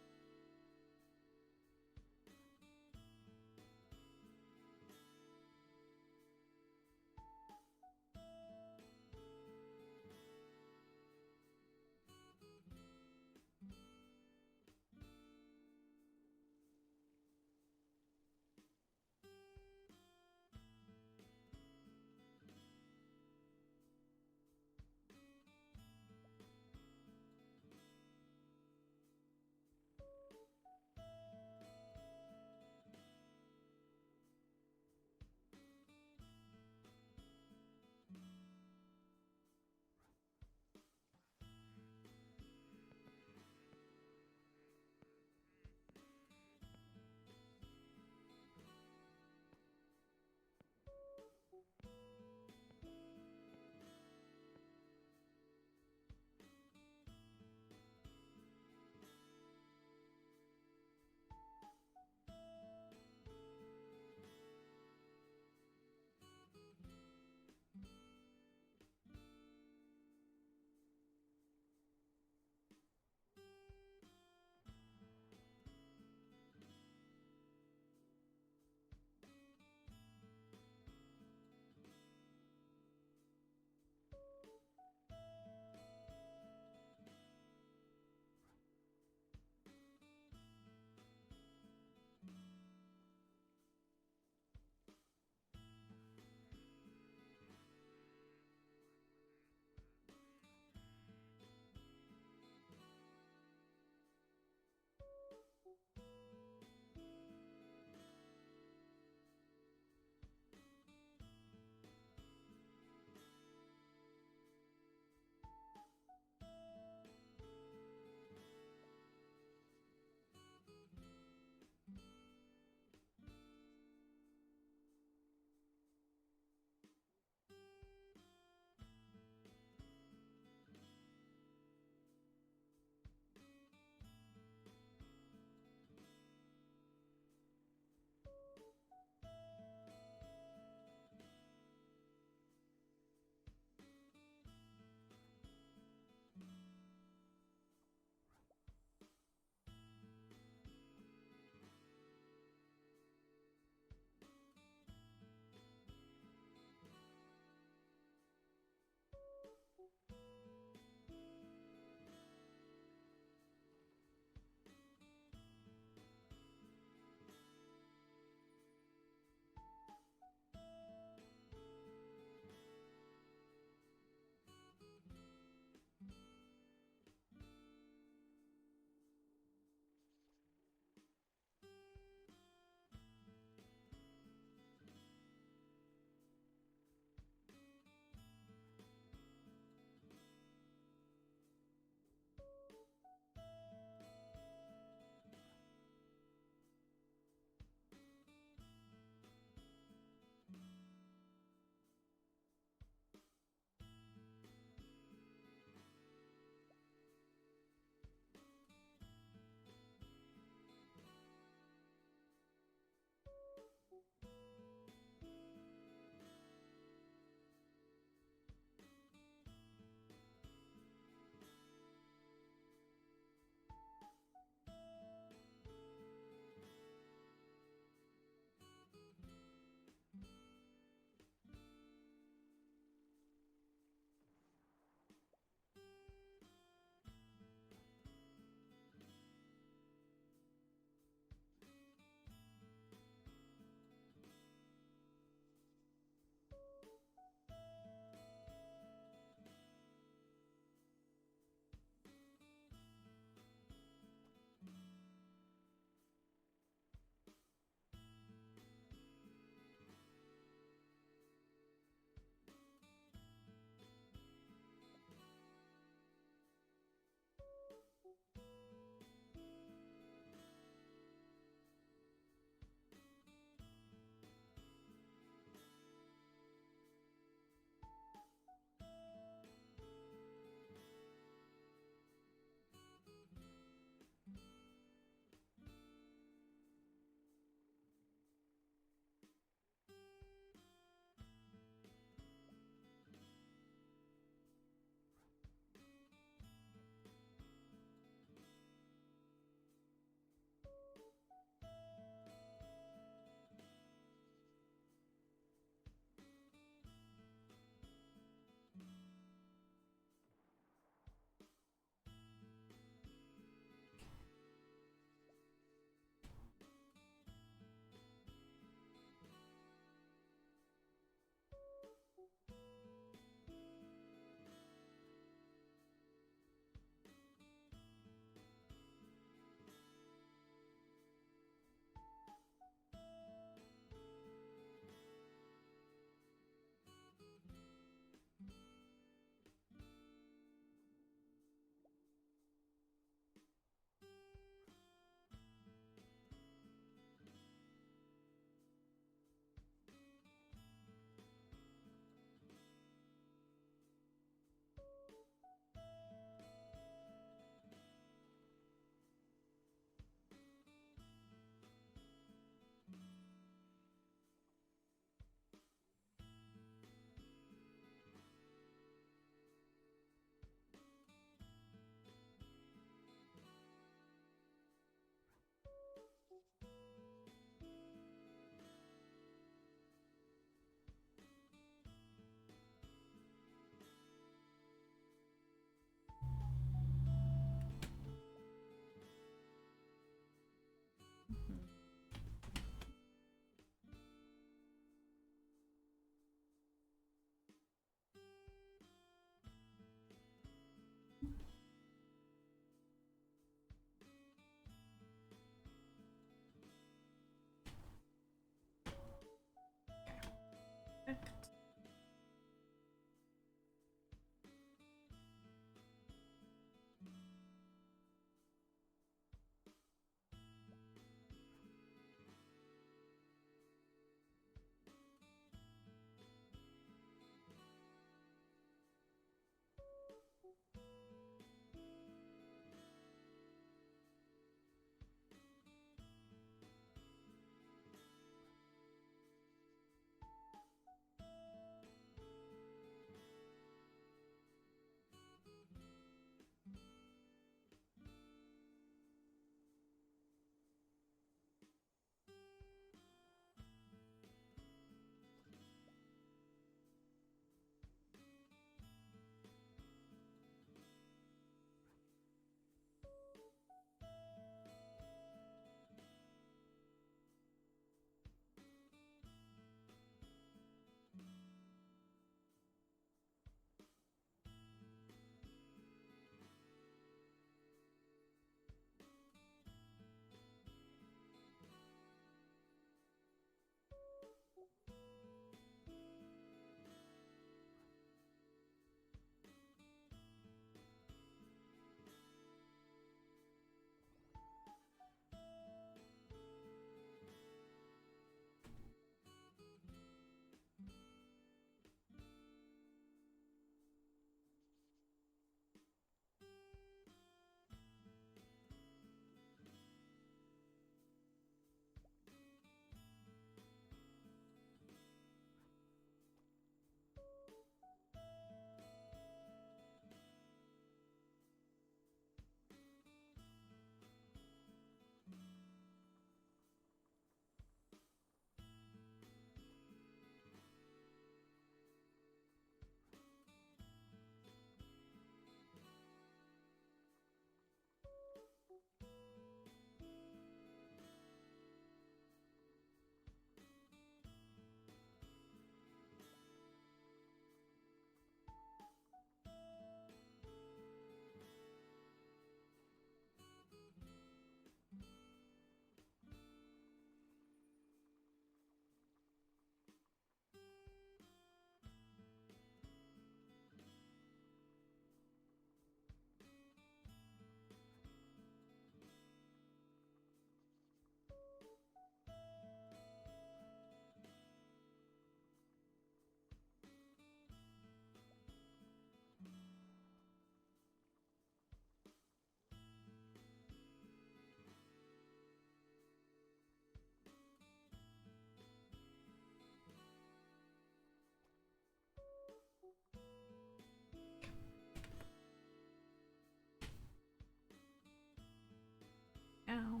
Ow.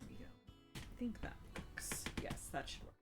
There we go. I think that works. Yes, that should work.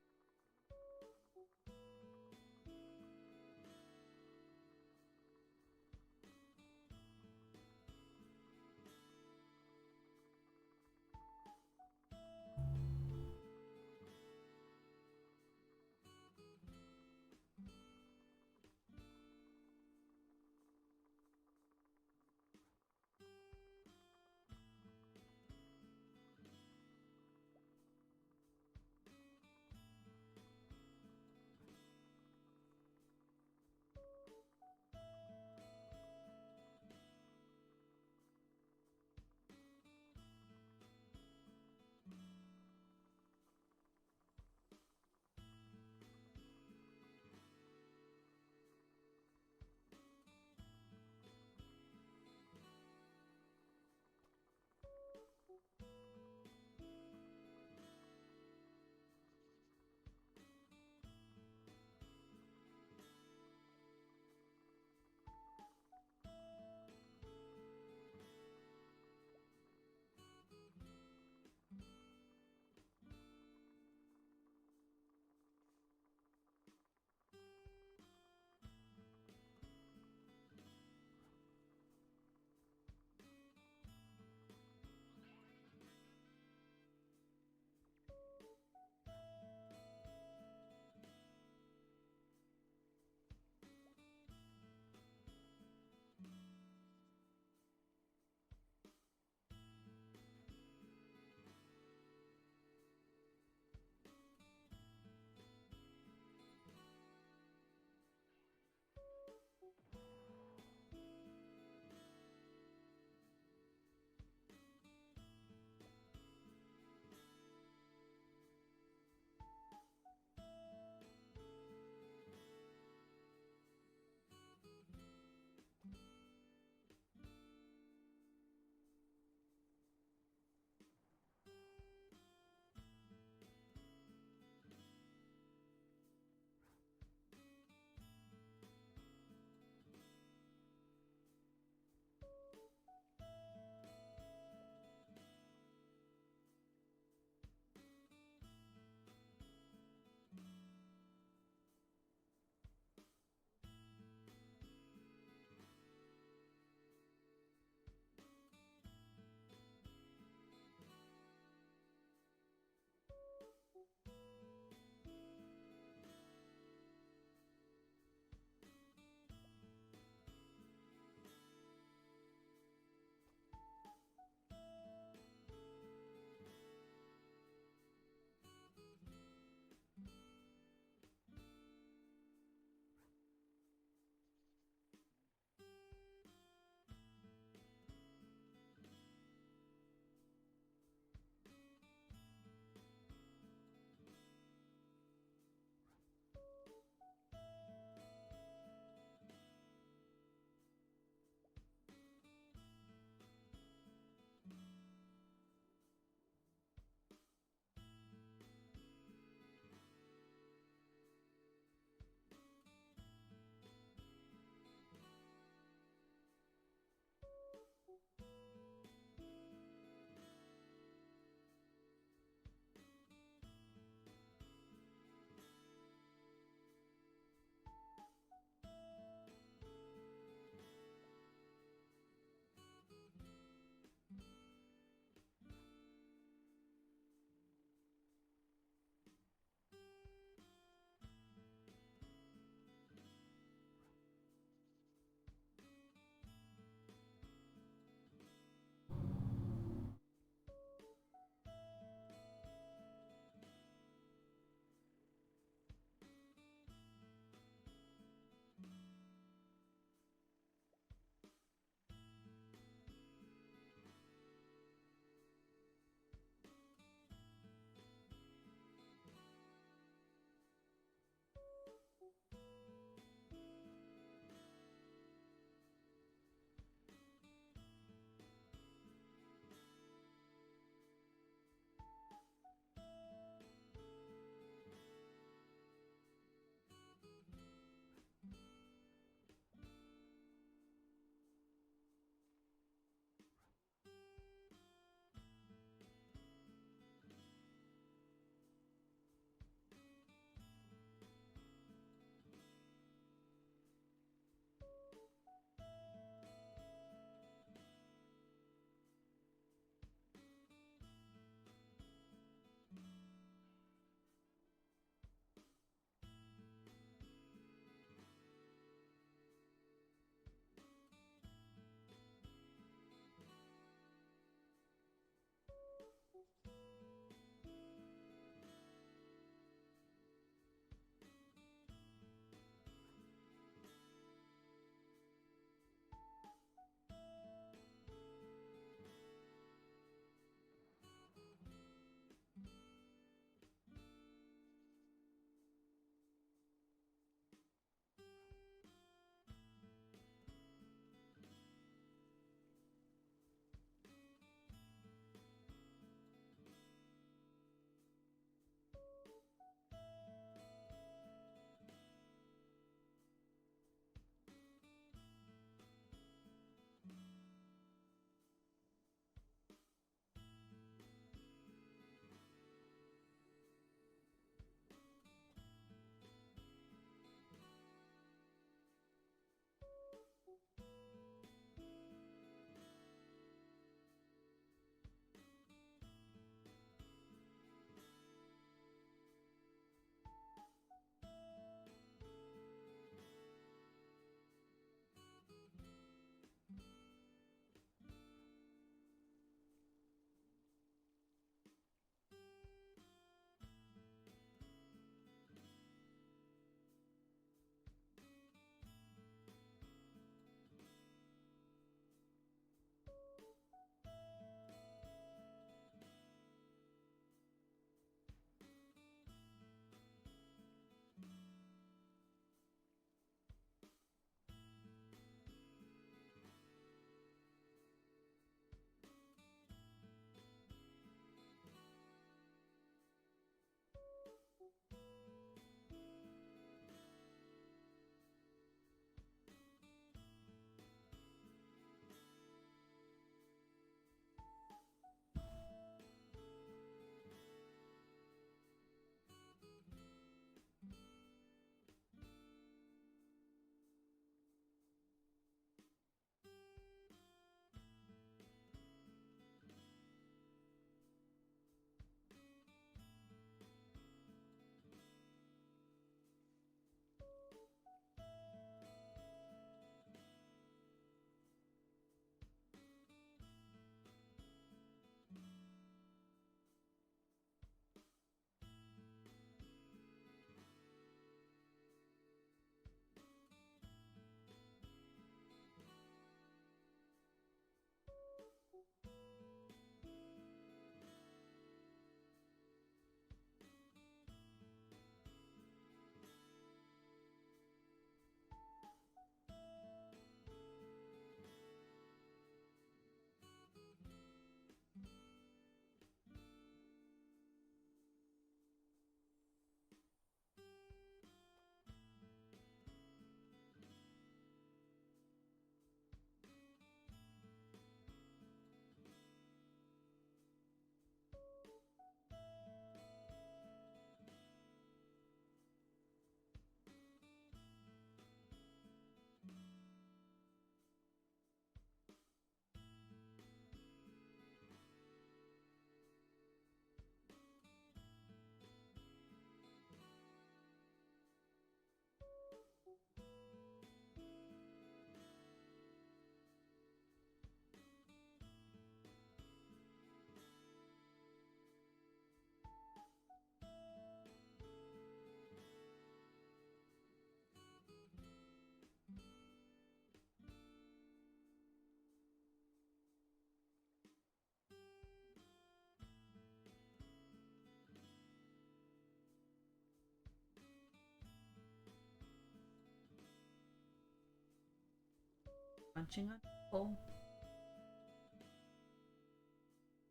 Munching on apple.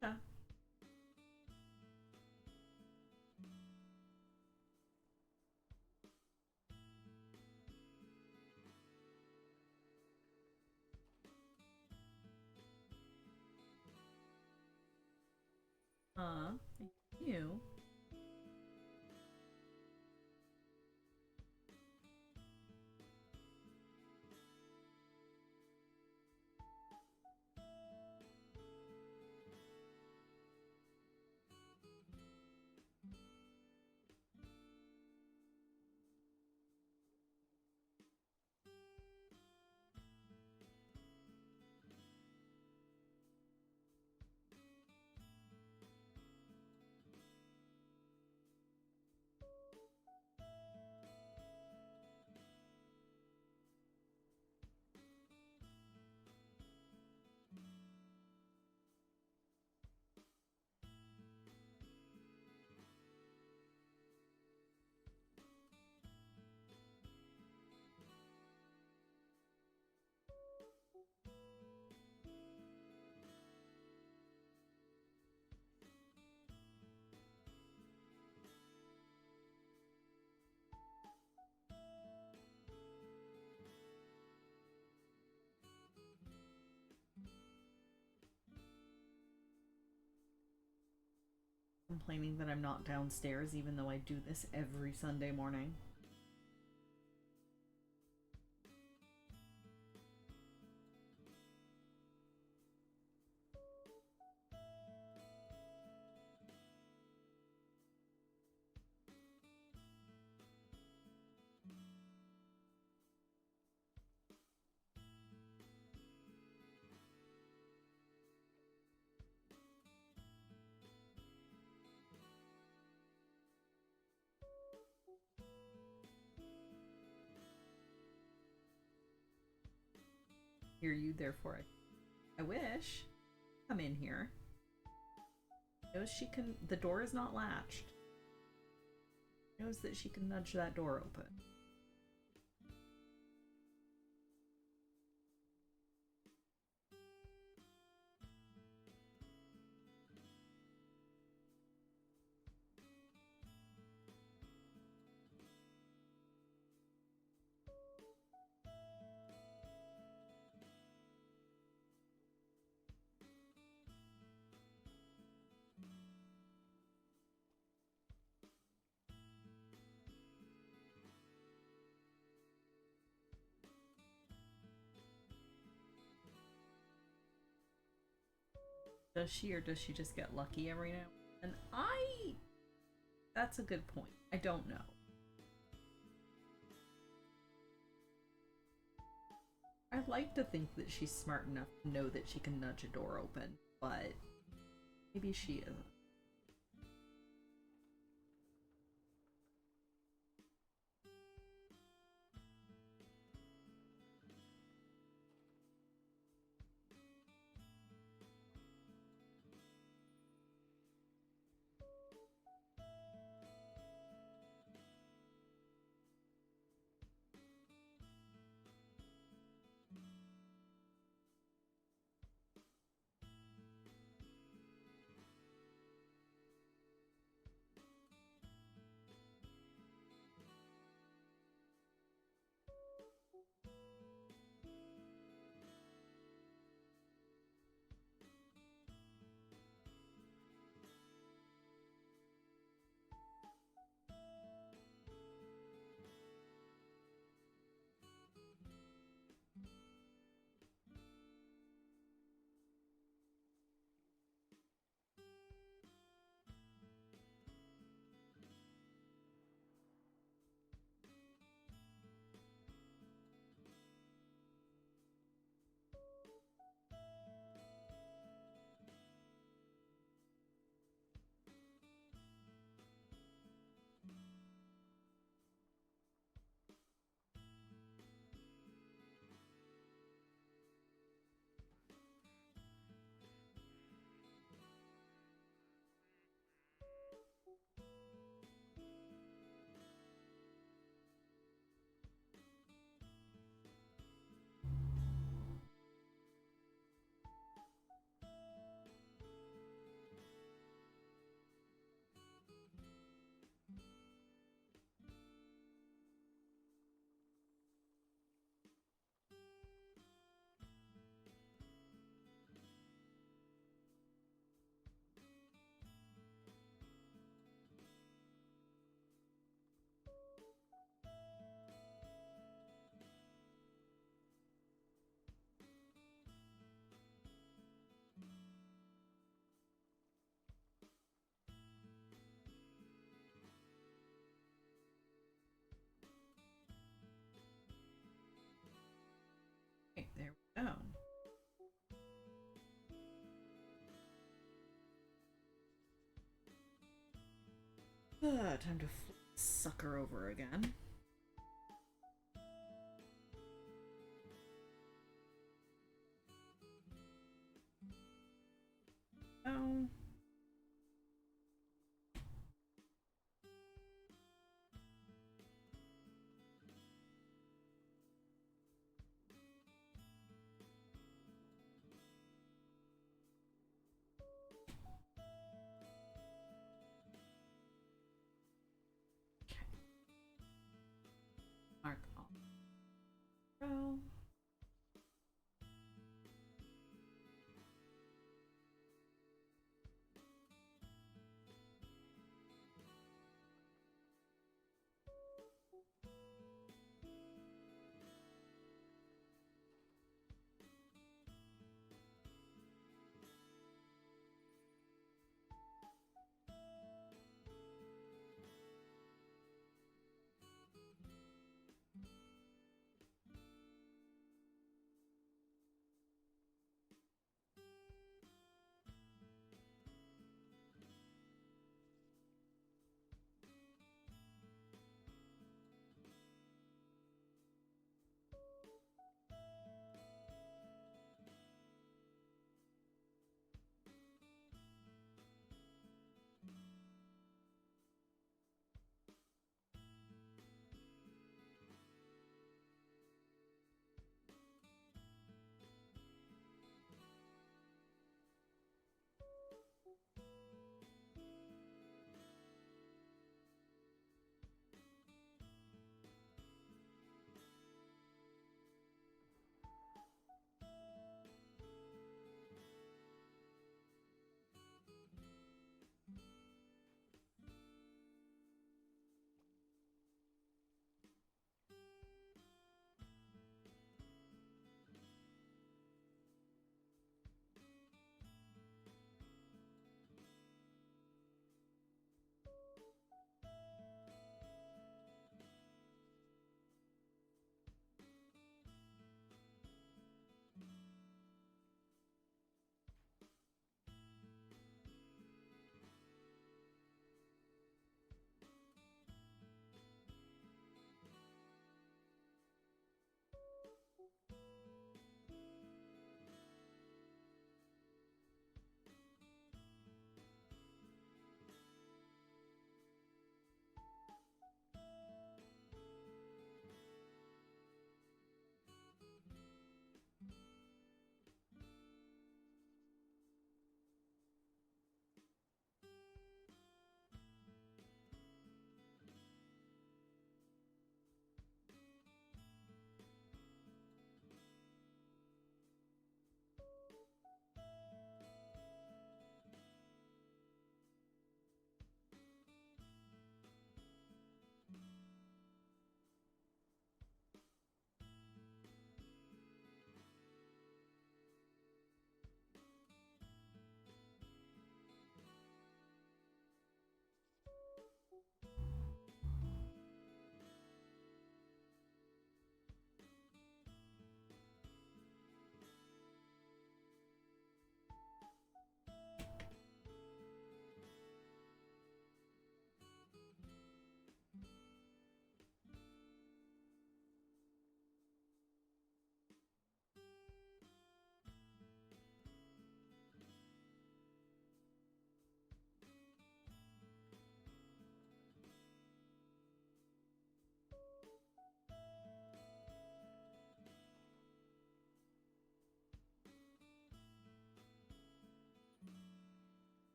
Yeah. Thank you. Complaining that I'm not downstairs even though I do this every Sunday morning. Hear you, therefore I wish. Come in here. Knows she can. The door is not latched. Knows that she can nudge that door open. Does she, or does she just get lucky every now and then? That's a good point. I don't know. I'd like to think that she's smart enough to know that she can nudge a door open, but maybe she isn't. Time to flip this sucker over again. Oh. Mark all row.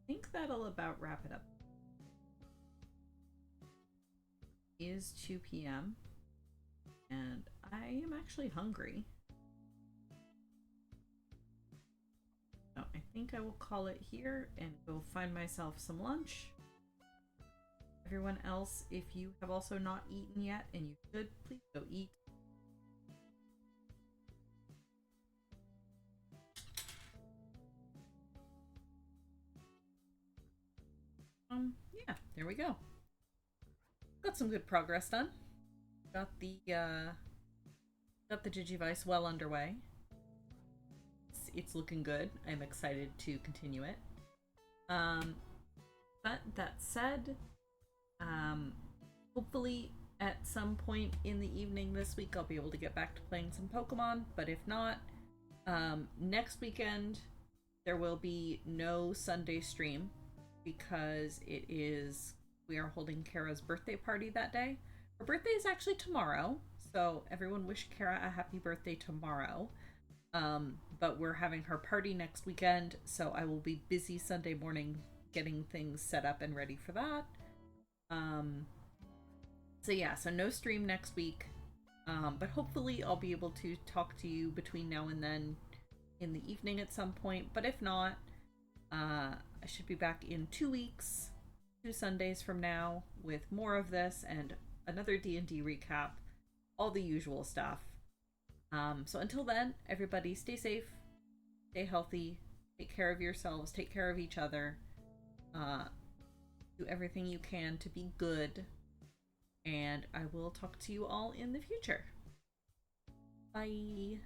think that'll about wrap it up. It is 2 p.m. and I am actually hungry. So I think I will call it here and go find myself some lunch. Everyone else, if you have also not eaten yet, and you should, please go eat. Yeah, there we go. Got some good progress done. Got the Digivice well underway. It's looking good. I'm excited to continue it. But that said, hopefully at some point in the evening this week I'll be able to get back to playing some Pokemon, but if not, next weekend there will be no Sunday stream because we are holding Kara's birthday party that day. Her birthday is actually tomorrow, so everyone wish Kara a happy birthday tomorrow. But we're having her party next weekend, so I will be busy Sunday morning getting things set up and ready for that. So yeah, so no stream next week. But hopefully I'll be able to talk to you between now and then in the evening at some point. But if not, I should be back in 2 weeks, 2 Sundays from now, with more of this and another D&D recap, all the usual stuff. So until then, everybody stay safe, stay healthy, take care of yourselves, take care of each other, do everything you can to be good, and I will talk to you all in the future. Bye!